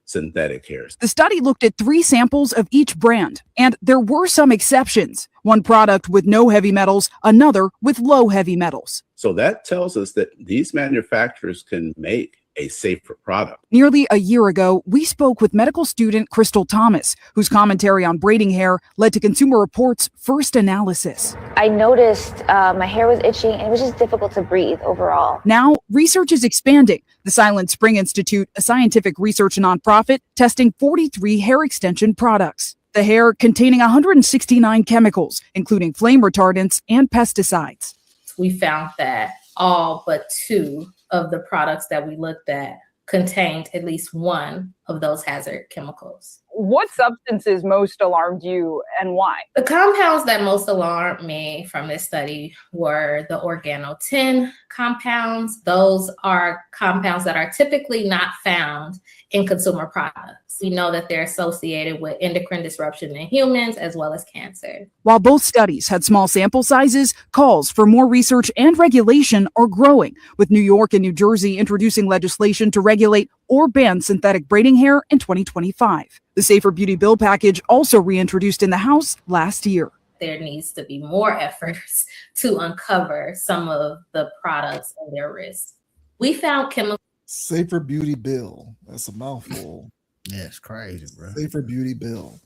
synthetic hairs. The study looked at 3 samples of each brand, and there were some exceptions. One product with no heavy metals, another with low heavy metals. So that tells us that these manufacturers can make a safer product. Nearly a year ago, we spoke with medical student Crystal Thomas, whose commentary on braiding hair led to Consumer Reports' first analysis. I noticed my hair was itching and it was just difficult to breathe overall. Now, research is expanding. The Silent Spring Institute, a scientific research nonprofit, testing 43 hair extension products. The hair containing 169 chemicals, including flame retardants and pesticides. We found that all but 2 of the products that we looked at contained at least one of those hazard chemicals. What substances most alarmed you and why? The compounds that most alarmed me from this study were the organotin compounds. Those are compounds that are typically not found in consumer products. We know that they're associated with endocrine disruption in humans as well as cancer. While both studies had small sample sizes, calls for more research and regulation are growing, with New York and New Jersey introducing legislation to regulate or ban synthetic braiding hair in 2025. The Safer Beauty Bill package also reintroduced in the House last year. There needs to be more efforts to uncover some of the products and their risks. We found chemicals. Safer Beauty Bill. That's a mouthful. Yeah, it's crazy, bro. Safer Beauty Bill.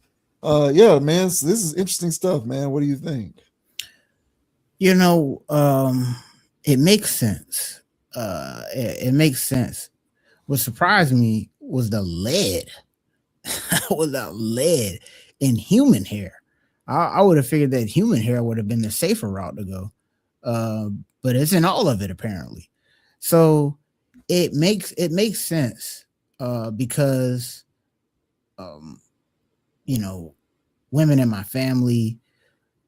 Yeah, man, this is interesting stuff, man. What do you think? You know, it makes sense. It makes sense. What surprised me was the lead. Was the lead in human hair. I would have figured that human hair would have been the safer route to go. But it's in all of it apparently. So it makes sense because you know, women in my family,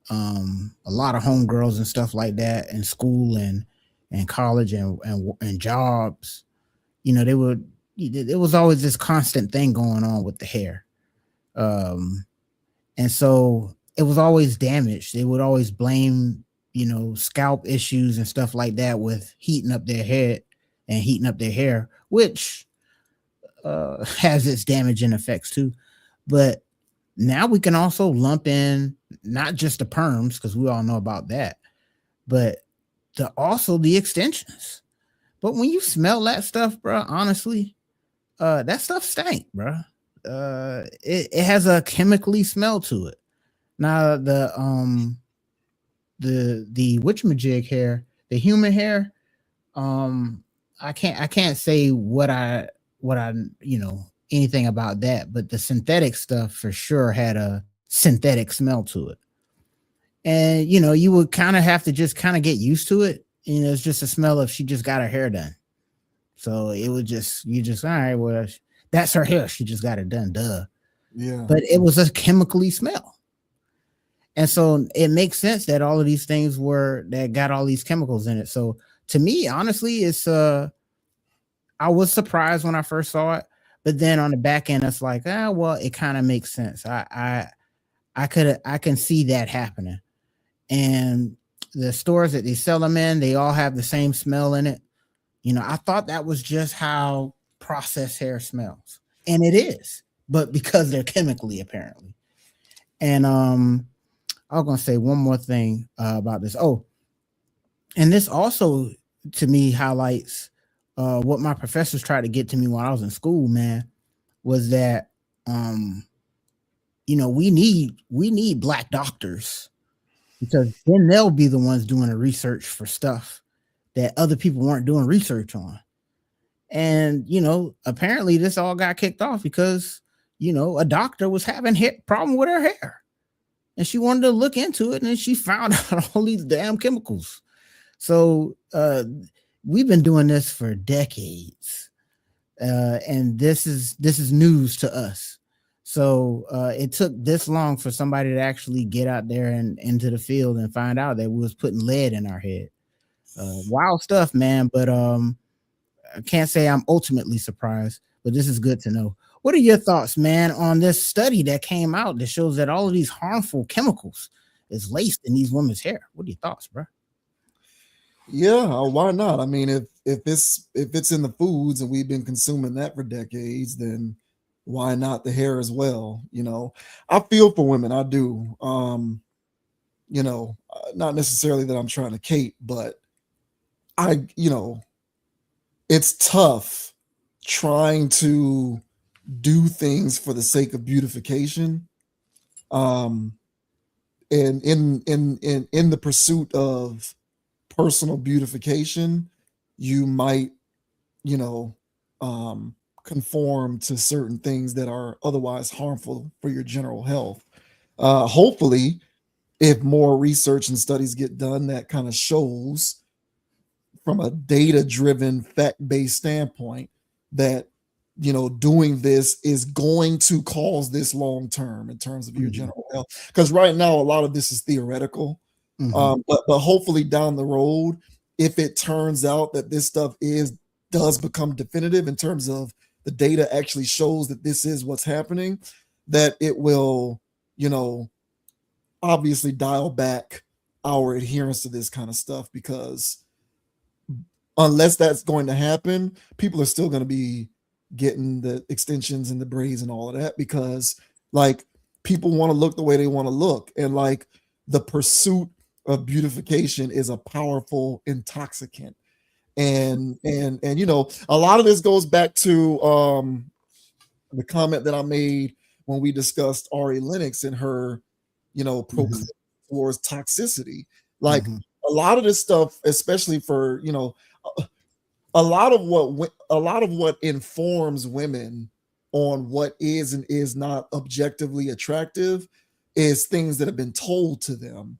a lot of homegirls and stuff like that in school and college and jobs, you know, there was always this constant thing going on with the hair. And so it was always damaged. They would always blame, you know, scalp issues and stuff like that with heating up their head and heating up their hair, which has its damaging effects too. But now we can also lump in not just the perms, because we all know about that, but also the extensions. But when you smell that stuff, bro, honestly, that stuff stank, bro. It has a chemically smell to it. Now the witchamajig hair, the human hair, I can't say what I you know anything about that, but the synthetic stuff for sure had a synthetic smell to it. And you know, you would kind of have to just kind of get used to it. You know, it's just a smell of she just got her hair done. So it would just, all right, well, that's her hair. She just got it done, duh. Yeah. But it was a chemically smell. And so it makes sense that all of these things that got all these chemicals in it. So to me, honestly, it's I was surprised when I first saw it, but then on the back end, it's like, well, it kind of makes sense. I can see that happening. And the stores that they sell them in, they all have the same smell in it. You know, I thought that was just how processed hair smells, and it is, but because they're chemically apparently. And I was gonna say one more thing about this. Oh, and this also to me highlights what my professors tried to get to me when I was in school, man, was that you know, we need Black doctors, because then they'll be the ones doing the research for stuff that other people weren't doing research on. And, you know, apparently this all got kicked off because, you know, a doctor was having problem with her hair and she wanted to look into it, and then she found out all these damn chemicals. So we've been doing this for decades. And this is news to us. So it took this long for somebody to actually get out there and into the field and find out that we was putting lead in our head. Wild stuff, man. But I can't say I'm ultimately surprised, but this is good to know. What are your thoughts, man, on this study that came out that shows that all of these harmful chemicals is laced in these women's hair? What are your thoughts, bro? Yeah, why not? I mean, if it's in the foods and we've been consuming that for decades, then why not the hair as well? I feel for women, I do. Not necessarily that I'm trying to cape, but I, it's tough trying to do things for the sake of beautification. Um, and in the pursuit of personal beautification, you might, you know, conform to certain things that are otherwise harmful for your general health. Hopefully, if more research and studies get done that kind of shows from a data-driven, fact-based standpoint that doing this is going to cause this long term in terms of your general health. Because right now, a lot of this is theoretical. But hopefully down the road, if it turns out that this stuff does become definitive in terms of the data actually shows that this is what's happening, that it will, obviously dial back our adherence to this kind of stuff, because unless that's going to happen, people are still going to be getting the extensions and the braids and all of that, because like people want to look the way they want to look, and like the pursuit of beautification is a powerful intoxicant. And a lot of this goes back to the comment that I made when we discussed Ari Lennox and her proclivity towards toxicity. Like a lot of this stuff, especially for a lot of what informs women on what is and is not objectively attractive is things that have been told to them.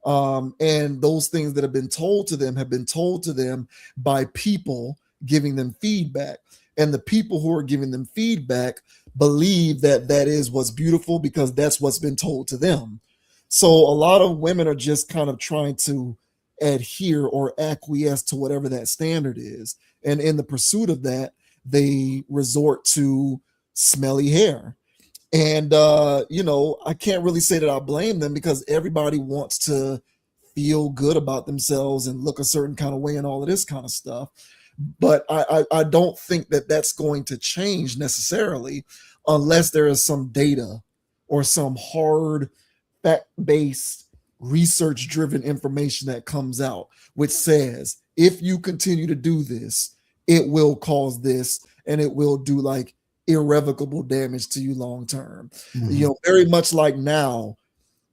And those things that have been told to them by people giving them feedback. And the people who are giving them feedback believe that that is what's beautiful because that's what's been told to them. So a lot of women are just kind of trying to adhere or acquiesce to whatever that standard is. And in the pursuit of that, they resort to smelly hair. And I can't really say that I blame them, because everybody wants to feel good about themselves and look a certain kind of way and all of this kind of stuff. But I don't think that that's going to change necessarily unless there is some data or some hard fact-based research-driven information that comes out which says if you continue to do this, it will cause this and it will do like irrevocable damage to you long term. Very much like now,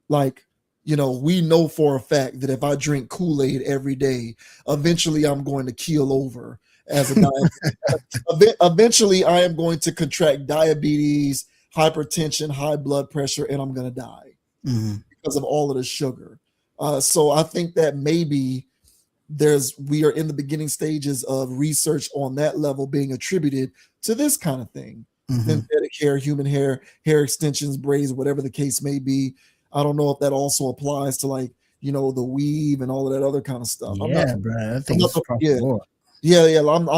like we know for a fact that if I drink Kool-Aid every day, eventually I'm going to keel over as a diabetic. Eventually I am going to contract diabetes, hypertension, high blood pressure, and I'm going to die because of all of the sugar. So I think that maybe we are in the beginning stages of research on that level being attributed to this kind of thing. Synthetic hair, human hair, hair extensions, braids, whatever the case may be. I don't know if that also applies to like, the weave and all of that other kind of stuff. Yeah, bro. I think I'm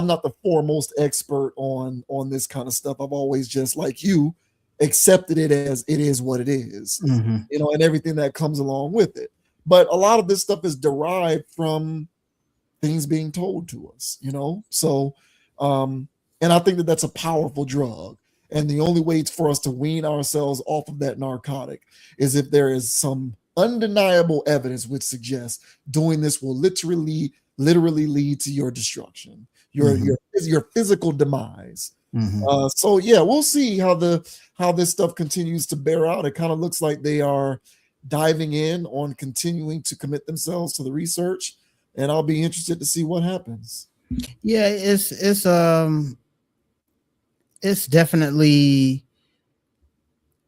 not the foremost expert on this kind of stuff. I've always just, like you, accepted it as it is what it is, and everything that comes along with it. But a lot of this stuff is derived from things being told to us, So, and I think that that's a powerful drug. And the only way for us to wean ourselves off of that narcotic is if there is some undeniable evidence which suggests doing this will literally lead to your destruction, your physical demise. So yeah, we'll see how this stuff continues to bear out. It kind of looks like they are diving in on continuing to commit themselves to the research, and I'll be interested to see what happens. Yeah, it's definitely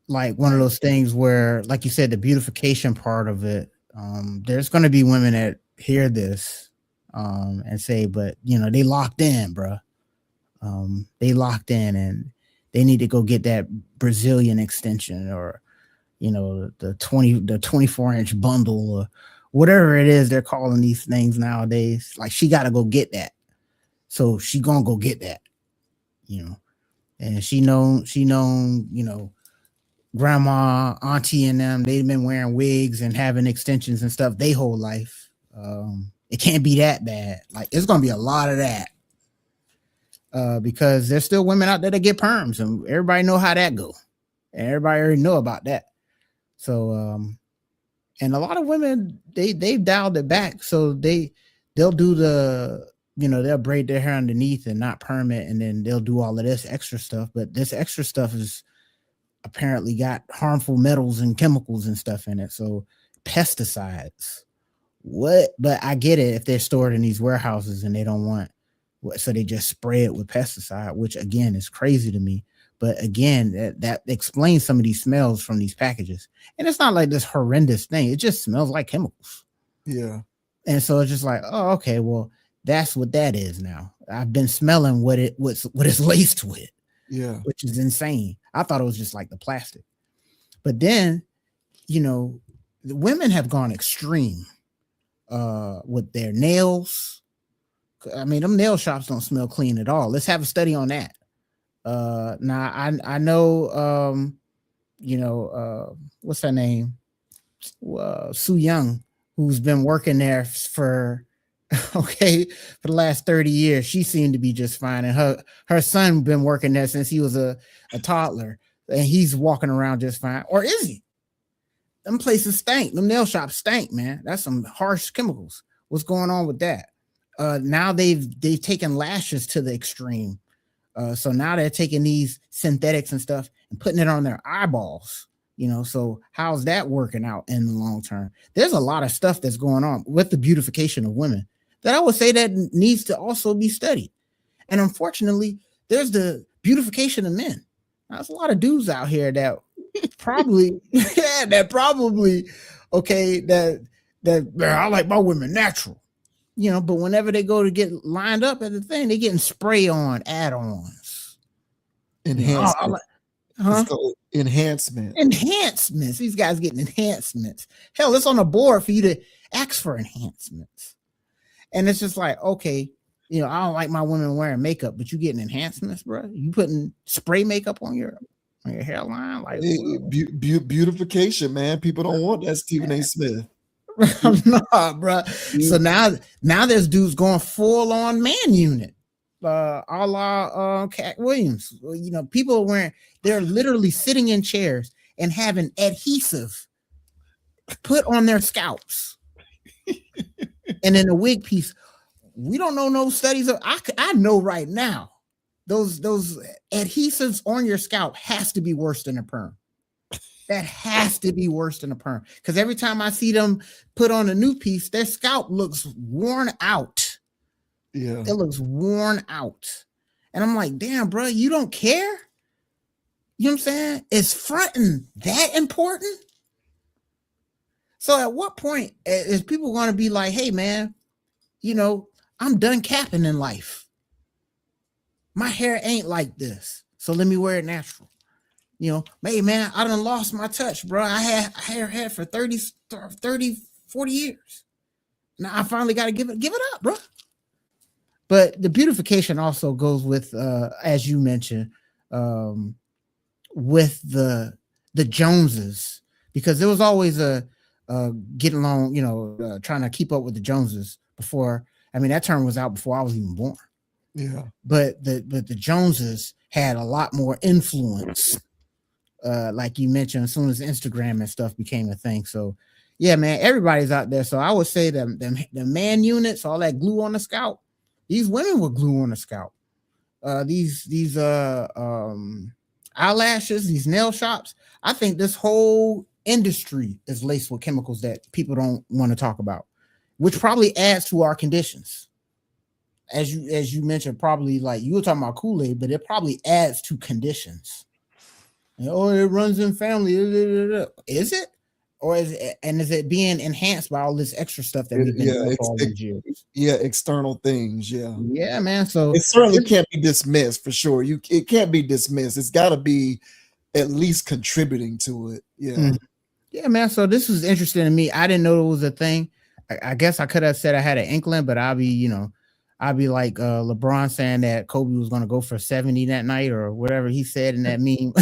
like one of those things where, like you said, the beautification part of it, there's going to be women that hear this and say, but they locked in, bro. They locked in and they need to go get that Brazilian extension or the 24-inch bundle or whatever it is they're calling these things nowadays. Like, she got to go get that, so she gonna go get that, and she known grandma, auntie, and them, they've been wearing wigs and having extensions and stuff they whole life, and it can't be that bad. Like it's gonna be a lot of that. Because there's still women out there that get perms, and everybody know how that go. And everybody already know about that. So and a lot of women they've dialed it back. So they'll do they'll braid their hair underneath and not perm it, and then they'll do all of this extra stuff. But this extra stuff is apparently got harmful metals and chemicals and stuff in it. So pesticides. What? But I get it if they're stored in these warehouses and they don't want, so they just spray it with pesticide, which again is crazy to me. But again, that explains some of these smells from these packages. And it's not like this horrendous thing. It just smells like chemicals. Yeah. And so it's just like, oh, okay, well, that's what that is now. I've been smelling what it's laced with. Yeah. Which is insane. I thought it was just like the plastic. But then, the women have gone extreme with their nails. I mean, them nail shops don't smell clean at all. Let's have a study on that. Now I know what's her name? Sue Young, who's been working there for the last 30 years. She seemed to be just fine. And her son been working there since he was a toddler, and he's walking around just fine. Or is he? Them places stank. Them nail shops stank, man. That's some harsh chemicals. What's going on with that? Now they've taken lashes to the extreme. So now they're taking these synthetics and stuff and putting it on their eyeballs. So how's that working out in the long term? There's a lot of stuff that's going on with the beautification of women that I would say that needs to also be studied. And unfortunately, there's the beautification of men. Now, there's a lot of dudes out here that probably, I like my women natural. But whenever they go to get lined up at the thing, they're getting spray on add-ons. Enhancement. Enhancements. These guys getting enhancements. Hell, it's on the board for you to ask for enhancements. And it's just like, okay, I don't like my women wearing makeup, but you getting enhancements, bro? You putting spray makeup on your hairline? Like beautification, man. People don't want that Stephen A. Smith. Nah, bro. So now there's dudes going full on man unit, a la Cat Williams. People are they're literally sitting in chairs and having adhesive put on their scalps, and in the wig piece. We don't know no studies of. I know right now, those adhesives on your scalp has to be worse than a perm. That has to be worse than a perm. Because every time I see them put on a new piece, their scalp looks worn out. Yeah. It looks worn out. And I'm like, damn, bro, you don't care? You know what I'm saying? Is fronting that important? So at what point is people going to be like, hey, man, I'm done capping in life. My hair ain't like this. So let me wear it natural. Hey, man, I done lost my touch, bro. I had hair for 30, 40 years. Now I finally got to give it up, bro. But the beautification also goes with, as you mentioned, with the Joneses, because there was always a getting along, trying to keep up with the Joneses before. I mean, that term was out before I was even born. Yeah. But the Joneses had a lot more influence. Like you mentioned, as soon as Instagram and stuff became a thing. So yeah, man, everybody's out there. So I would say that the man units, all that glue on the scalp, these women were glue on the scalp. These eyelashes, these nail shops. I think this whole industry is laced with chemicals that people don't want to talk about, which probably adds to our conditions. As you mentioned, probably like you were talking about Kool-Aid, but it probably adds to conditions. It runs in family. Is it? Or is it being enhanced by all this extra stuff that we've been doing for all these years? Yeah, external things. Yeah. Yeah, man. So it certainly can't be dismissed for sure. It can't be dismissed. It's got to be at least contributing to it. Yeah. Mm-hmm. Yeah, man. So this was interesting to me. I didn't know it was a thing. I guess I could have said I had an inkling, but I'll be like LeBron saying that Kobe was going to go for 70 that night or whatever he said in that meme.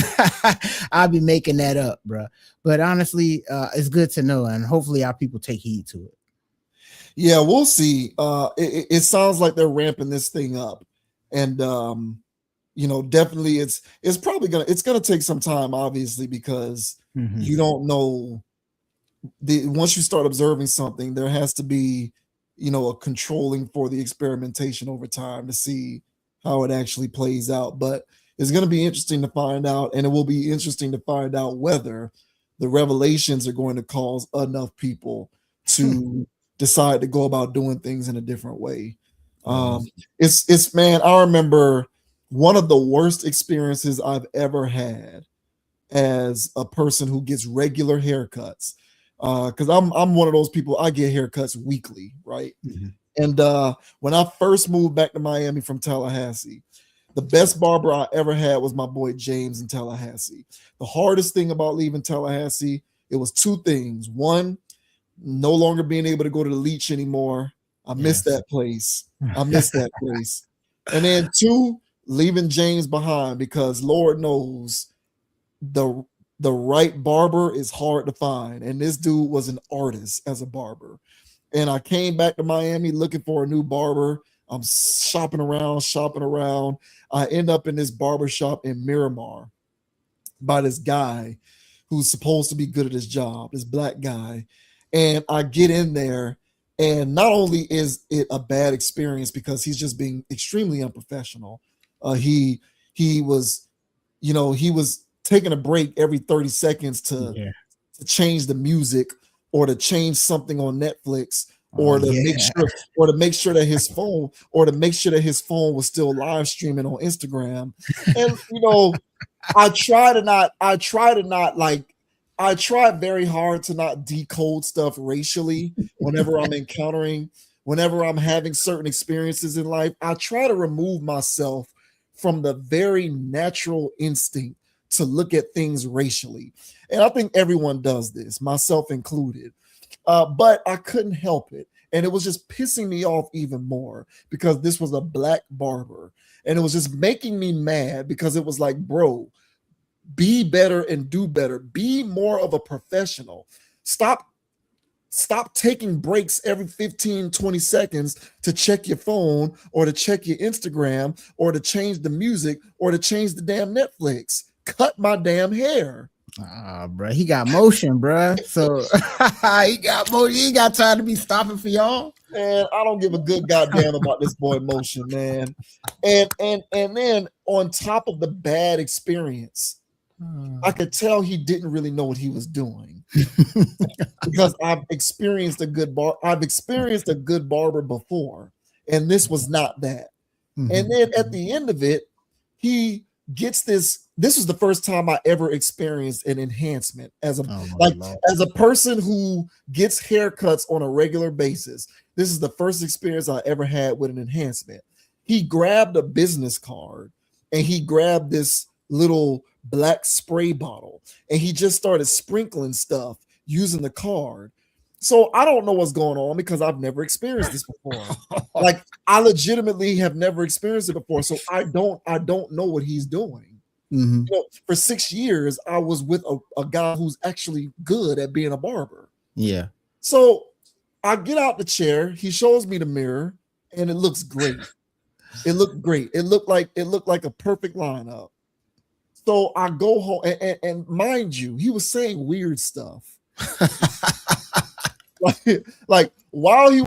I'll be making that up, bro. But honestly, it's good to know, and hopefully our people take heed to it. Yeah, we'll see. It sounds like they're ramping this thing up, and definitely it's probably gonna take some time, obviously, because you don't know once you start observing something, there has to be a controlling for the experimentation over time to see how it actually plays out. But it's going to be interesting to find out, and it will be interesting to find out whether the revelations are going to cause enough people to decide to go about doing things in a different way. It's man, I remember one of the worst experiences I've ever had as a person who gets regular haircuts. Because I'm one of those people, I get haircuts weekly, right? And when I first moved back to Miami from Tallahassee, the best barber I ever had was my boy James in Tallahassee. The hardest thing about leaving Tallahassee, it was two things. One, no longer being able to go to the Leech anymore. I miss that place. I miss that place. And then two, leaving James behind, because Lord knows the right barber is hard to find. And this dude was an artist as a barber. And I came back to Miami looking for a new barber. I'm shopping around. I end up in this barber shop in Miramar by this guy who's supposed to be good at his job, this black guy. And I get in there, and not only is it a bad experience because he's just being extremely unprofessional. He was taking a break every 30 seconds to change the music or to change something on Netflix or to make sure that his phone was still live streaming on Instagram. And I try very hard to not decode stuff racially whenever I'm having certain experiences in life. I try to remove myself from the very natural instinct to look at things racially. And I think everyone does this, myself included. But I couldn't help it. And it was just pissing me off even more because this was a black barber. And it was just making me mad because it was like, bro, be better and do better. Be more of a professional. Stop taking breaks every 15, 20 seconds to check your phone or to check your Instagram or to change the music or to change the damn Netflix. Cut my damn hair. Bro, he got motion, bro. So he got motion. He ain't got time to be stopping for y'all. Man, I don't give a good goddamn about this boy motion, man. And then on top of the bad experience, I could tell he didn't really know what he was doing because I've experienced a good barber before, and this was not that. And then at the end of it, he gets this. This was the first time I ever experienced an enhancement as a person who gets haircuts on a regular basis. This is the first experience I ever had with an enhancement. He grabbed a business card and he grabbed this little black spray bottle and he just started sprinkling stuff using the card. So I don't know what's going on because I've never experienced this before. Like I legitimately have never experienced it before. So I don't know what he's doing. For 6 years, I was with a guy who's actually good at being a barber. Yeah. So I get out the chair. He shows me the mirror, and it looks great. It looked great. It looked like a perfect lineup. So I go home, and mind you, he was saying weird stuff. like while he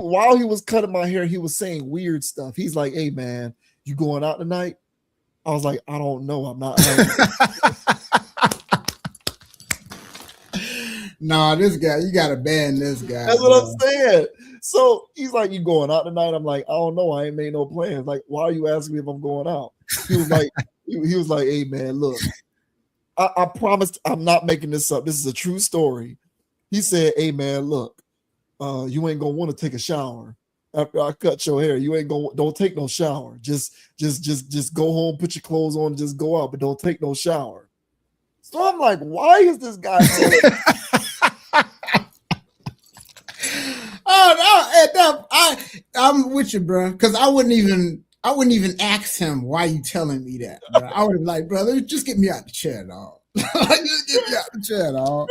was cutting my hair, he was saying weird stuff. He's like, "Hey man, you going out tonight?" I was like, I don't know. I'm not. Nah, this guy, you gotta ban this guy. That's what I'm saying. So he's like, "You going out tonight?" I'm like, I don't know. I ain't made no plans. Like, why are you asking me if I'm going out? He was like, he was like, "Hey man, look, I promised I'm not making this up. This is a true story." He said, "Hey man, look, you ain't gonna want to take a shower after I cut your hair. You ain't don't take no shower. Just go home, put your clothes on, and just go out, but don't take no shower." So I'm like, why is this guy saying I'm with you, bro. Because I wouldn't even ask him why you telling me that. Bro. I would have like, brother, just get me out the chair, dog. Just get me out the chair, dog.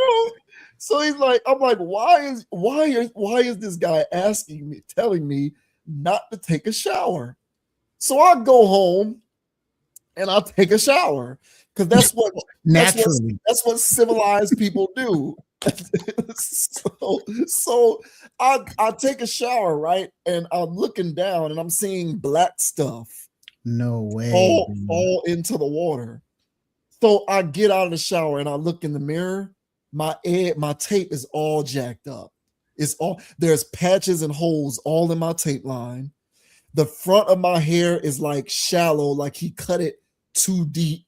So he's like, I'm like, why is this guy telling me not to take a shower? So I go home and I'll take a shower because that's what civilized people do. so I take a shower, right? And I'm looking down and I'm seeing black stuff. No way. Fall into the water. So I get out of the shower and I look in the mirror. My tape is all jacked up. There's patches and holes all in my tape line. The front of my hair is like shallow, like he cut it too deep.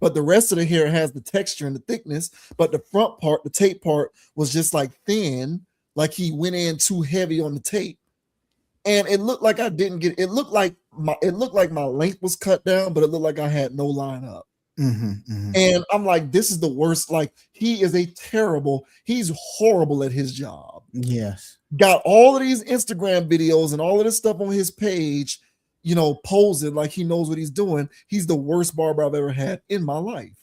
But the rest of the hair has the texture and the thickness. But the front part, the tape part, was just like thin, like he went in too heavy on the tape. And it looked like I didn't get it. It looked like my length was cut down, but it looked like I had no line up. And I'm like, this is the worst. Like, he's horrible at his job. Yes. Got all of these Instagram videos and all of this stuff on his page, posing like he knows what he's doing. He's the worst barber I've ever had in my life.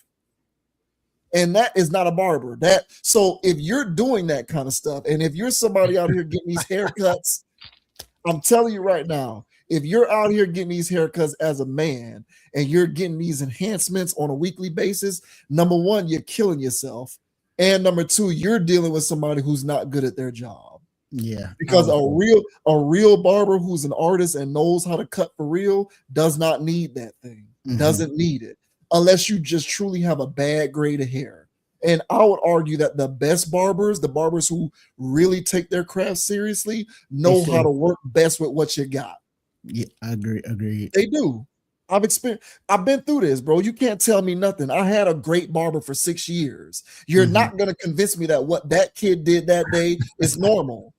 And that is not a barber. So if you're doing that kind of stuff, and if you're somebody out here getting these haircuts, I'm telling you right now, if you're out here getting these haircuts as a man and you're getting these enhancements on a weekly basis, number one, you're killing yourself. And number two, you're dealing with somebody who's not good at their job. Yeah. Because a real barber who's an artist and knows how to cut for real does not need that thing. Doesn't need it. Unless you just truly have a bad grade of hair. And I would argue that the best barbers, the barbers who really take their craft seriously, know how to work best with what you got. Yeah, I agree. They do. I've been through this, bro. You can't tell me nothing. I had a great barber for 6 years. You're not going to convince me that what that kid did that day is normal.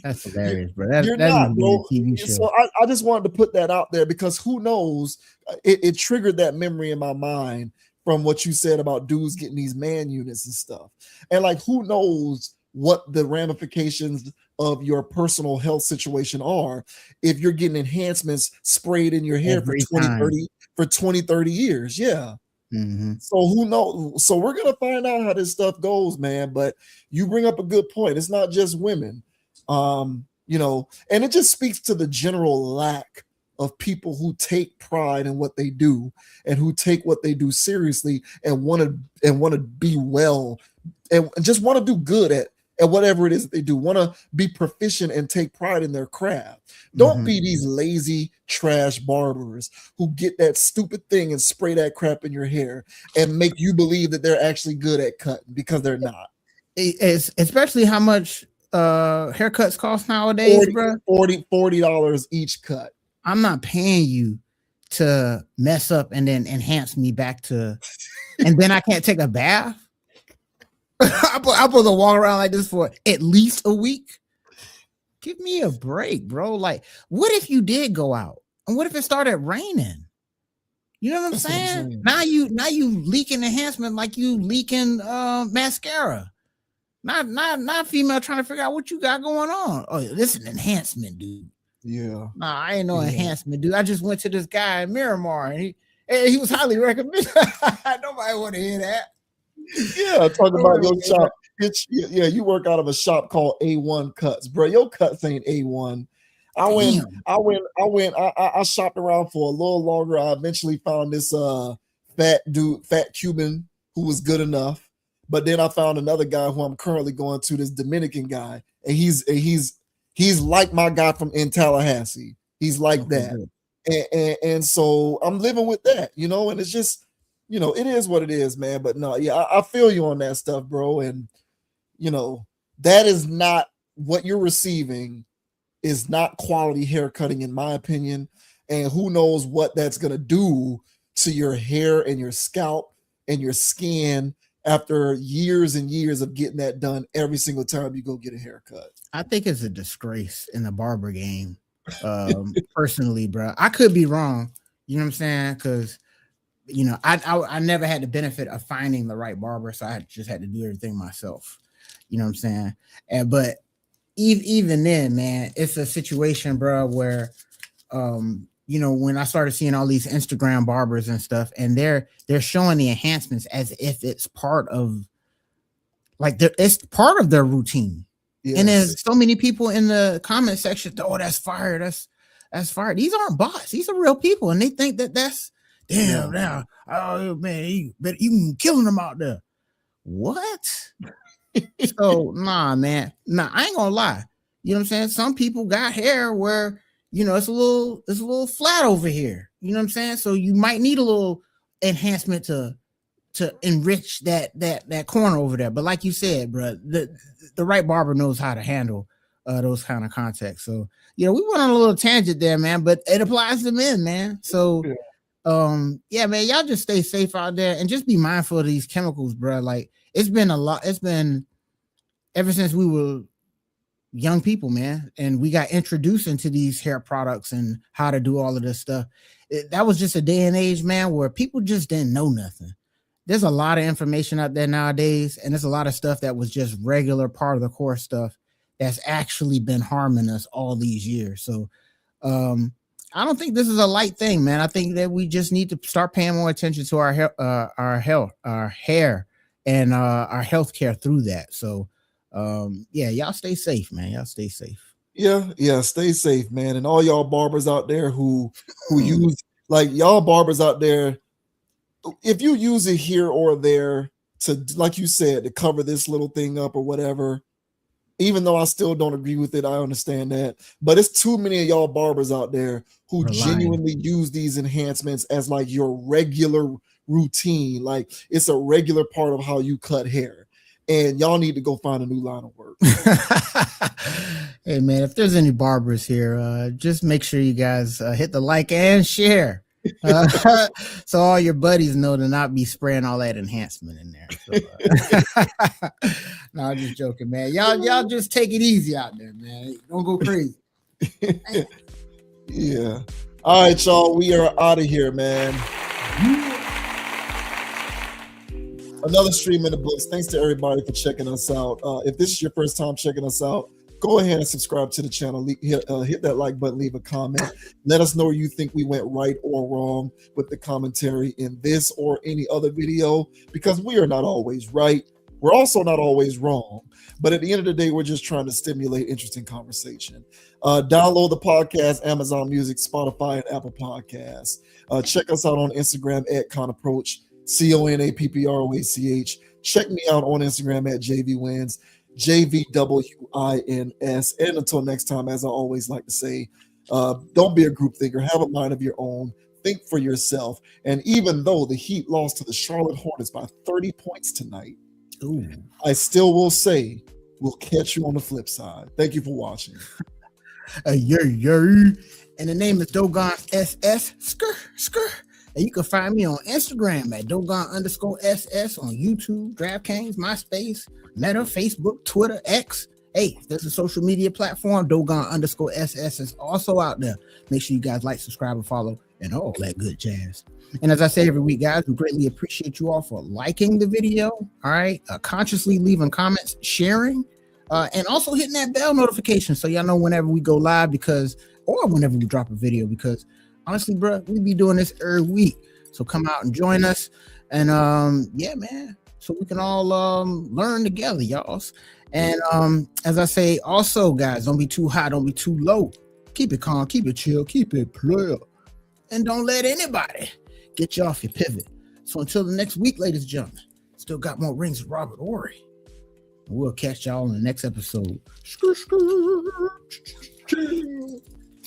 That's hilarious, bro. You're not, bro. So I just wanted to put that out there because who knows? It triggered that memory in my mind from what you said about dudes getting these man units and stuff. And like, who knows what the ramifications of your personal health situation are if you're getting enhancements sprayed in your hair for 20, 30 years. Yeah. So who knows? So we're going to find out how this stuff goes, man. But you bring up a good point. It's not just women, and it just speaks to the general lack of people who take pride in what they do and who take what they do seriously and want to be well and just want to do good at whatever it is that they do, want to be proficient and take pride in their craft. Don't be these lazy trash barbers who get that stupid thing and spray that crap in your hair and make you believe that they're actually good at cutting because they're not. It's especially how much haircuts cost nowadays, bro. $40 each cut. I'm not paying you to mess up and then enhance me back to, and then I can't take a bath. I'm supposed to walk around like this for at least a week. Give me a break, bro. Like, what if you did go out? And what if it started raining? You know what I'm saying? Now you leaking enhancement like you leaking mascara. Not female trying to figure out what you got going on. Oh, this is an enhancement, dude. Yeah. Nah, I ain't no enhancement, dude. I just went to this guy in Miramar and he was highly recommended. Nobody want to hear that. Yeah, talking about your shop. You work out of a shop called A1 Cuts, bro. Your cuts ain't A1. I shopped around for a little longer. I eventually found this fat Cuban who was good enough. But then I found another guy who I'm currently going to, this Dominican guy, and he's like my guy in Tallahassee. He's like that. And so I'm living with that, and it's just, it is what it is, man. But no, yeah, I feel you on that stuff, bro. And, that is not what you're receiving is not quality hair cutting, in my opinion. And who knows what that's going to do to your hair and your scalp and your skin after years and years of getting that done every single time you go get a haircut. I think it's a disgrace in the barber game. Personally, bro, I could be wrong. You know what I'm saying? Because I never had the benefit of finding the right barber, so I just had to do everything myself. You know what I'm saying? But even then, man, it's a situation, bro, where when I started seeing all these Instagram barbers and stuff, and they're showing the enhancements as if it's part of Like it's part of their routine. Yes. And there's so many people in the comment section, oh, that's fire. That's fire. These aren't bots. These are real people. And they think that's damn. Oh man, you can killing them out there. What? So man. Nah, I ain't gonna lie. You know what I'm saying? Some people got hair where, you know, it's a little flat over here. You know what I'm saying? So you might need a little enhancement to enrich that corner over there. But like you said, bro, the right barber knows how to handle those kind of contexts. So, you know, we went on a little tangent there, man, but it applies to men, man. So, yeah, man, y'all just stay safe out there and just be mindful of these chemicals, bro. Like it's been ever since we were young people, man, and we got introduced into these hair products and how to do all of this stuff. That was just a day and age, man, where people just didn't know nothing. There's a lot of information out there nowadays, and there's a lot of stuff that was just regular part of the course stuff that's actually been harming us all these years. So I don't think this is a light thing, man. I think that we just need to start paying more attention to our health, our hair, and our healthcare through that. So yeah, y'all stay safe, man. Y'all stay safe. Yeah, stay safe, man. And all y'all barbers out there who use, like, y'all barbers out there, if you use it here or there to, like you said, to cover this little thing up or whatever, even though I still don't agree with it, I understand that. But it's too many of y'all barbers out there who genuinely use these enhancements as like your regular routine. Like it's a regular part of how you cut hair. And y'all need to go find a new line of work. Hey, man, if there's any barbers here, just make sure you guys hit the like and share. So all your buddies know to not be spraying all that enhancement in there. So, no, I'm just joking, man. Y'all just take it easy out there, man. Don't go crazy. Yeah. All right, y'all. We are out of here, man. Another stream in the books. Thanks to everybody for checking us out. If this is your first time checking us out, go ahead and subscribe to the channel. Hit that like button, leave a comment. Let us know where you think we went right or wrong with the commentary in this or any other video, because we are not always right. We're also not always wrong. But at the end of the day, we're just trying to stimulate interesting conversation. Download the podcast, Amazon Music, Spotify, and Apple Podcasts. Check us out on Instagram at Conapproach, CONAPPROACH. Check me out on Instagram at JVWins. JVWINS. And until next time, as I always like to say, don't be a group thinker. Have a mind of your own. Think for yourself. And even though the Heat lost to the Charlotte Hornets by 30 points tonight, I still will say we'll catch you on the flip side. Thank you for watching. And the name is Dogon SS. And you can find me on Instagram at Dogon_SS, on YouTube, DraftKings, MySpace, Meta, Facebook, Twitter, X. Hey, if there's a social media platform, Dogon_SS is also out there. Make sure you guys like, subscribe, and follow, and all that good jazz. And as I say every week, guys, we greatly appreciate you all for liking the video. All right, consciously leaving comments, sharing, and also hitting that bell notification so y'all know whenever we go live, or whenever we drop a video, because honestly, bro, we be doing this every week. So come out and join us. And yeah, man, so we can all learn together, y'all. And as I say, also, guys, don't be too high, don't be too low. Keep it calm, keep it chill, keep it player. And don't let anybody get you off your pivot. So until the next week, ladies and gentlemen, still got more rings with Robert Horry. We'll catch y'all in the next episode.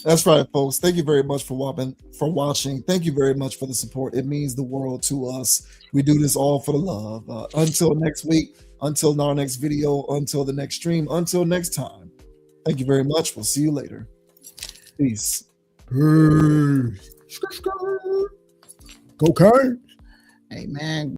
That's right, folks. Thank you very much for watching. Thank you very much for the support. It means the world to us. We do this all for the love. Until next week, until our next video, until the next stream, until next time. Thank you very much. We'll see you later. Peace. Peace. Go, Cards. Hey, man.